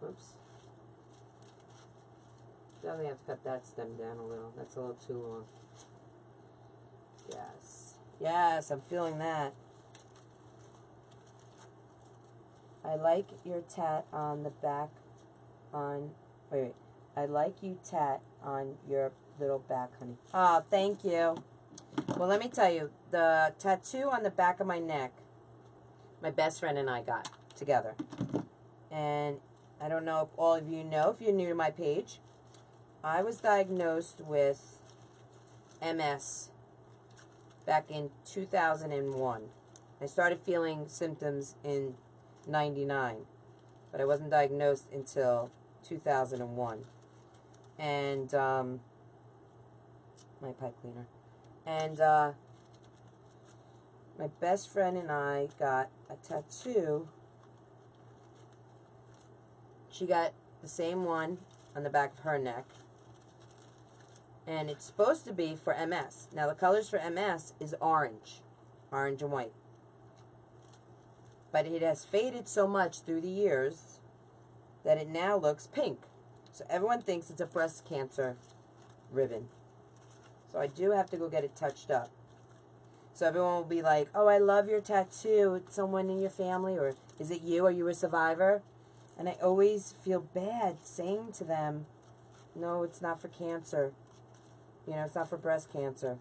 S1: oops. Definitely have to cut that stem down a little. That's a little too long. Yes. Yes, I'm feeling that. I like your tat on the back on, wait. I like you tat on your little back, honey. Oh, thank you. Well, let me tell you, the tattoo on the back of my neck, my best friend and I got together. And I don't know if all of you know, if you're new to my page, I was diagnosed with MS back in 2001. I started feeling symptoms in 99, but I wasn't diagnosed until 2001. And, my pipe cleaner. And, my best friend and I got a tattoo. She got the same one on the back of her neck. And it's supposed to be for MS. Now, the colors for MS is orange. Orange and white. But it has faded so much through the years that it now looks pink. So everyone thinks it's a breast cancer ribbon. So I do have to go get it touched up. So everyone will be like, oh, I love your tattoo. It's someone in your family, or is it you? Are you a survivor? And I always feel bad saying to them, no, it's not for cancer. You know, it's not for breast cancer.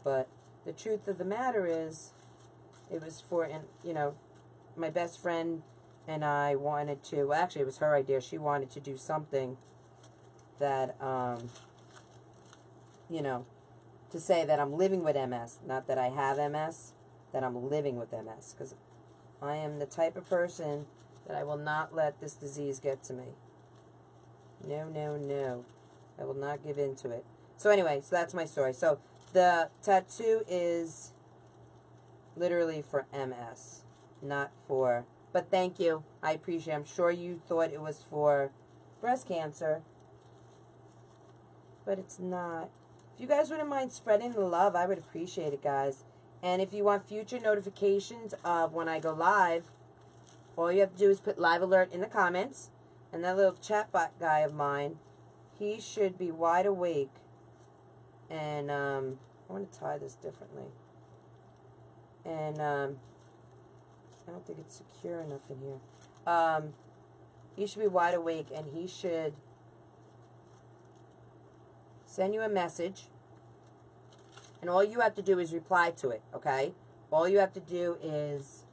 S1: But the truth of the matter is, it was for, you know, my best friend and I wanted to, well, actually it was her idea. She wanted to do something that, you know, to say that I'm living with MS. Not that I have MS, that I'm living with MS. Because I am the type of person that I will not let this disease get to me. No, no, no. I will not give in to it. So anyway, so that's my story. So the tattoo is literally for MS, not for, but thank you. I appreciate it. I'm sure you thought it was for breast cancer, but it's not. If you guys wouldn't mind spreading the love, I would appreciate it, guys. And if you want future notifications of when I go live, all you have to do is put live alert in the comments. And that little chatbot guy of mine, he should be wide awake. And I want to tie this differently. And I don't think it's secure enough in here. He should be wide awake, and he should send you a message. And all you have to do is reply to it, okay? All you have to do is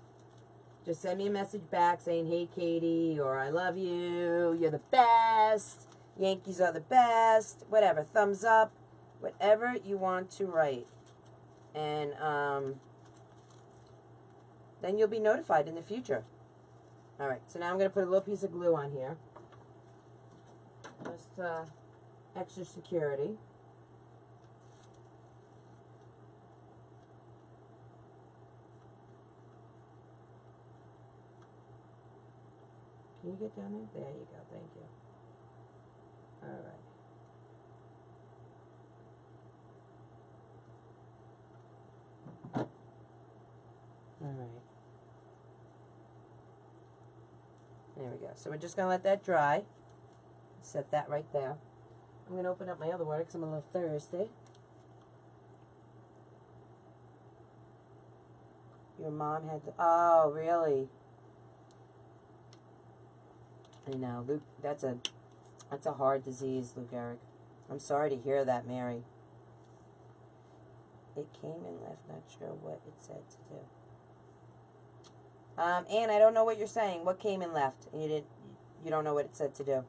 S1: just send me a message back saying, hey, Katie, or I love you, you're the best, Yankees are the best, whatever, thumbs up, whatever you want to write. And then you'll be notified in the future. All right, so now I'm going to put a little piece of glue on here. Just extra security. Can you get down there? There you go. Thank you. All right. All right. There we go. So we're just going to let that dry. Set that right there. I'm going to open up my other water because I'm a little thirsty. Your mom had to... Oh, really? I know, Luke. That's a hard disease, Luke Eric. I'm sorry to hear that, Mary. It came and left. Not sure what it said to do. Anne, I don't know what you're saying. What came and left? You don't know what it said to do.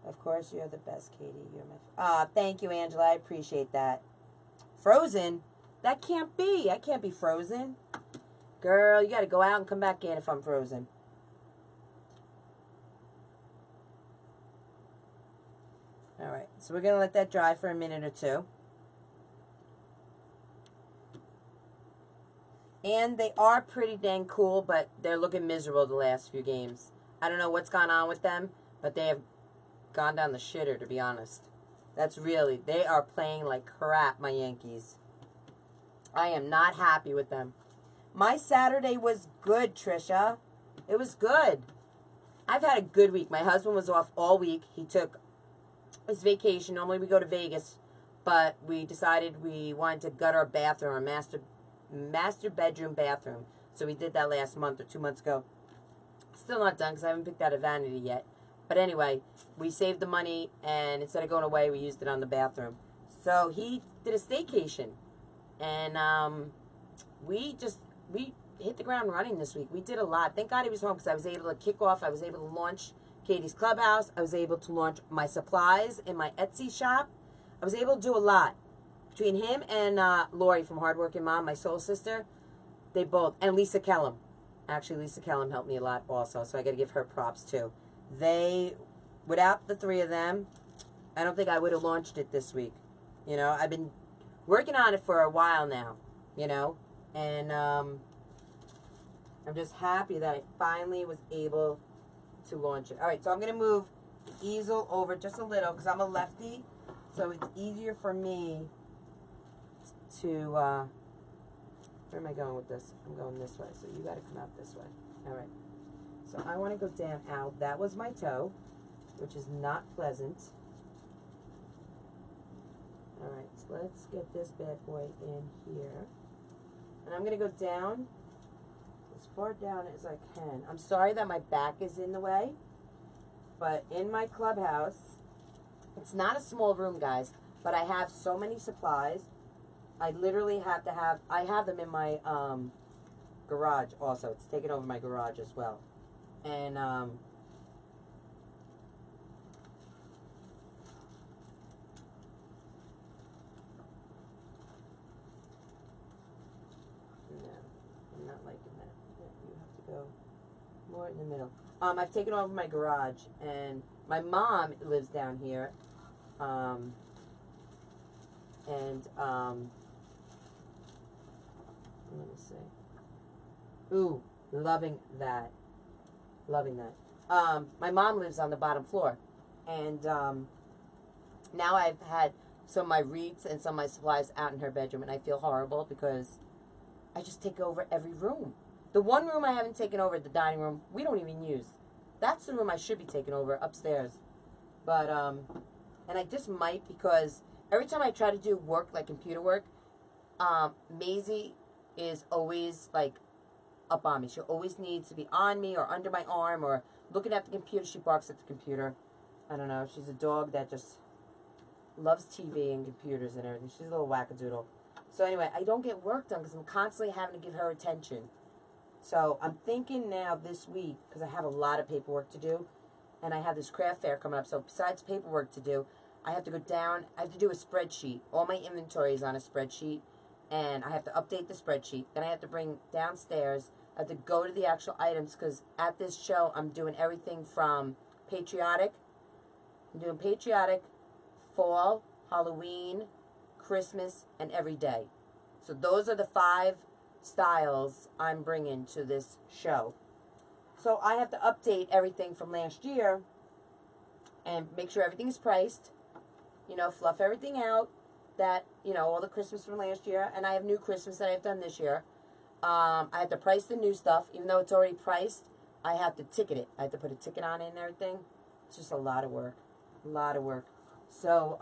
S1: Of course, you're the best, Katie. You're my... thank you, Angela. I appreciate that. Frozen? That can't be. I can't be frozen. Girl, you got to go out and come back in if I'm frozen. All right, so we're going to let that dry for a minute or two. And they are pretty dang cool, but they're looking miserable the last few games. I don't know what's gone on with them, but they have gone down the shitter, to be honest. That's really, they are playing like crap, my Yankees. I am not happy with them. My Saturday was good, Trisha. It was good. I've had a good week. My husband was off all week. He took his vacation. Normally we go to Vegas, but we decided we wanted to gut our bathroom, our master bedroom bathroom. So we did that last month or 2 months ago. Still not done because I haven't picked out a vanity yet. But anyway, we saved the money, and instead of going away, we used it on the bathroom. So he did a staycation, and we hit the ground running this week. We did a lot. Thank God he was home because I was able to kick off. I was able to launch Katie's Clubhouse. I was able to launch my supplies in my Etsy shop. I was able to do a lot. Between him and Lori from Hardworking Mom, my soul sister, they both, and Lisa Kellum. Actually, Lisa Kellum helped me a lot also, so I got to give her props too. Without the three of them, I don't think I would have launched it this week. You know, I've been working on it for a while now, you know, and I'm just happy that I finally was able to launch it. All right, so I'm going to move the easel over just a little because I'm a lefty, so it's easier for me to, where am I going with this? I'm going this way, so you got to come out this way. All right. So I want to go down out. That was my toe, which is not pleasant. All right, so let's get this bad boy in here. And I'm going to go down as far down as I can. I'm sorry that my back is in the way, but in my clubhouse, it's not a small room, guys, but I have so many supplies. I literally have to have, I have them in my garage also. It's taken over my garage as well. And no, I'm not liking that. You have to go more in the middle. I've taken over my garage, and my mom lives down here. Let me see. Ooh, loving that. Loving that. My mom lives on the bottom floor, and now I've had some of my wreaths and some of my supplies out in her bedroom, and I feel horrible because I just take over every room. The one room I haven't taken over, the dining room, we don't even use. That's the room I should be taking over upstairs. But, and I just might because every time I try to do work, like computer work, Maisie is always, like, up on me. She always needs to be on me or under my arm or looking at the computer. She barks at the computer. I don't know. She's a dog that just loves TV and computers and everything. She's a little wackadoodle. So anyway, I don't get work done because I'm constantly having to give her attention. So I'm thinking now this week, because I have a lot of paperwork to do, and I have this craft fair coming up. So besides paperwork to do, I have to go down. I have to do a spreadsheet. All my inventory is on a spreadsheet, and I have to update the spreadsheet. Then I have to bring downstairs. I have to go to the actual items because at this show I'm doing everything from patriotic. I'm doing patriotic, fall, Halloween, Christmas, and every day. So those are the 5 styles I'm bringing to this show. So I have to update everything from last year and make sure everything is priced. You know, fluff everything out. That, you know, all the Christmas from last year. And I have new Christmas that I've done this year. I have to price the new stuff. Even though it's already priced, I have to ticket it. I have to put a ticket on it and everything. It's just a lot of work. A lot of work. So,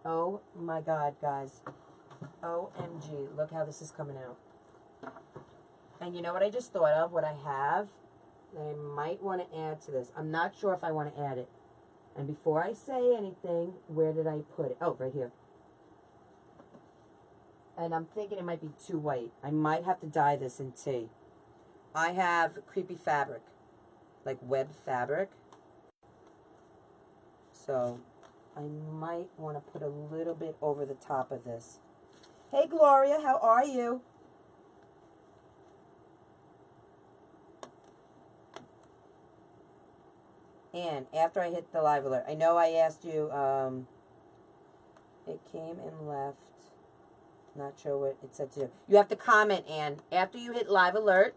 S1: oh my God, guys. OMG. Look how this is coming out. And you know what I just thought of? What I have that I might want to add to this. I'm not sure if I want to add it. And before I say anything, where did I put it? Oh, right here. And I'm thinking it might be too white. I might have to dye this in tea. I have creepy fabric, like web fabric. So I might want to put a little bit over the top of this. Hey, Gloria, how are you? And after I hit the live alert, I know I asked you, it came and left. Not sure what it said to do. You have to comment, and after you hit live alert,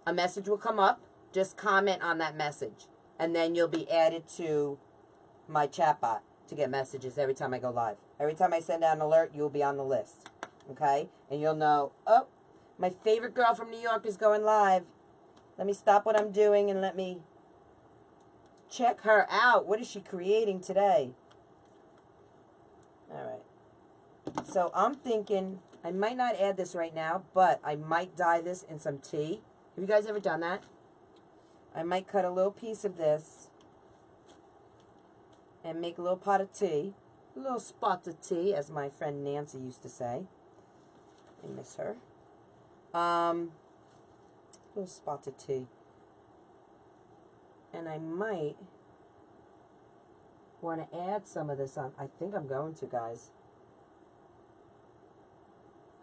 S1: a message will come up. Just comment on that message, and then you'll be added to my chat bot to get messages every time I go live. Every time I send out an alert, you'll be on the list, okay? And you'll know, oh, my favorite girl from New York is going live. Let me stop what I'm doing and let me check her out. What is she creating today? All right. So I'm thinking I might not add this right now, but I might dye this in some tea. Have you guys ever done that? I might cut a little piece of this and make a little pot of tea. A little spot of tea, as my friend Nancy used to say. I miss her. Little spot of tea. And I might want to add some of this on. I think I'm going to, guys.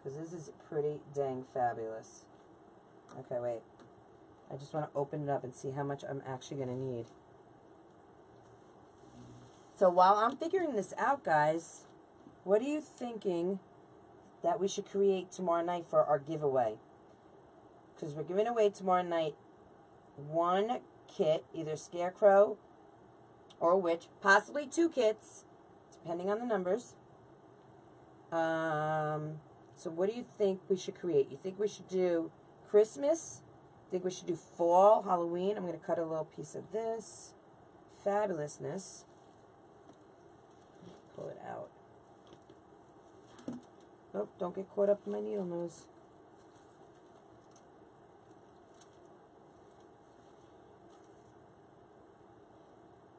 S1: Because this is pretty dang fabulous. Okay, wait. I just want to open it up and see how much I'm actually going to need. So while I'm figuring this out, guys, what are you thinking that we should create tomorrow night for our giveaway? Because we're giving away tomorrow night one kit, either Scarecrow or Witch, possibly 2 kits, depending on the numbers. So what do you think we should create? You think we should do Christmas? Think we should do fall, Halloween? I'm going to cut a little piece of this. Fabulousness. Pull it out. Oh, don't get caught up in my needle nose.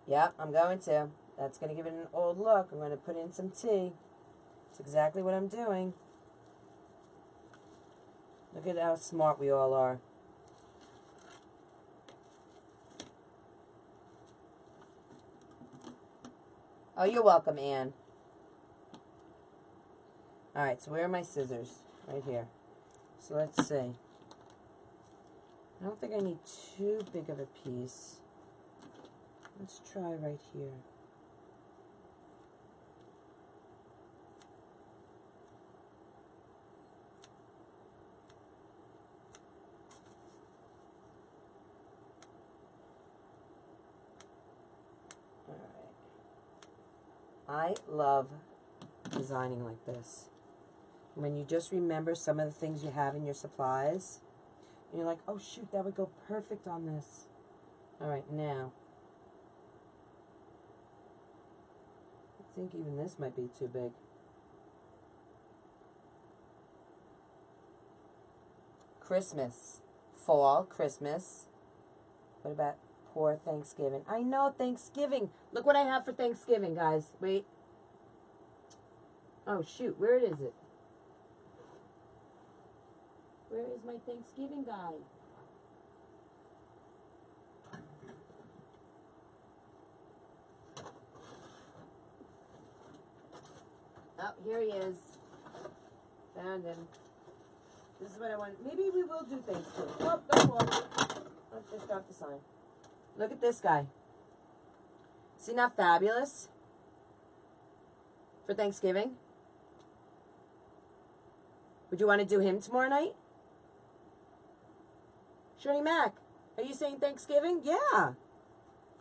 S1: Yep, I'm going to. That's going to give it an old look. I'm going to put in some tea. That's exactly what I'm doing. Look at how smart we all are. Oh, you're welcome, Anne. Alright, so where are my scissors? Right here. So let's see. I don't think I need too big of a piece. Let's try right here. I love designing like this. When you just remember some of the things you have in your supplies, and you're like, oh shoot, that would go perfect on this. Alright, now, I think even this might be too big. Christmas. Fall, Christmas. What about poor Thanksgiving? I know, Thanksgiving. Look what I have for Thanksgiving, guys. Wait. Oh, shoot. Where is it? Where is my Thanksgiving guy? Oh, here he is. Found him. This is what I want. Maybe we will do Thanksgiving. Oh, don't walk. I just got the sign. Look at this guy. See, not fabulous? For Thanksgiving? Would you want to do him tomorrow night? Shirley Mac, are you saying Thanksgiving? Yeah.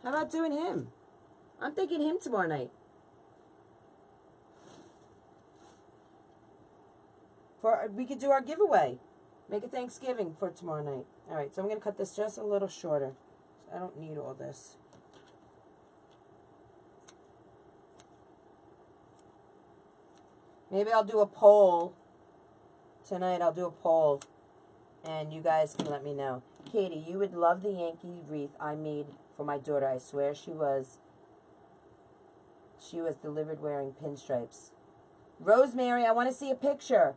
S1: How about doing him? I'm thinking him tomorrow night. We could do our giveaway. Make it Thanksgiving for tomorrow night. Alright, so I'm going to cut this just a little shorter. I don't need all this. Maybe I'll do a poll. Tonight I'll do a poll. And you guys can let me know. Katie, you would love the Yankee wreath I made for my daughter. I swear she was delivered wearing pinstripes. Rosemary, I want to see a picture.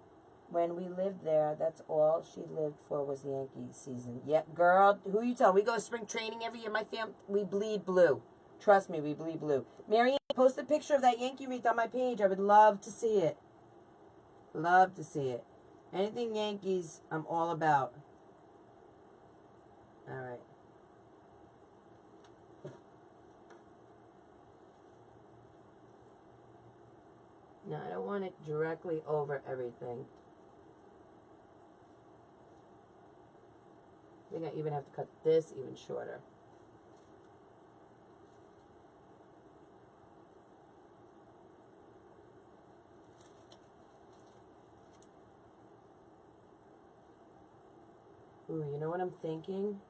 S1: When we lived there, that's all she lived for was the Yankee season. Yep, girl, who you tell? We go to spring training every year. My family, we bleed blue. Trust me, we bleed blue. Marianne, post a picture of that Yankee wreath on my page. I would love to see it. Love to see it. Anything Yankees, I'm all about. All right. No, I don't want it directly over everything. I think I even have to cut this even shorter. Ooh, you know what I'm thinking?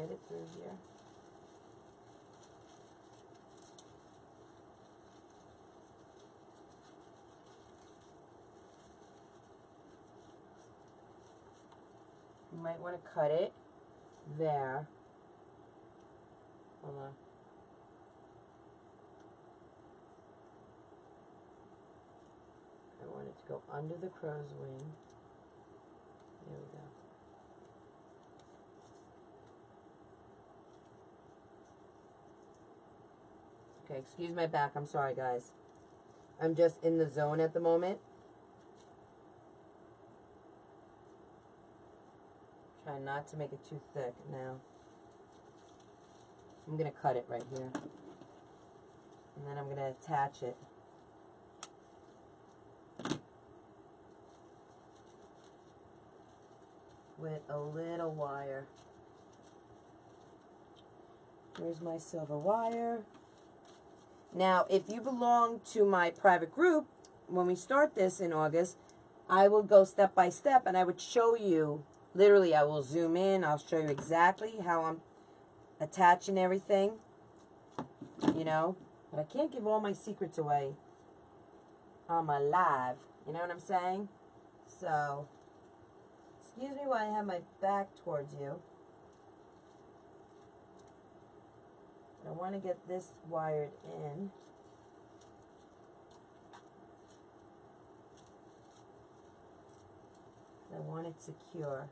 S1: get it through here. You might want to cut it there. Hold on. I want it to go under the crow's wing. There we go. Okay, excuse my back. I'm sorry, guys. I'm just in the zone at the moment. Try not to make it too thick now. I'm going to cut it right here. And then I'm going to attach it. With a little wire. Here's my silver wire. Now, if you belong to my private group, when we start this in August, I will go step by step and I would show you, literally I will zoom in, I'll show you exactly how I'm attaching everything, you know, but I can't give all my secrets away on my live, you know what I'm saying? So, excuse me while I have my back towards you. I want to get this wired in. I want it secure.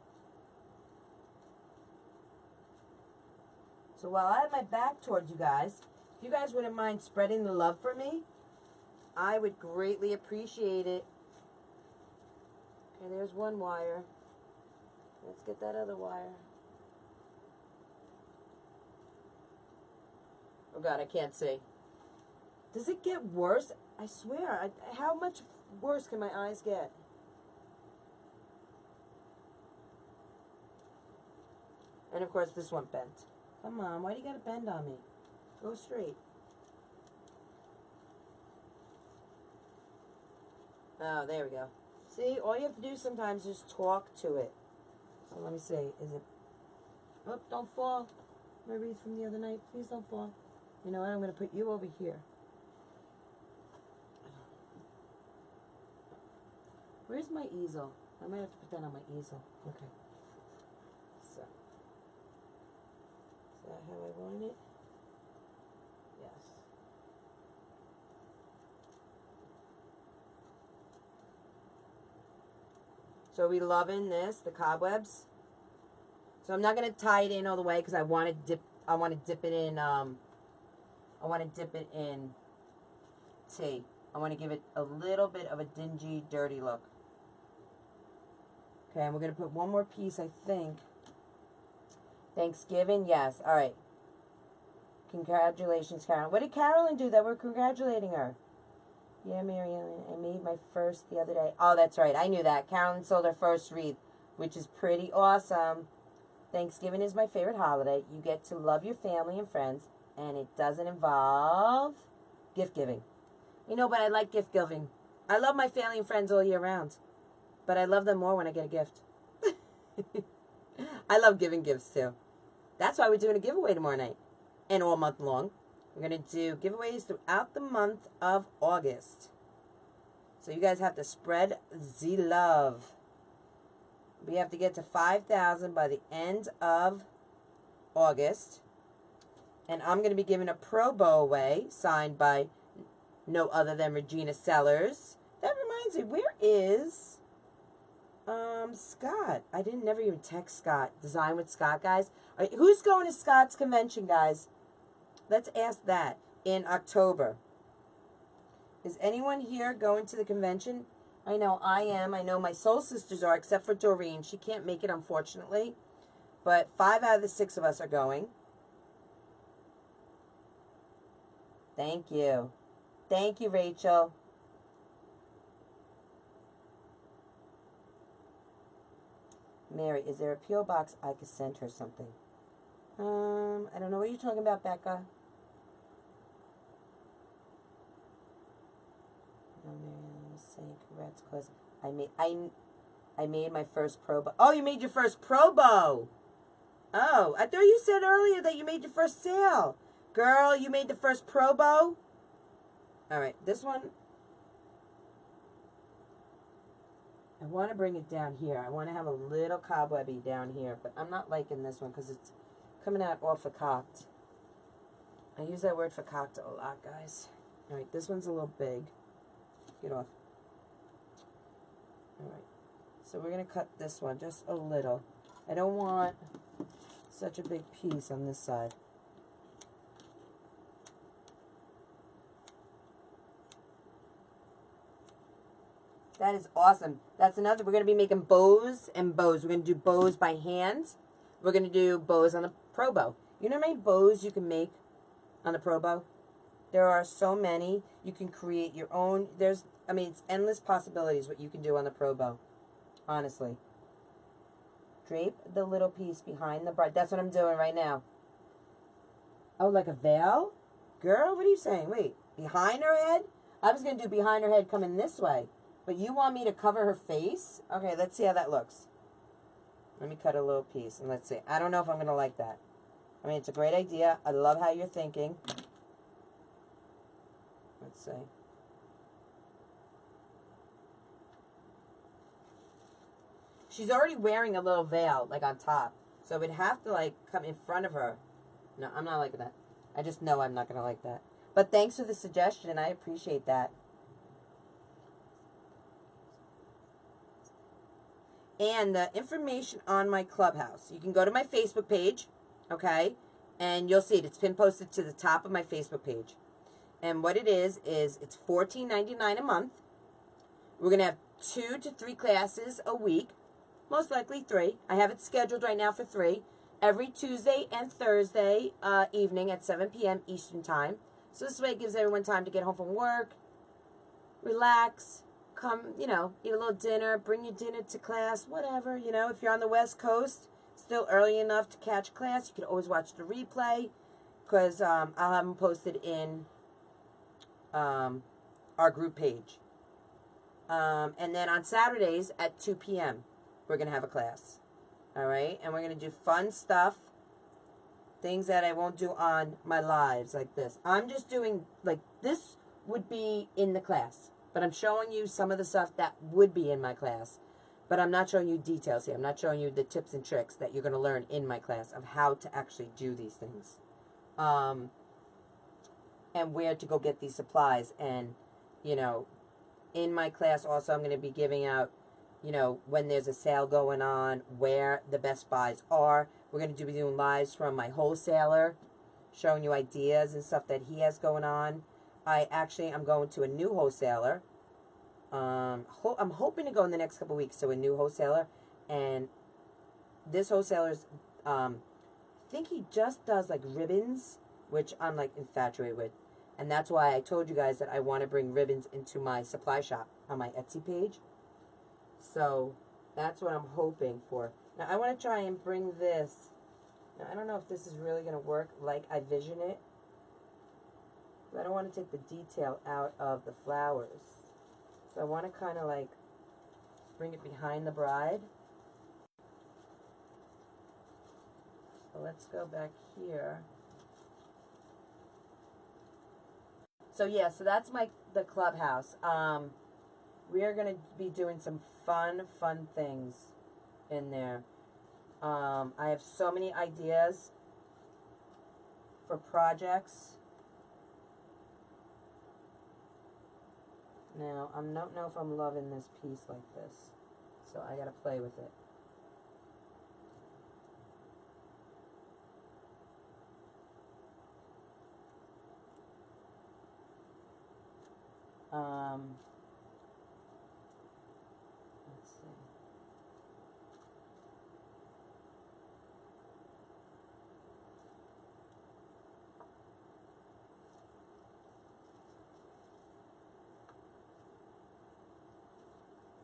S1: So while I have my back towards you guys, if you guys wouldn't mind spreading the love for me, I would greatly appreciate it. Okay, there's one wire. Let's get that other wire. Oh God, I can't see. Does it get worse? I swear, how much worse can my eyes get? And of course this one bent. Come on, why do you gotta bend on me? Go straight. Oh, there we go. See, all you have to do sometimes is talk to it. So let me see, is it... Oh, don't fall. My wreath from the other night, please don't fall. You know what, I'm going to put you over here. Where's my easel? I might have to put that on my easel. Okay. So. Is that how I want it? Yes. So are we loving this, the cobwebs? So I'm not going to tie it in all the way because I want to dip it in, I want to dip it in tea. I want to give it a little bit of a dingy, dirty look. Okay, and we're going to put one more piece, I think. Thanksgiving, yes. All right. Congratulations, Carolyn. What did Carolyn do that we're congratulating her? Yeah, Marianne, I made my first the other day. Oh, that's right. I knew that. Carolyn sold her first wreath, which is pretty awesome. Thanksgiving is my favorite holiday. You get to love your family and friends, and it doesn't involve gift giving. You know, but I like gift giving. I love my family and friends all year round, but I love them more when I get a gift. I love giving gifts too. That's why we're doing a giveaway tomorrow night and all month long. We're going to do giveaways throughout the month of August. So you guys have to spread the love. We have to get to 5,000 by the end of August. And I'm going to be giving a Pro Bow away, signed by no other than Regina Sellers. That reminds me, where is Scott? I never even text Scott. Design with Scott, guys. All right, who's going to Scott's convention, guys? Let's ask that in October. Is anyone here going to the convention? I know I am. I know my soul sisters are, except for Doreen. She can't make it, unfortunately. But 5 out of the 6 of us are going. Thank you. Thank you, Rachel. Mary, is there a P.O. box I could send her something? I don't know what you're talking about, Becca. No, Mary, I'm saying congrats, cause I made my first Pro Bow. Oh, you made your first Pro Bow. Oh, I thought you said earlier that you made your first sale. Girl, you made the first Pro bow? All right, this one, I want to bring it down here. I want to have a little cobwebby down here, but I'm not liking this one because it's coming out all cocked. I use that word cocked a lot, guys. All right, this one's a little big. Get off. All right, so we're going to cut this one just a little. I don't want such a big piece on this side. That is awesome. That's another. We're going to be making bows and bows. We're going to do bows by hand. We're going to do bows on the Pro bow. You know how many bows you can make on the Pro bow? There are so many. You can create your own. I mean, it's endless possibilities what you can do on the Pro bow. Honestly. Drape the little piece behind the bride. That's what I'm doing right now. Oh, like a veil? Girl, what are you saying? Wait, behind her head? I was going to do behind her head coming this way. But you want me to cover her face? Okay, let's see how that looks. Let me cut a little piece and let's see. I don't know if I'm going to like that. I mean, it's a great idea. I love how you're thinking. Let's see. She's already wearing a little veil, like on top. So it would have to, like, come in front of her. No, I'm not liking that. I just know I'm not going to like that. But thanks for the suggestion. I appreciate that. And the information on my Clubhouse. You can go to my Facebook page, okay? And you'll see it. It's been posted to the top of my Facebook page. And what it is it's $14.99 a month. We're going to have 2 to 3 classes a week. Most likely 3. I have it scheduled right now for 3. Every Tuesday and Thursday evening at 7 p.m. Eastern Time. So this way it gives everyone time to get home from work, relax, come, you know, eat a little dinner, bring your dinner to class, whatever, you know. If you're on the West Coast, still early enough to catch class, you can always watch the replay because I'll have them posted in our group page. And then on Saturdays at 2 p.m., we're going to have a class. All right? And we're going to do fun stuff, things that I won't do on my lives like this. I'm just doing, like, this would be in the class. But I'm showing you some of the stuff that would be in my class. But I'm not showing you details here. I'm not showing you the tips and tricks that you're going to learn in my class of how to actually do these things. And where to go get these supplies. And, you know, in my class also I'm going to be giving out, you know, when there's a sale going on, where the best buys are. We're going to be doing lives from my wholesaler, showing you ideas and stuff that he has going on. I'm going to a new wholesaler. I'm hoping to go in the next couple weeks to a new wholesaler. And this wholesaler's, I think he just does like ribbons, which I'm like infatuated with. And that's why I told you guys that I want to bring ribbons into my supply shop on my Etsy page. So that's what I'm hoping for. Now I want to try and bring this. Now I don't know if this is really going to work like I vision it. I don't want to take the detail out of the flowers. So I want to kind of like bring it behind the bride. So let's go back here. So yeah, so that's the Clubhouse. We are going to be doing some fun things in there. I have so many ideas for projects. Now, I don't know if I'm loving this piece like this, so I gotta play with it. Let's see.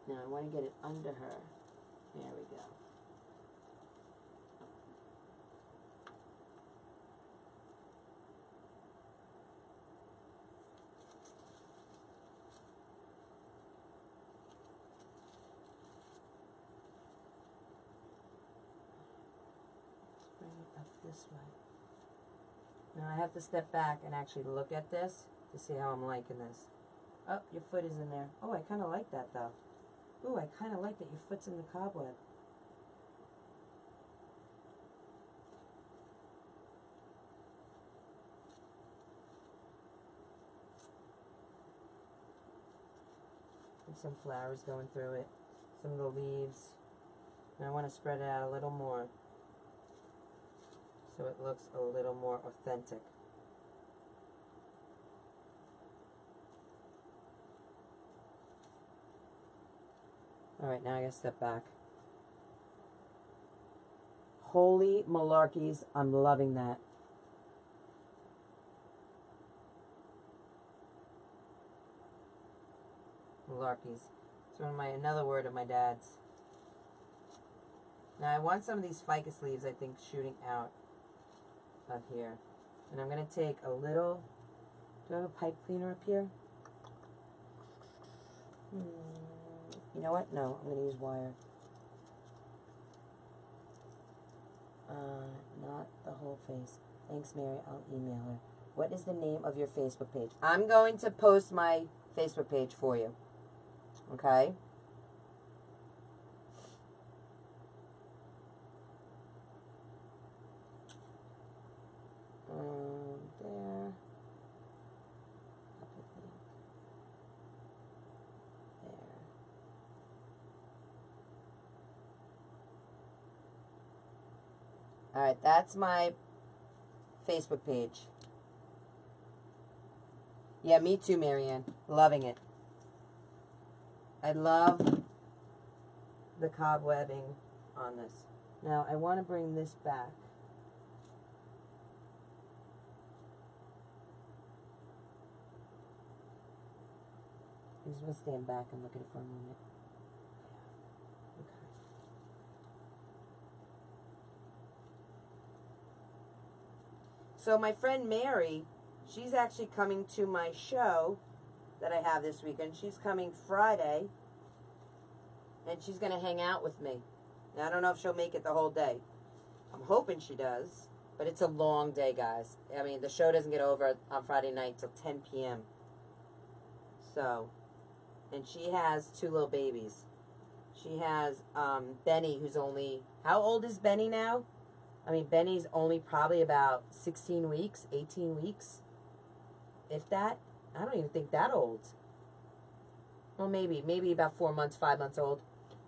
S1: Now I want to get it under her. There we go. this way. Now I have to step back and actually look at this to see how I'm liking this. Oh, your foot is in there. Oh, I kind of like that though. Ooh, I kind of like that your foot's in the cobweb. And some flowers going through it. Some of the leaves. And I want to spread it out a little more so it looks a little more authentic. Alright, now I gotta step back. Holy malarkeys, I'm loving that. Malarkeys. It's another word of my dad's. Now I want some of these ficus leaves, I think, shooting out of here. And I'm going to take a little, do I have a pipe cleaner up here? You know what? No, I'm going to use wire. Not the whole face. Thanks, Mary. I'll email her. What is the name of your Facebook page? I'm going to post my Facebook page for you. Okay? There. There. Alright, that's my Facebook page. Yeah, me too, Marianne. Loving it. I love the cobwebbing on this. Now, I want to bring this back. I just want to stand back and look at it for a moment. Okay. So my friend Mary, she's actually coming to my show that I have this weekend. She's coming Friday, and she's going to hang out with me. Now, I don't know if she'll make it the whole day. I'm hoping she does, but it's a long day, guys. I mean, the show doesn't get over on Friday night till 10 p.m. So, and she has 2 little babies. She has Benny, who's only, how old is Benny now? I mean, Benny's only probably about 16 weeks, 18 weeks, if that. I don't even think that old. Well, maybe about 4 months, 5 months old.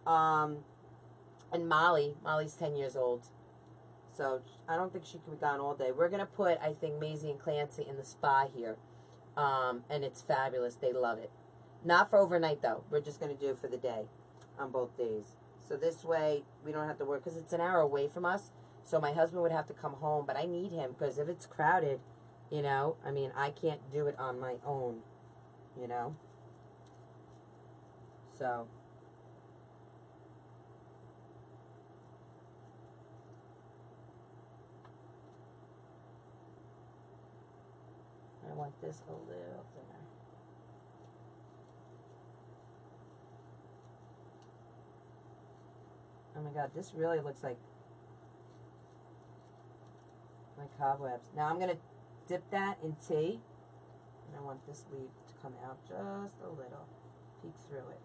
S1: And Molly's 10 years old. So I don't think she can be gone all day. We're going to put, I think, Maisie and Clancy in the spa here. And it's fabulous. They love it. Not for overnight, though. We're just going to do it for the day on both days. So this way, we don't have to work, because it's an hour away from us. So my husband would have to come home, but I need him, because if it's crowded, you know, I mean, I can't do it on my own, you know. So. I want this a little thinner. Oh my God, this really looks like my cobwebs. Now I'm going to dip that in tea. And I want this leaf to come out just a little. Peek through it.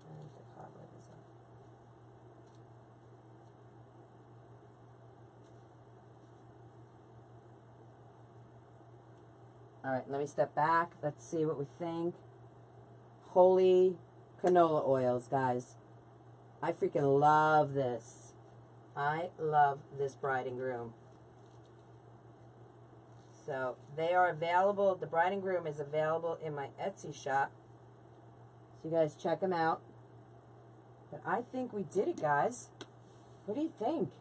S1: And the cobweb is up. Alright, let me step back. Let's see what we think. Holy canola oils, guys. I freaking love this. I love this bride and groom. So they are available. The bride and groom is available in my Etsy shop. So you guys check them out. But I think we did it, guys. What do you think?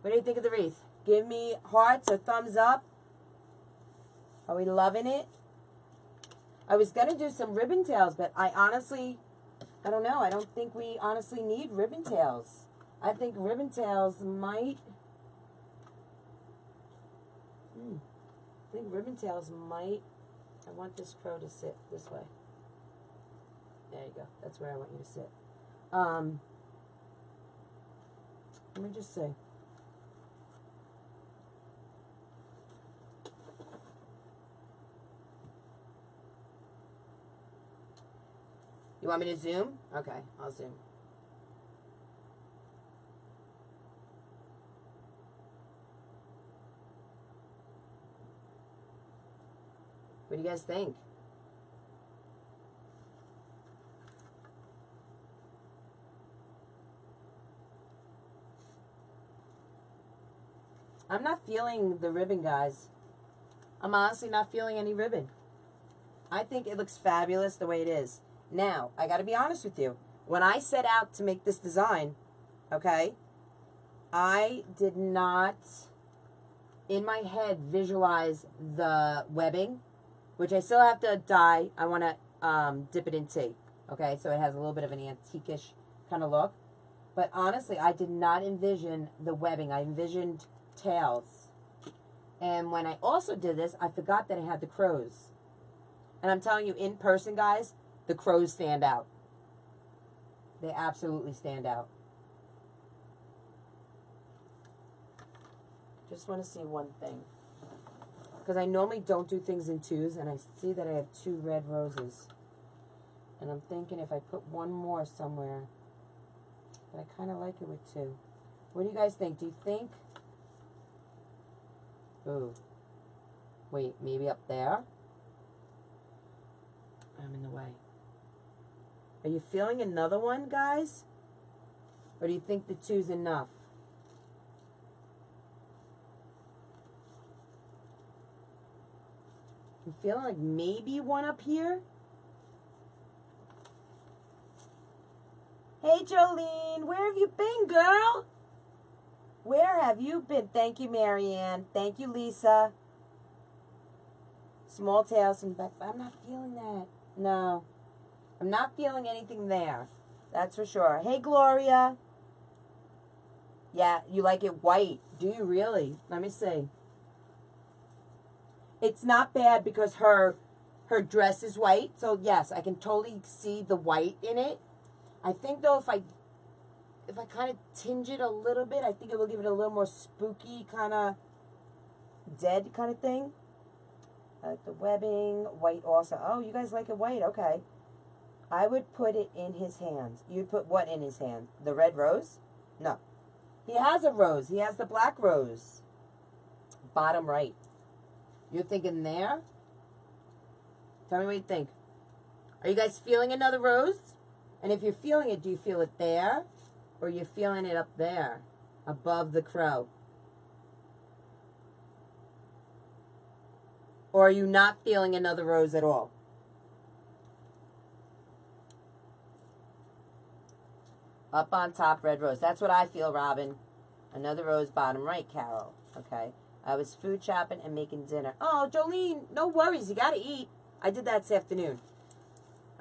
S1: What do you think of the wreath? Give me hearts or thumbs up. Are we loving it? I was going to do some ribbon tails, but I don't know. I don't think we honestly need ribbon tails. I think ribbon tails might... I think ribbon tails might... I want this crow to sit this way. There you go. That's where I want you to sit. Let me just see. You want me to zoom? Okay, I'll zoom. What do you guys think? I'm not feeling the ribbon, guys. I'm honestly not feeling any ribbon. I think it looks fabulous the way it is. Now, I got to be honest with you. When I set out to make this design, okay, I did not, in my head, visualize the webbing, which I still have to dye. I want to dip it in tea, okay, so it has a little bit of an antique-ish kind of look. But honestly, I did not envision the webbing. I envisioned tails. And when I also did this, I forgot that I had the crows. And I'm telling you, in person, guys, the crows stand out. They absolutely stand out. Just want to see one thing. Because I normally don't do things in twos, and I see that I have 2 red roses. And I'm thinking if I put one more somewhere, but I kind of like it with 2. What do you guys think? Do you think... Ooh. Wait, maybe up there? I'm in the way. Are you feeling another one, guys? Or do you think the 2's enough? I'm feeling like maybe one up here. Hey, Jolene, where have you been, girl? Where have you been? Thank you, Marianne. Thank you, Lisa. Small tails and back. I'm not feeling that. No. I'm not feeling anything there. That's for sure. Hey, Gloria. Yeah, you like it white. Do you really? Let me see. It's not bad because her dress is white. So, yes, I can totally see the white in it. I think, though, if I kind of tinge it a little bit, I think it will give it a little more spooky, kind of dead kind of thing. I like the webbing. White also. Oh, you guys like it white. Okay. I would put it in his hands. You'd put what in his hand? The red rose? No. He has a rose. He has the black rose. Bottom right. You're thinking there? Tell me what you think. Are you guys feeling another rose? And if you're feeling it, do you feel it there? Or you're feeling it up there, above the crow? Or are you not feeling another rose at all? Up on top, red rose. That's what I feel, Robin. Another rose, bottom right, Carol. Okay. I was food shopping and making dinner. Oh, Jolene, no worries. You got to eat. I did that this afternoon.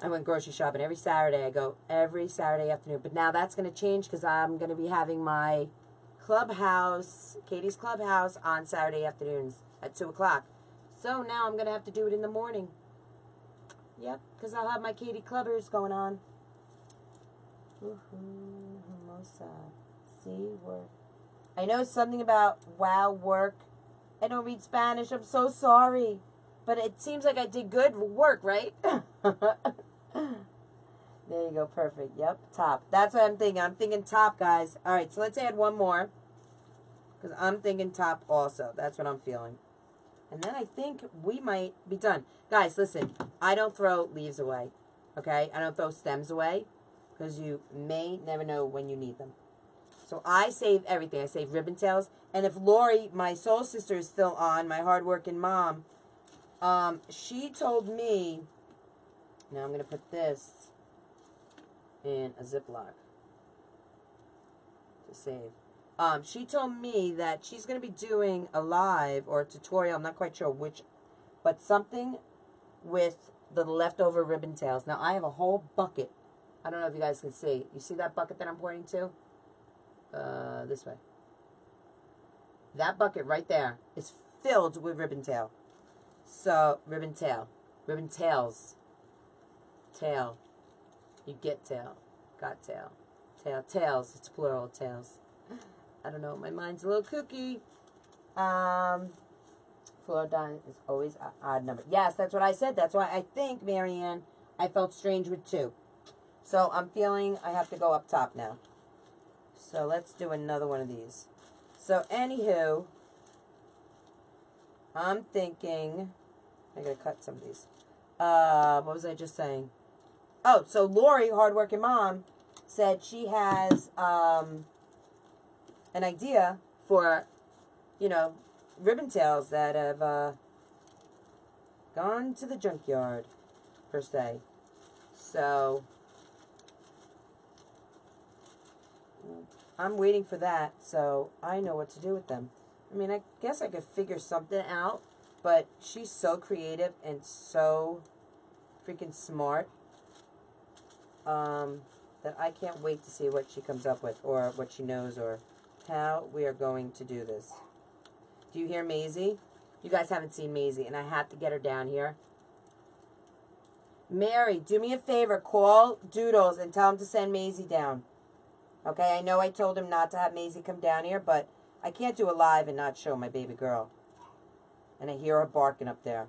S1: I went grocery shopping every Saturday. I go every Saturday afternoon. But now that's going to change because I'm going to be having my Clubhouse, Katie's Clubhouse, on Saturday afternoons at 2 o'clock. So now I'm going to have to do it in the morning. Yep, because I'll have my Katie Clubbers going on. Woohoo, Hermosa. See, work. I know something about wow, work. I don't read Spanish. I'm so sorry. But it seems like I did good work, right? There you go. Perfect. Yep. Top. That's what I'm thinking. I'm thinking top, guys. All right. So let's add one more. Because I'm thinking top also. That's what I'm feeling. And then I think we might be done. Guys, listen. I don't throw leaves away. Okay? I don't throw stems away. Because you may never know when you need them. So I save everything. I save ribbon tails. And if Lori, my soul sister, is still on, my hardworking mom, she told me, now I'm going to put this in a Ziploc to save. She told me that she's going to be doing a live or a tutorial, I'm not quite sure which, but something with the leftover ribbon tails. Now I have a whole bucket. I don't know if you guys can see. You see that bucket that I'm pointing to? This way. That bucket right there is filled with ribbon tail. So, ribbon tail. Ribbon tails. Tail. You get tail. Got tail. Tail. Tails. It's plural. Tails. I don't know. My mind's a little kooky. Floor done is always an odd number. Yes, that's what I said. That's why I think, Marianne, I felt strange with 2. So I'm feeling I have to go up top now. So let's do another one of these. So anywho, I'm thinking, I gotta cut some of these. What was I just saying? Oh, so Lori, hardworking mom, said she has an idea for, you know, ribbon tails that have gone to the junkyard, per se. So I'm waiting for that, so I know what to do with them. I mean, I guess I could figure something out, but she's so creative and so freaking smart that I can't wait to see what she comes up with, or what she knows, or how we are going to do this. Do you hear Maisie? You guys haven't seen Maisie, and I have to get her down here. Mary, do me a favor. Call Doodles and tell him to send Maisie down. Okay, I know I told him not to have Maisie come down here, but I can't do a live and not show my baby girl. And I hear her barking up there.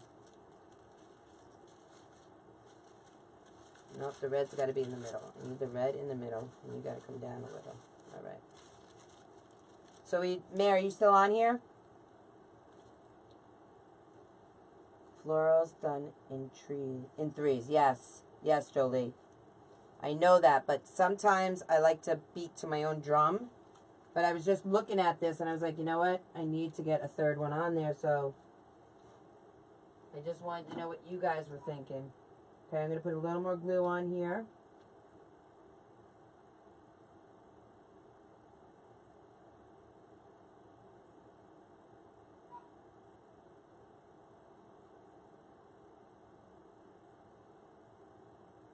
S1: Nope, the red's got to be in the middle. I need the red in the middle, and you got to come down a little. All right. So, Mary, you still on here? Florals done in 3s. Yes. Yes, Jolie. I know that, but sometimes I like to beat to my own drum. But I was just looking at this, and I was like, you know what? I need to get a 3rd one on there, so I just wanted to know what you guys were thinking. Okay, I'm going to put a little more glue on here.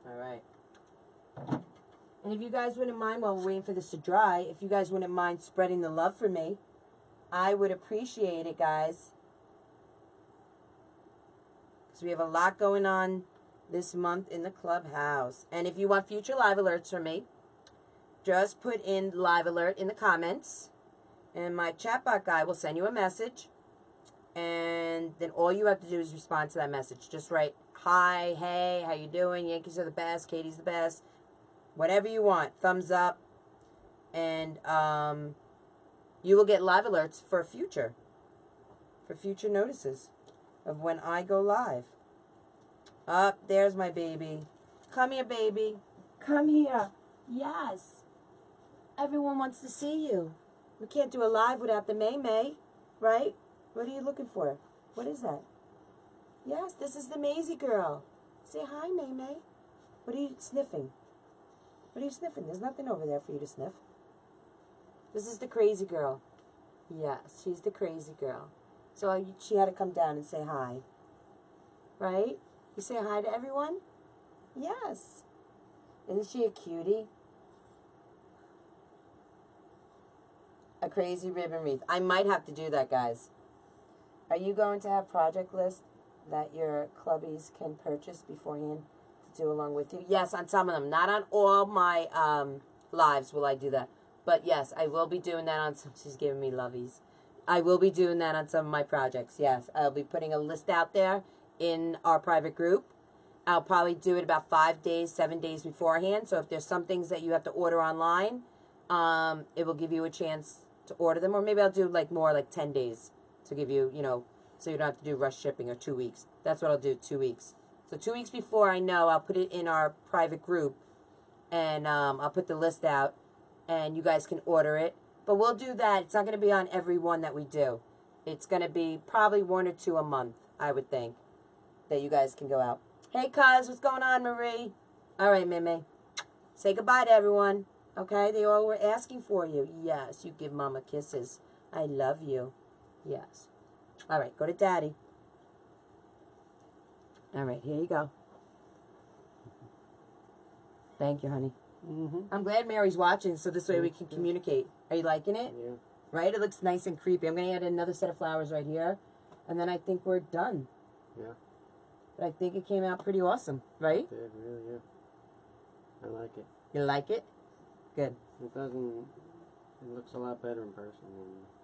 S1: All right. And if you guys wouldn't mind, while we're waiting for this to dry, if you guys wouldn't mind spreading the love for me, I would appreciate it, guys. Because we have a lot going on this month in the Clubhouse. And if you want future live alerts from me, just put in live alert in the comments. And my chatbot guy will send you a message. And then all you have to do is respond to that message. Just write, hi, hey, how you doing? Yankees are the best. Katie's the best. Whatever you want. Thumbs up. And you will get live alerts for future notices of when I go live. Up, there's my baby. Come here, baby. Come here. Yes. Everyone wants to see you. We can't do a live without the May, right? What are you looking for? What is that? Yes, this is the Maisie girl. Say hi, May. What are you sniffing? What are you sniffing? There's nothing over there for you to sniff. This is the crazy girl. Yes, she's the crazy girl. So she had to come down and say hi. Right? You say hi to everyone? Yes. Isn't she a cutie? A crazy ribbon wreath. I might have to do that, guys. Are you going to have project lists that your clubbies can purchase beforehand to do along with you? Yes, on some of them. Not on all my lives will I do that. But yes, I will be doing that on some. She's giving me lovies. I will be doing that on some of my projects. Yes, I'll be putting a list out there in our private group. I'll probably do it about 5 days, 7 days beforehand. So if there's some things that you have to order online, it will give you a chance to order them. Or maybe I'll do more like 10 days to give you, so you don't have to do rush shipping, or 2 weeks. That's what I'll do, 2 weeks. So 2 weeks before I know, I'll put it in our private group, and I'll put the list out, and you guys can order it. But we'll do that. It's not going to be on every one that we do. It's going to be probably 1 or 2 a month, I would think, that you guys can go out. Hey, cuz, what's going on, Marie? All right, Mimi. Say goodbye to everyone. Okay? They all were asking for you. Yes, you give Mama kisses. I love you. Yes. All right, go to Daddy. All right, here you go. Thank you, honey. I'm glad Mary's watching, so this way we can communicate. Are you liking it?
S2: Yeah.
S1: Right? It looks nice and creepy. I'm going to add another set of flowers right here, and then I think we're done.
S2: Yeah.
S1: But I think it came out pretty awesome, right?
S2: It did, really, yeah. I like it.
S1: You like it? Good.
S2: It doesn't It looks a lot better in person.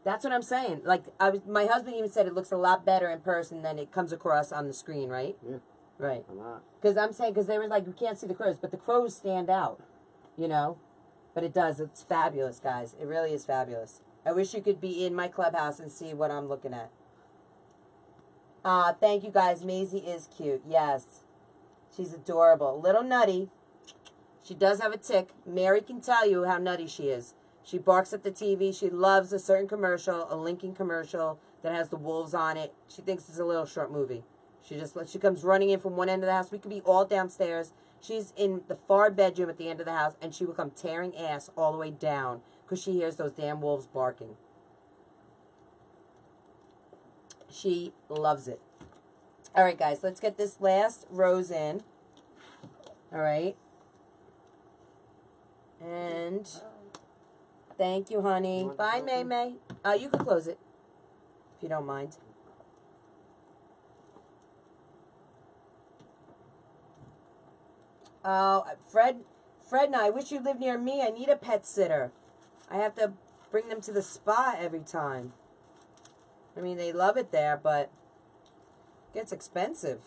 S1: That's what I'm saying. Like, my husband even said it looks a lot better in person than it comes across on the screen, right?
S2: Yeah.
S1: Right.
S2: A lot.
S1: Because I'm saying, because they were like, we can't see the crows, but the crows stand out, you know? But it does. It's fabulous, guys. It really is fabulous. I wish you could be in my clubhouse and see what I'm looking at. Thank you, guys. Maisie is cute. Yes. She's adorable. A little nutty. She does have a tick. Mary can tell you how nutty she is. She barks at the TV. She loves a certain commercial, a Lincoln commercial that has the wolves on it. She thinks it's a little short movie. She comes running in from one end of the house. We could be all downstairs. She's in the far bedroom at the end of the house, and she will come tearing ass all the way down because she hears those damn wolves barking. She loves it. All right, guys, let's get this last rose in. All right. And thank you, honey. Bye, May May. You can close it if you don't mind. Fred and I wish you lived near me. I need a pet sitter. I have to bring them to the spa every time. I mean, they love it there, but it gets expensive,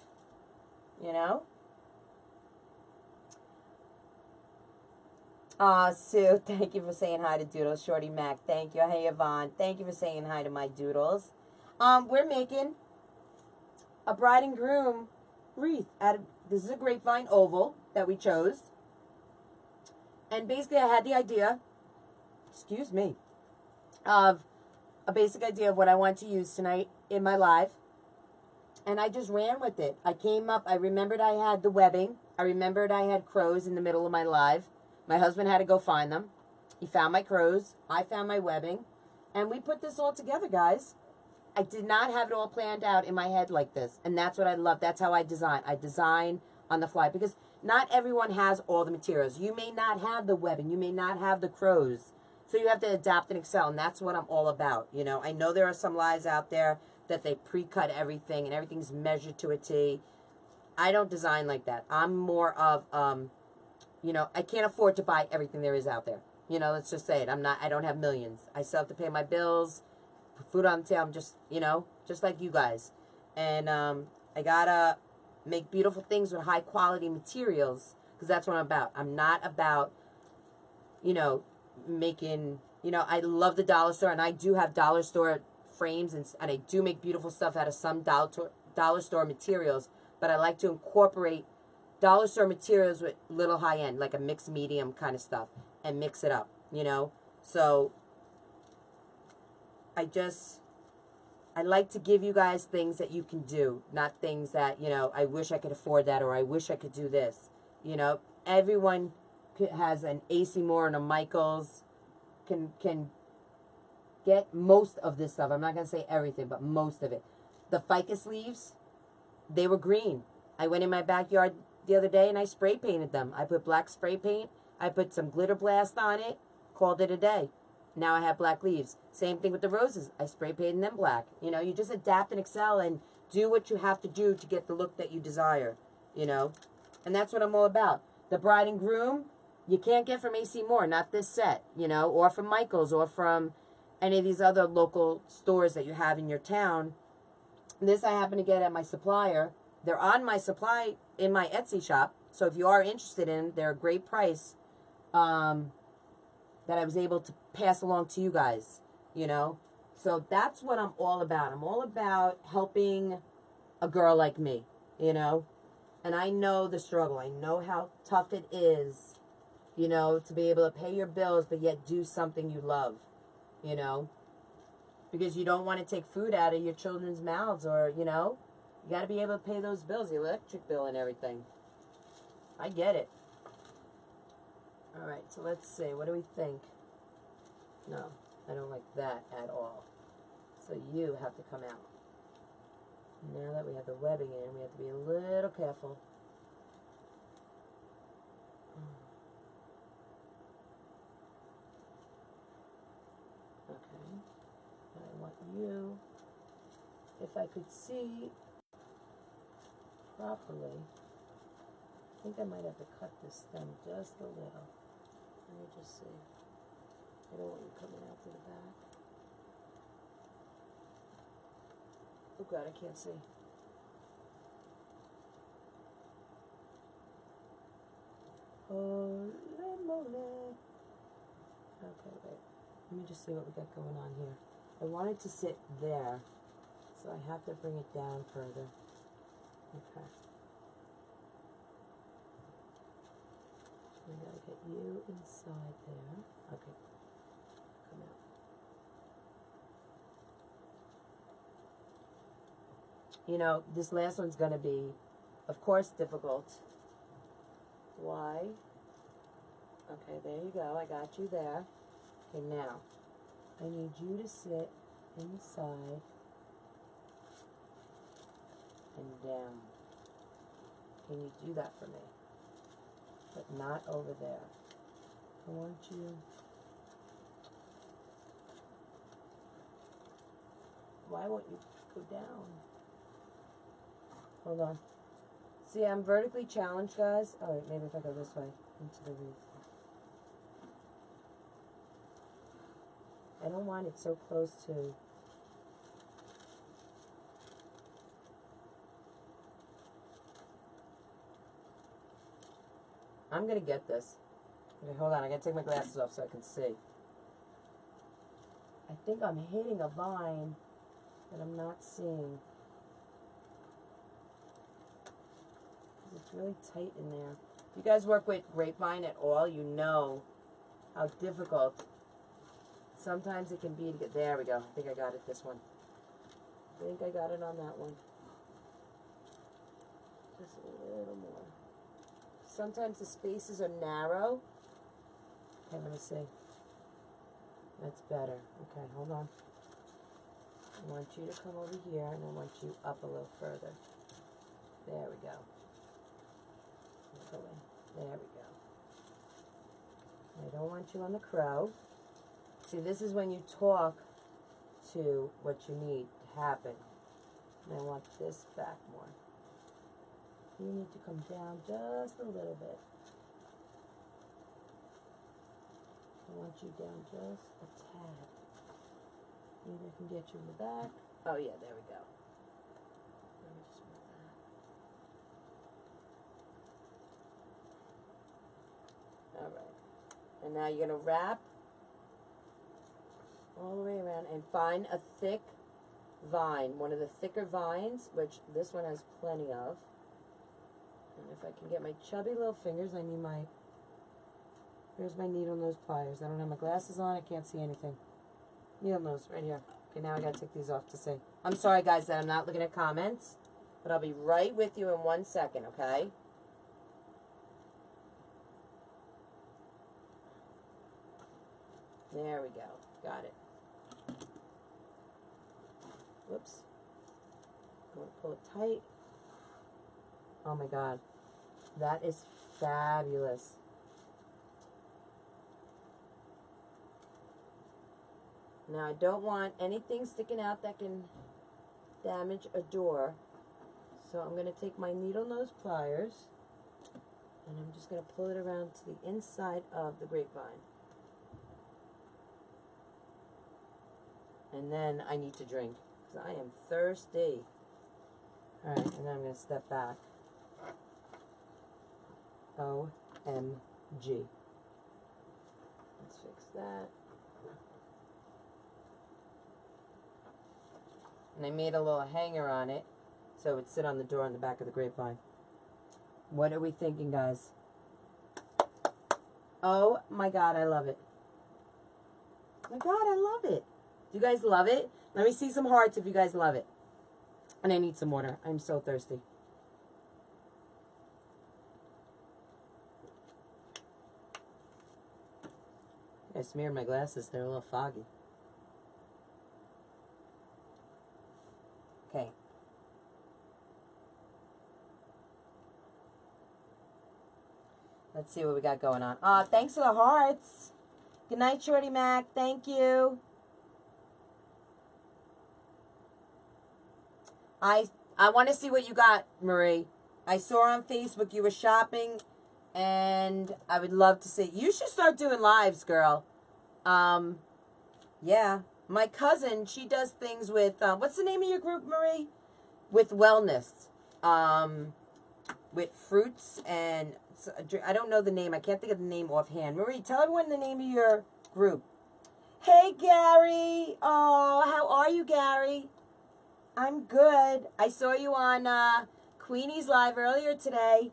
S1: you know? Sue, thank you for saying hi to Doodles. Shorty Mac, thank you. Hey, Yvonne, thank you for saying hi to my Doodles. We're making a bride and groom wreath. This is a grapevine oval that we chose. And basically I had the idea, excuse me, of a basic idea of what I want to use tonight in my live. And I just ran with it. I came up, I remembered I had the webbing. I remembered I had crows in the middle of my live. My husband had to go find them. He found my crows. I found my webbing. And we put this all together, guys. I did not have it all planned out in my head like this. And that's what I love. That's how I design. I design on the fly because not everyone has all the materials. You may not have the webbing. You may not have the crows. So you have to adapt and excel. And that's what I'm all about. You know, I know there are some lives out there that they pre-cut everything and everything's measured to a T. I don't design like that. I'm more of, you know, I can't afford to buy everything there is out there. You know, let's just say it. I don't have millions. I still have to pay my bills, put food on the table. I'm just, you know, just like you guys. And I gotta make beautiful things with high quality materials because that's what I'm about. I'm not about, you know, making, you know, I love the dollar store and I do have dollar store frames and I do make beautiful stuff out of some dollar store materials, but I like to incorporate dollar store materials with little high end, like a mixed medium kind of stuff and mix it up, you know? So I like to give you guys things that you can do, not things that, you know, I wish I could afford that or I wish I could do this. You know, everyone has an AC Moore and a Michaels, can get most of this stuff. I'm not going to say everything, but most of it. The ficus leaves, they were green. I went in my backyard the other day and I spray painted them. I put black spray paint. I put some glitter blast on it, called it a day. Now I have black leaves. Same thing with the roses. I spray painted them black. You know, you just adapt and excel and do what you have to do to get the look that you desire, you know. And that's what I'm all about. The bride and groom, you can't get from AC Moore, not this set, you know, or from Michaels or from any of these other local stores that you have in your town. This I happen to get at my supplier. They're on my supply in my Etsy shop. So if you are interested in, they're a great price. That I was able to pass along to you guys, you know. So that's what I'm all about. I'm all about helping a girl like me, you know. And I know the struggle. I know how tough it is, you know, to be able to pay your bills but yet do something you love, you know. Because you don't want to take food out of your children's mouths or, you know, you got to be able to pay those bills, the electric bill and everything. I get it. All right, so let's see. What do we think? No, I don't like that at all. So you have to come out. Now that we have the webbing in, we have to be a little careful. Okay. And I want you, if I could see properly, I think I might have to cut this stem just a little. Let me just see. I don't want you coming out to the back. Oh God, I can't see. Holy moly. Okay, wait. Let me just see what we got going on here. I want it to sit there, so I have to bring it down further. Okay. We gotta get you inside there. Okay. Come out. You know, this last one's gonna be, of course, difficult. Why? Okay, there you go. I got you there. Okay, now, I need you to sit inside and down. Can you do that for me? But not over there. I want you. Why won't you go down? Hold on. See, I'm vertically challenged, guys. Oh, wait, maybe if I go this way into the wreath. I don't want it so close to. I'm gonna get this. Okay, hold on. I gotta take my glasses off so I can see. I think I'm hitting a vine that I'm not seeing. It's really tight in there. If you guys work with Grapevine at all, you know how difficult sometimes it can be to get. There we go. I think I got it this one. I think I got it on that one. Just a little more. Sometimes the spaces are narrow. Okay, let me see. That's better. Okay, hold on. I want you to come over here, and I want you up a little further. There we go. Go in. There we go. I don't want you on the crow. See, this is when you talk to what you need to happen. And I want this back more. You need to come down just a little bit. I want you down just a tad. Maybe I can get you in the back. Oh yeah, there we go. Let me just move that. Alright. And now you're going to wrap all the way around and find a thick vine. One of the thicker vines, which this one has plenty of. And if I can get my chubby little fingers, I need my, here's my needle nose pliers. I don't have my glasses on, I can't see anything. Needle nose, right here. Okay, now I gotta take these off to see. I'm sorry guys that I'm not looking at comments, but I'll be right with you in 1 second, okay? There we go, got it. Whoops. I'm gonna pull it tight. Oh my God. That is fabulous. Now I don't want anything sticking out that can damage a door. So I'm going to take my needle nose pliers and I'm just going to pull it around to the inside of the grapevine. And then I need to drink because I am thirsty. Alright, and then I'm going to step back. OMG. Let's fix that. And I made a little hanger on it so it would sit on the door on the back of the grapevine. What are we thinking, guys? Oh my God, I love it. Oh my God, I love it. Do you guys love it? Let me see some hearts if you guys love it. And I need some water. I'm so thirsty. I smeared my glasses. They're a little foggy. Okay. Let's see what we got going on. Thanks for the hearts. Good night, Shorty Mac. Thank you. I want to see what you got, Marie. I saw on Facebook you were shopping, and I would love to see. You should start doing lives, girl. Yeah. My cousin, she does things with, what's the name of your group, Marie? With wellness. With fruits and, I don't know the name. I can't think of the name offhand. Marie, tell everyone the name of your group. Hey, Gary. Oh, how are you, Gary? I'm good. I saw you on Queenie's Live earlier today.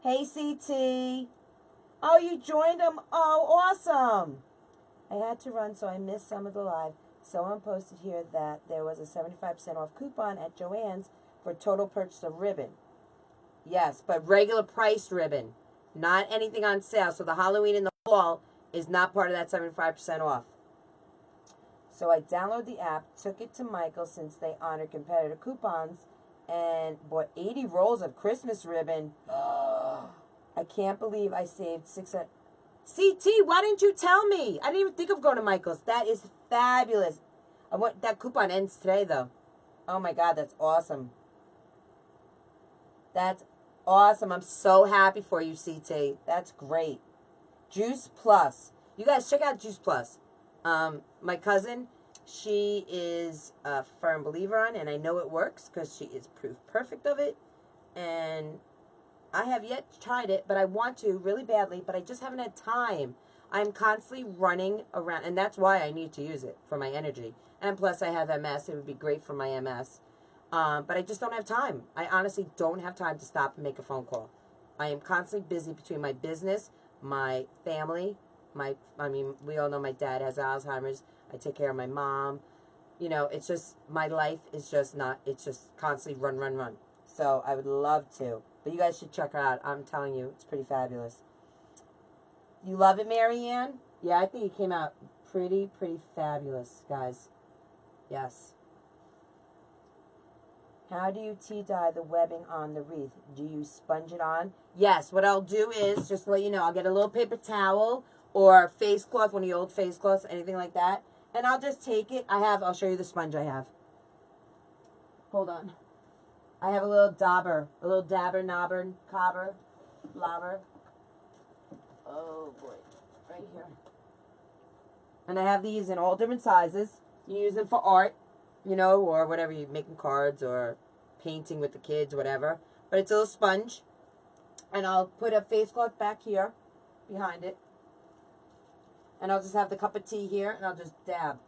S1: Hey, CT. Oh, you joined them? Oh, awesome. I had to run, so I missed some of the live. Someone posted here that there was a 75% off coupon at Joann's for total purchase of ribbon. Yes, but regular priced ribbon. Not anything on sale. So the Halloween and the fall is not part of that 75% off. So I downloaded the app, took it to Michael since they honor competitor coupons, and bought 80 rolls of Christmas ribbon. I can't believe I saved 600. CT, why didn't you tell me? I didn't even think of going to Michael's. That is fabulous. That coupon ends today, though. Oh, my God, that's awesome. That's awesome. I'm so happy for you, CT. That's great. Juice Plus. You guys, check out Juice Plus. My cousin, she is a firm believer on, and I know it works because she is proof perfect of it. And I have yet tried it, but I want to really badly, but I just haven't had time. I'm constantly running around, and that's why I need to use it for my energy. And plus, I have MS. It would be great for my MS. But I just don't have time. I honestly don't have time to stop and make a phone call. I am constantly busy between my business, my family, we all know my dad has Alzheimer's. I take care of my mom. You know, it's just, my life is just not, it's just constantly run, run, run. So I would love to. But you guys should check her out. I'm telling you, it's pretty fabulous. You love it, Marianne? Yeah, I think it came out pretty fabulous, guys. Yes. How do you tea dye the webbing on the wreath? Do you sponge it on? Yes, what I'll do is, just to let you know, I'll get a little paper towel or face cloth, one of the old face cloths, anything like that. And I'll just take it. I'll show you the sponge I have. Hold on. I have a little dabber, cobber, blobber. Oh boy, right here. And I have these in all different sizes. You use them for art, you know, or whatever, you're making cards or painting with the kids, whatever. But it's a little sponge. And I'll put a face cloth back here, behind it. And I'll just have the cup of tea here, and I'll just dab.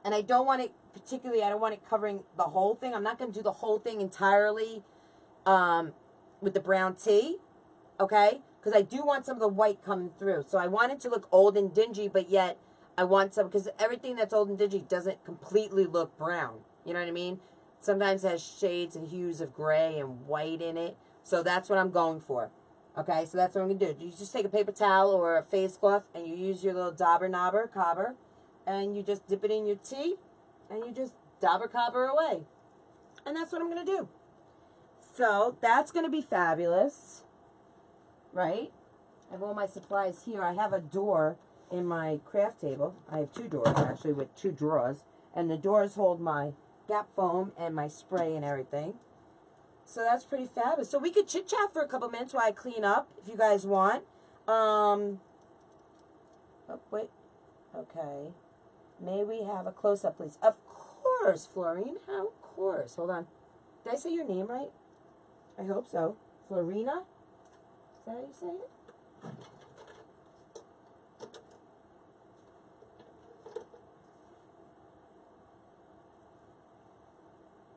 S1: And I don't want it, particularly, I don't want it covering the whole thing. I'm not going to do the whole thing entirely with the brown tea, okay? Because I do want some of the white coming through. So I want it to look old and dingy, but yet I want some, because everything that's old and dingy doesn't completely look brown. You know what I mean? Sometimes it has shades and hues of gray and white in it. So that's what I'm going for. Okay, so that's what I'm going to do. You just take a paper towel or a face cloth, and you use your little cobber, and you just dip it in your tea, and you just cobber away. And that's what I'm going to do. So that's going to be fabulous, right? I have all my supplies here. I have a door in my craft table. I have two doors, actually, with two drawers. And the doors hold my Gap foam and my spray and everything. So that's pretty fabulous. So we could chit-chat for a couple minutes while I clean up, if you guys want. Oh, wait. Okay. May we have a close-up, please? Of course, Florine. Of course. Hold on. Did I say your name right? I hope so. Florina? Is that how you say it?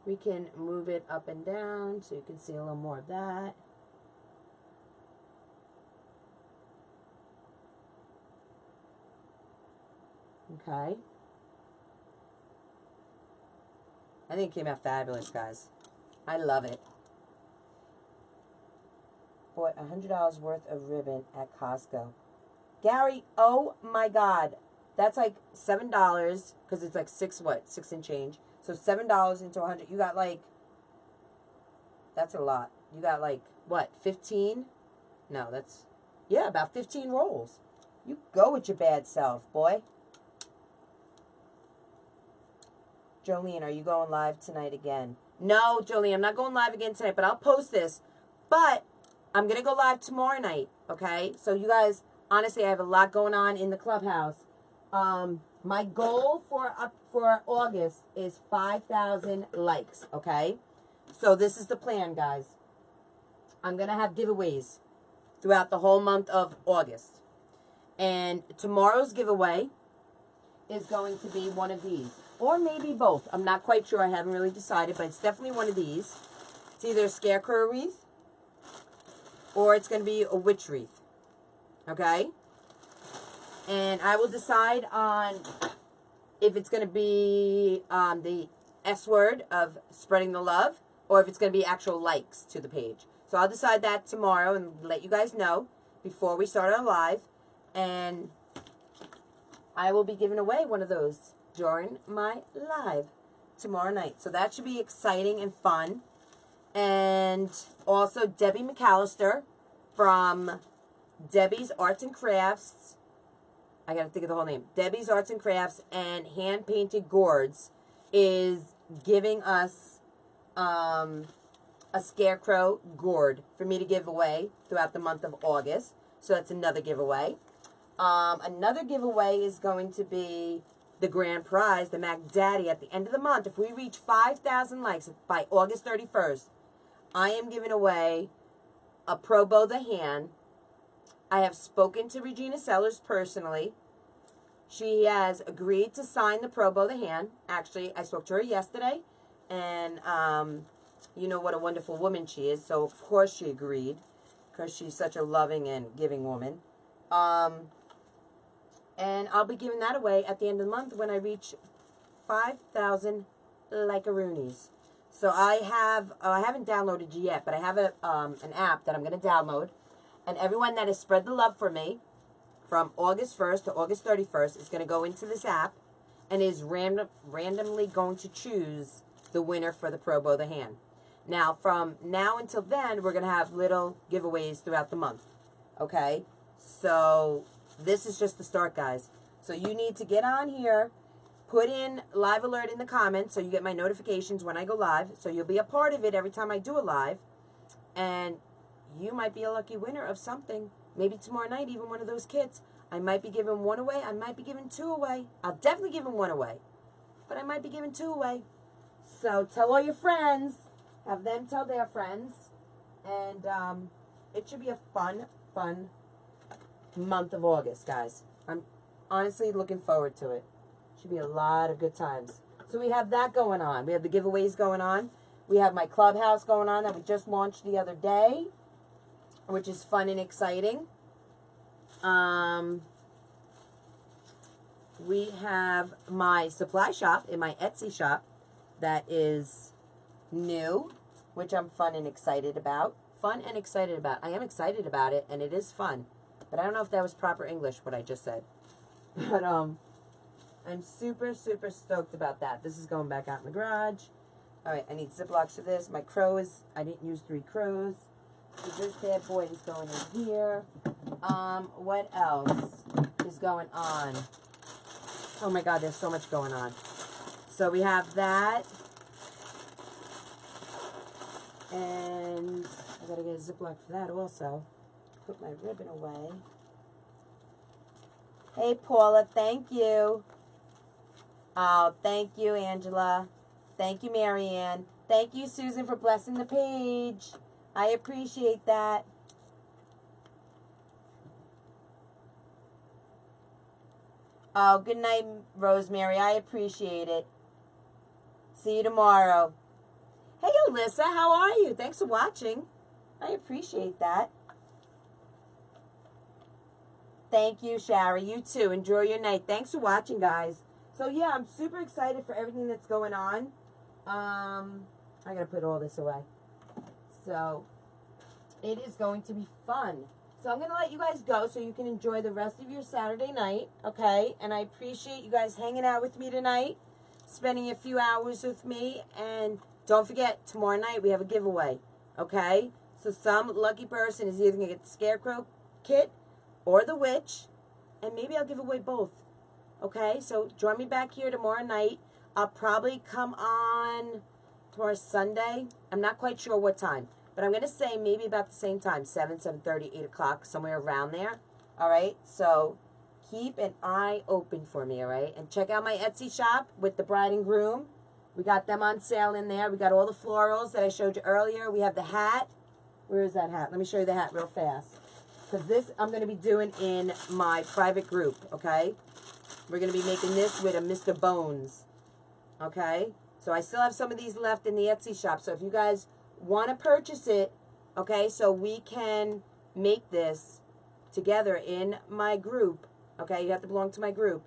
S1: We can move it up and down so you can see a little more of that. Okay. I think it came out fabulous, guys. I love it. Bought $100 worth of ribbon at Costco. Gary, oh my God. That's like $7 because it's like 6 and change. So $7 into 100. You got like, that's a lot. You got like, what, 15? No, that's, yeah, about 15 rolls. You go with your bad self, boy. Jolene, are you going live tonight again? No, Jolie, I'm not going live again tonight, but I'll post this. But I'm going to go live tomorrow night, okay? So you guys, honestly, I have a lot going on in the Clubhouse. My goal for August is 5,000 likes, okay? So this is the plan, guys. I'm going to have giveaways throughout the whole month of August. And tomorrow's giveaway is going to be one of these. Or maybe both. I'm not quite sure. I haven't really decided, but it's definitely one of these. It's either a Scarecrow wreath or it's going to be a witch wreath. Okay? And I will decide on if it's going to be the S word of spreading the love or if it's going to be actual likes to the page. So I'll decide that tomorrow and let you guys know before we start our live. And I will be giving away one of those during my live tomorrow night. So that should be exciting and fun. And also Debbie McAllister from Debbie's Arts and Crafts. I got to think of the whole name. Debbie's Arts and Crafts and Hand Painted Gourds is giving us a Scarecrow gourd for me to give away throughout the month of August. So that's another giveaway. Another giveaway is going to be the grand prize, the Mac Daddy, at the end of the month. If we reach 5,000 likes by August 31st, I am giving away a Pro Bow the Hand. I have spoken to Regina Sellers personally. She has agreed to sign the Pro Bow the Hand. Actually, I spoke to her yesterday, and you know what a wonderful woman she is, so of course she agreed, because she's such a loving and giving woman. And I'll be giving that away at the end of the month when I reach 5,000 like-a-roonies. So I haven't downloaded it yet, but I have an app that I'm going to download. And everyone that has spread the love for me from August 1st to August 31st is going to go into this app and is randomly going to choose the winner for the Pro Bow the Hand. Now, from now until then, we're going to have little giveaways throughout the month. Okay? So this is just the start, guys. So you need to get on here, put in live alert in the comments so you get my notifications when I go live. So you'll be a part of it every time I do a live. And you might be a lucky winner of something. Maybe tomorrow night, even one of those kits. I might be giving one away. I might be giving two away. I'll definitely give one away. But I might be giving two away. So tell all your friends. Have them tell their friends. And it should be a fun month of August, guys. I'm honestly looking forward to it. Should be a lot of good times. So we have that going on. We have the giveaways going on. We have my Clubhouse going on that we just launched the other day, which is fun and exciting. We have my supply shop in my Etsy shop that is new, which I'm fun and excited about. I am excited about it, and it is fun. But I don't know if that was proper English, what I just said. But I'm super, super stoked about that. This is going back out in the garage. All right, I need Ziplocs for this. My crows, I didn't use 3 crows. So this bad boy is going in here. What else is going on? Oh my God, there's so much going on. So we have that. And I gotta get a Ziploc for that also. Put my ribbon away. Hey Paula, thank you. Oh, thank you, Angela. Thank you, Marianne. Thank you, Susan, for blessing the page. I appreciate that. Oh, good night, Rosemary. I appreciate it. See you tomorrow. Hey, Alyssa, how are you? Thanks for watching. I appreciate that. Thank you, Shari. You too. Enjoy your night. Thanks for watching, guys. So, yeah, I'm super excited for everything that's going on. I got to put all this away. So, it is going to be fun. So, I'm going to let you guys go so you can enjoy the rest of your Saturday night, okay? And I appreciate you guys hanging out with me tonight, spending a few hours with me. And don't forget, tomorrow night we have a giveaway, okay? So, some lucky person is either going to get the Scarecrow kit or the witch, and maybe I'll give away both. Okay, so join me back here tomorrow night. I'll probably come on Tomorrow's Sunday. I'm not quite sure what time, but I'm going to say maybe about the same time, 7, 7:30, 8 o'clock, somewhere around there. All right, so keep an eye open for me, all right? And check out my Etsy shop with the bride and groom. We got them on sale in there. We got all the florals that I showed you earlier. We have the hat. Where is that hat? Let me show you the hat real fast. Because this I'm going to be doing in my private group, okay? We're going to be making this with a Mr. Bones, okay? So I still have some of these left in the Etsy shop. So if you guys want to purchase it, okay, so we can make this together in my group, okay? You have to belong to my group.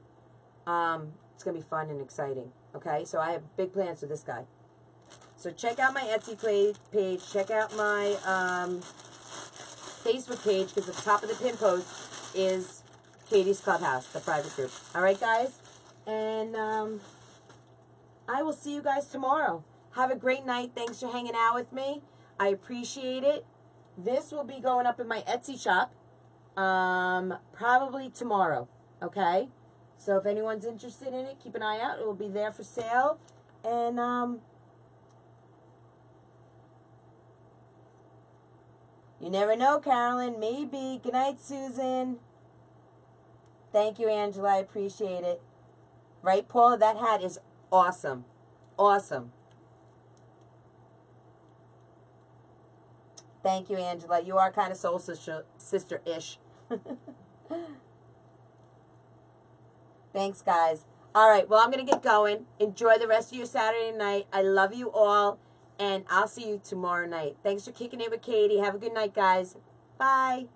S1: It's going to be fun and exciting, okay? So I have big plans for this guy. So check out my Etsy page. Check out my Facebook page, because at the top of the pin post is Katie's Clubhouse, the private group. All right, guys? And I will see you guys tomorrow. Have a great night. Thanks for hanging out with me. I appreciate it. This will be going up in my Etsy shop probably tomorrow, okay? So if anyone's interested in it, keep an eye out. It will be there for sale. And you never know, Carolyn. Maybe. Good night, Susan. Thank you, Angela. I appreciate it. Right, Paula? That hat is awesome. Awesome. Thank you, Angela. You are kind of soul sister-ish. Thanks, guys. All right, well, I'm going to get going. Enjoy the rest of your Saturday night. I love you all, and I'll see you tomorrow night. Thanks for kicking it with Katie. Have a good night, guys. Bye.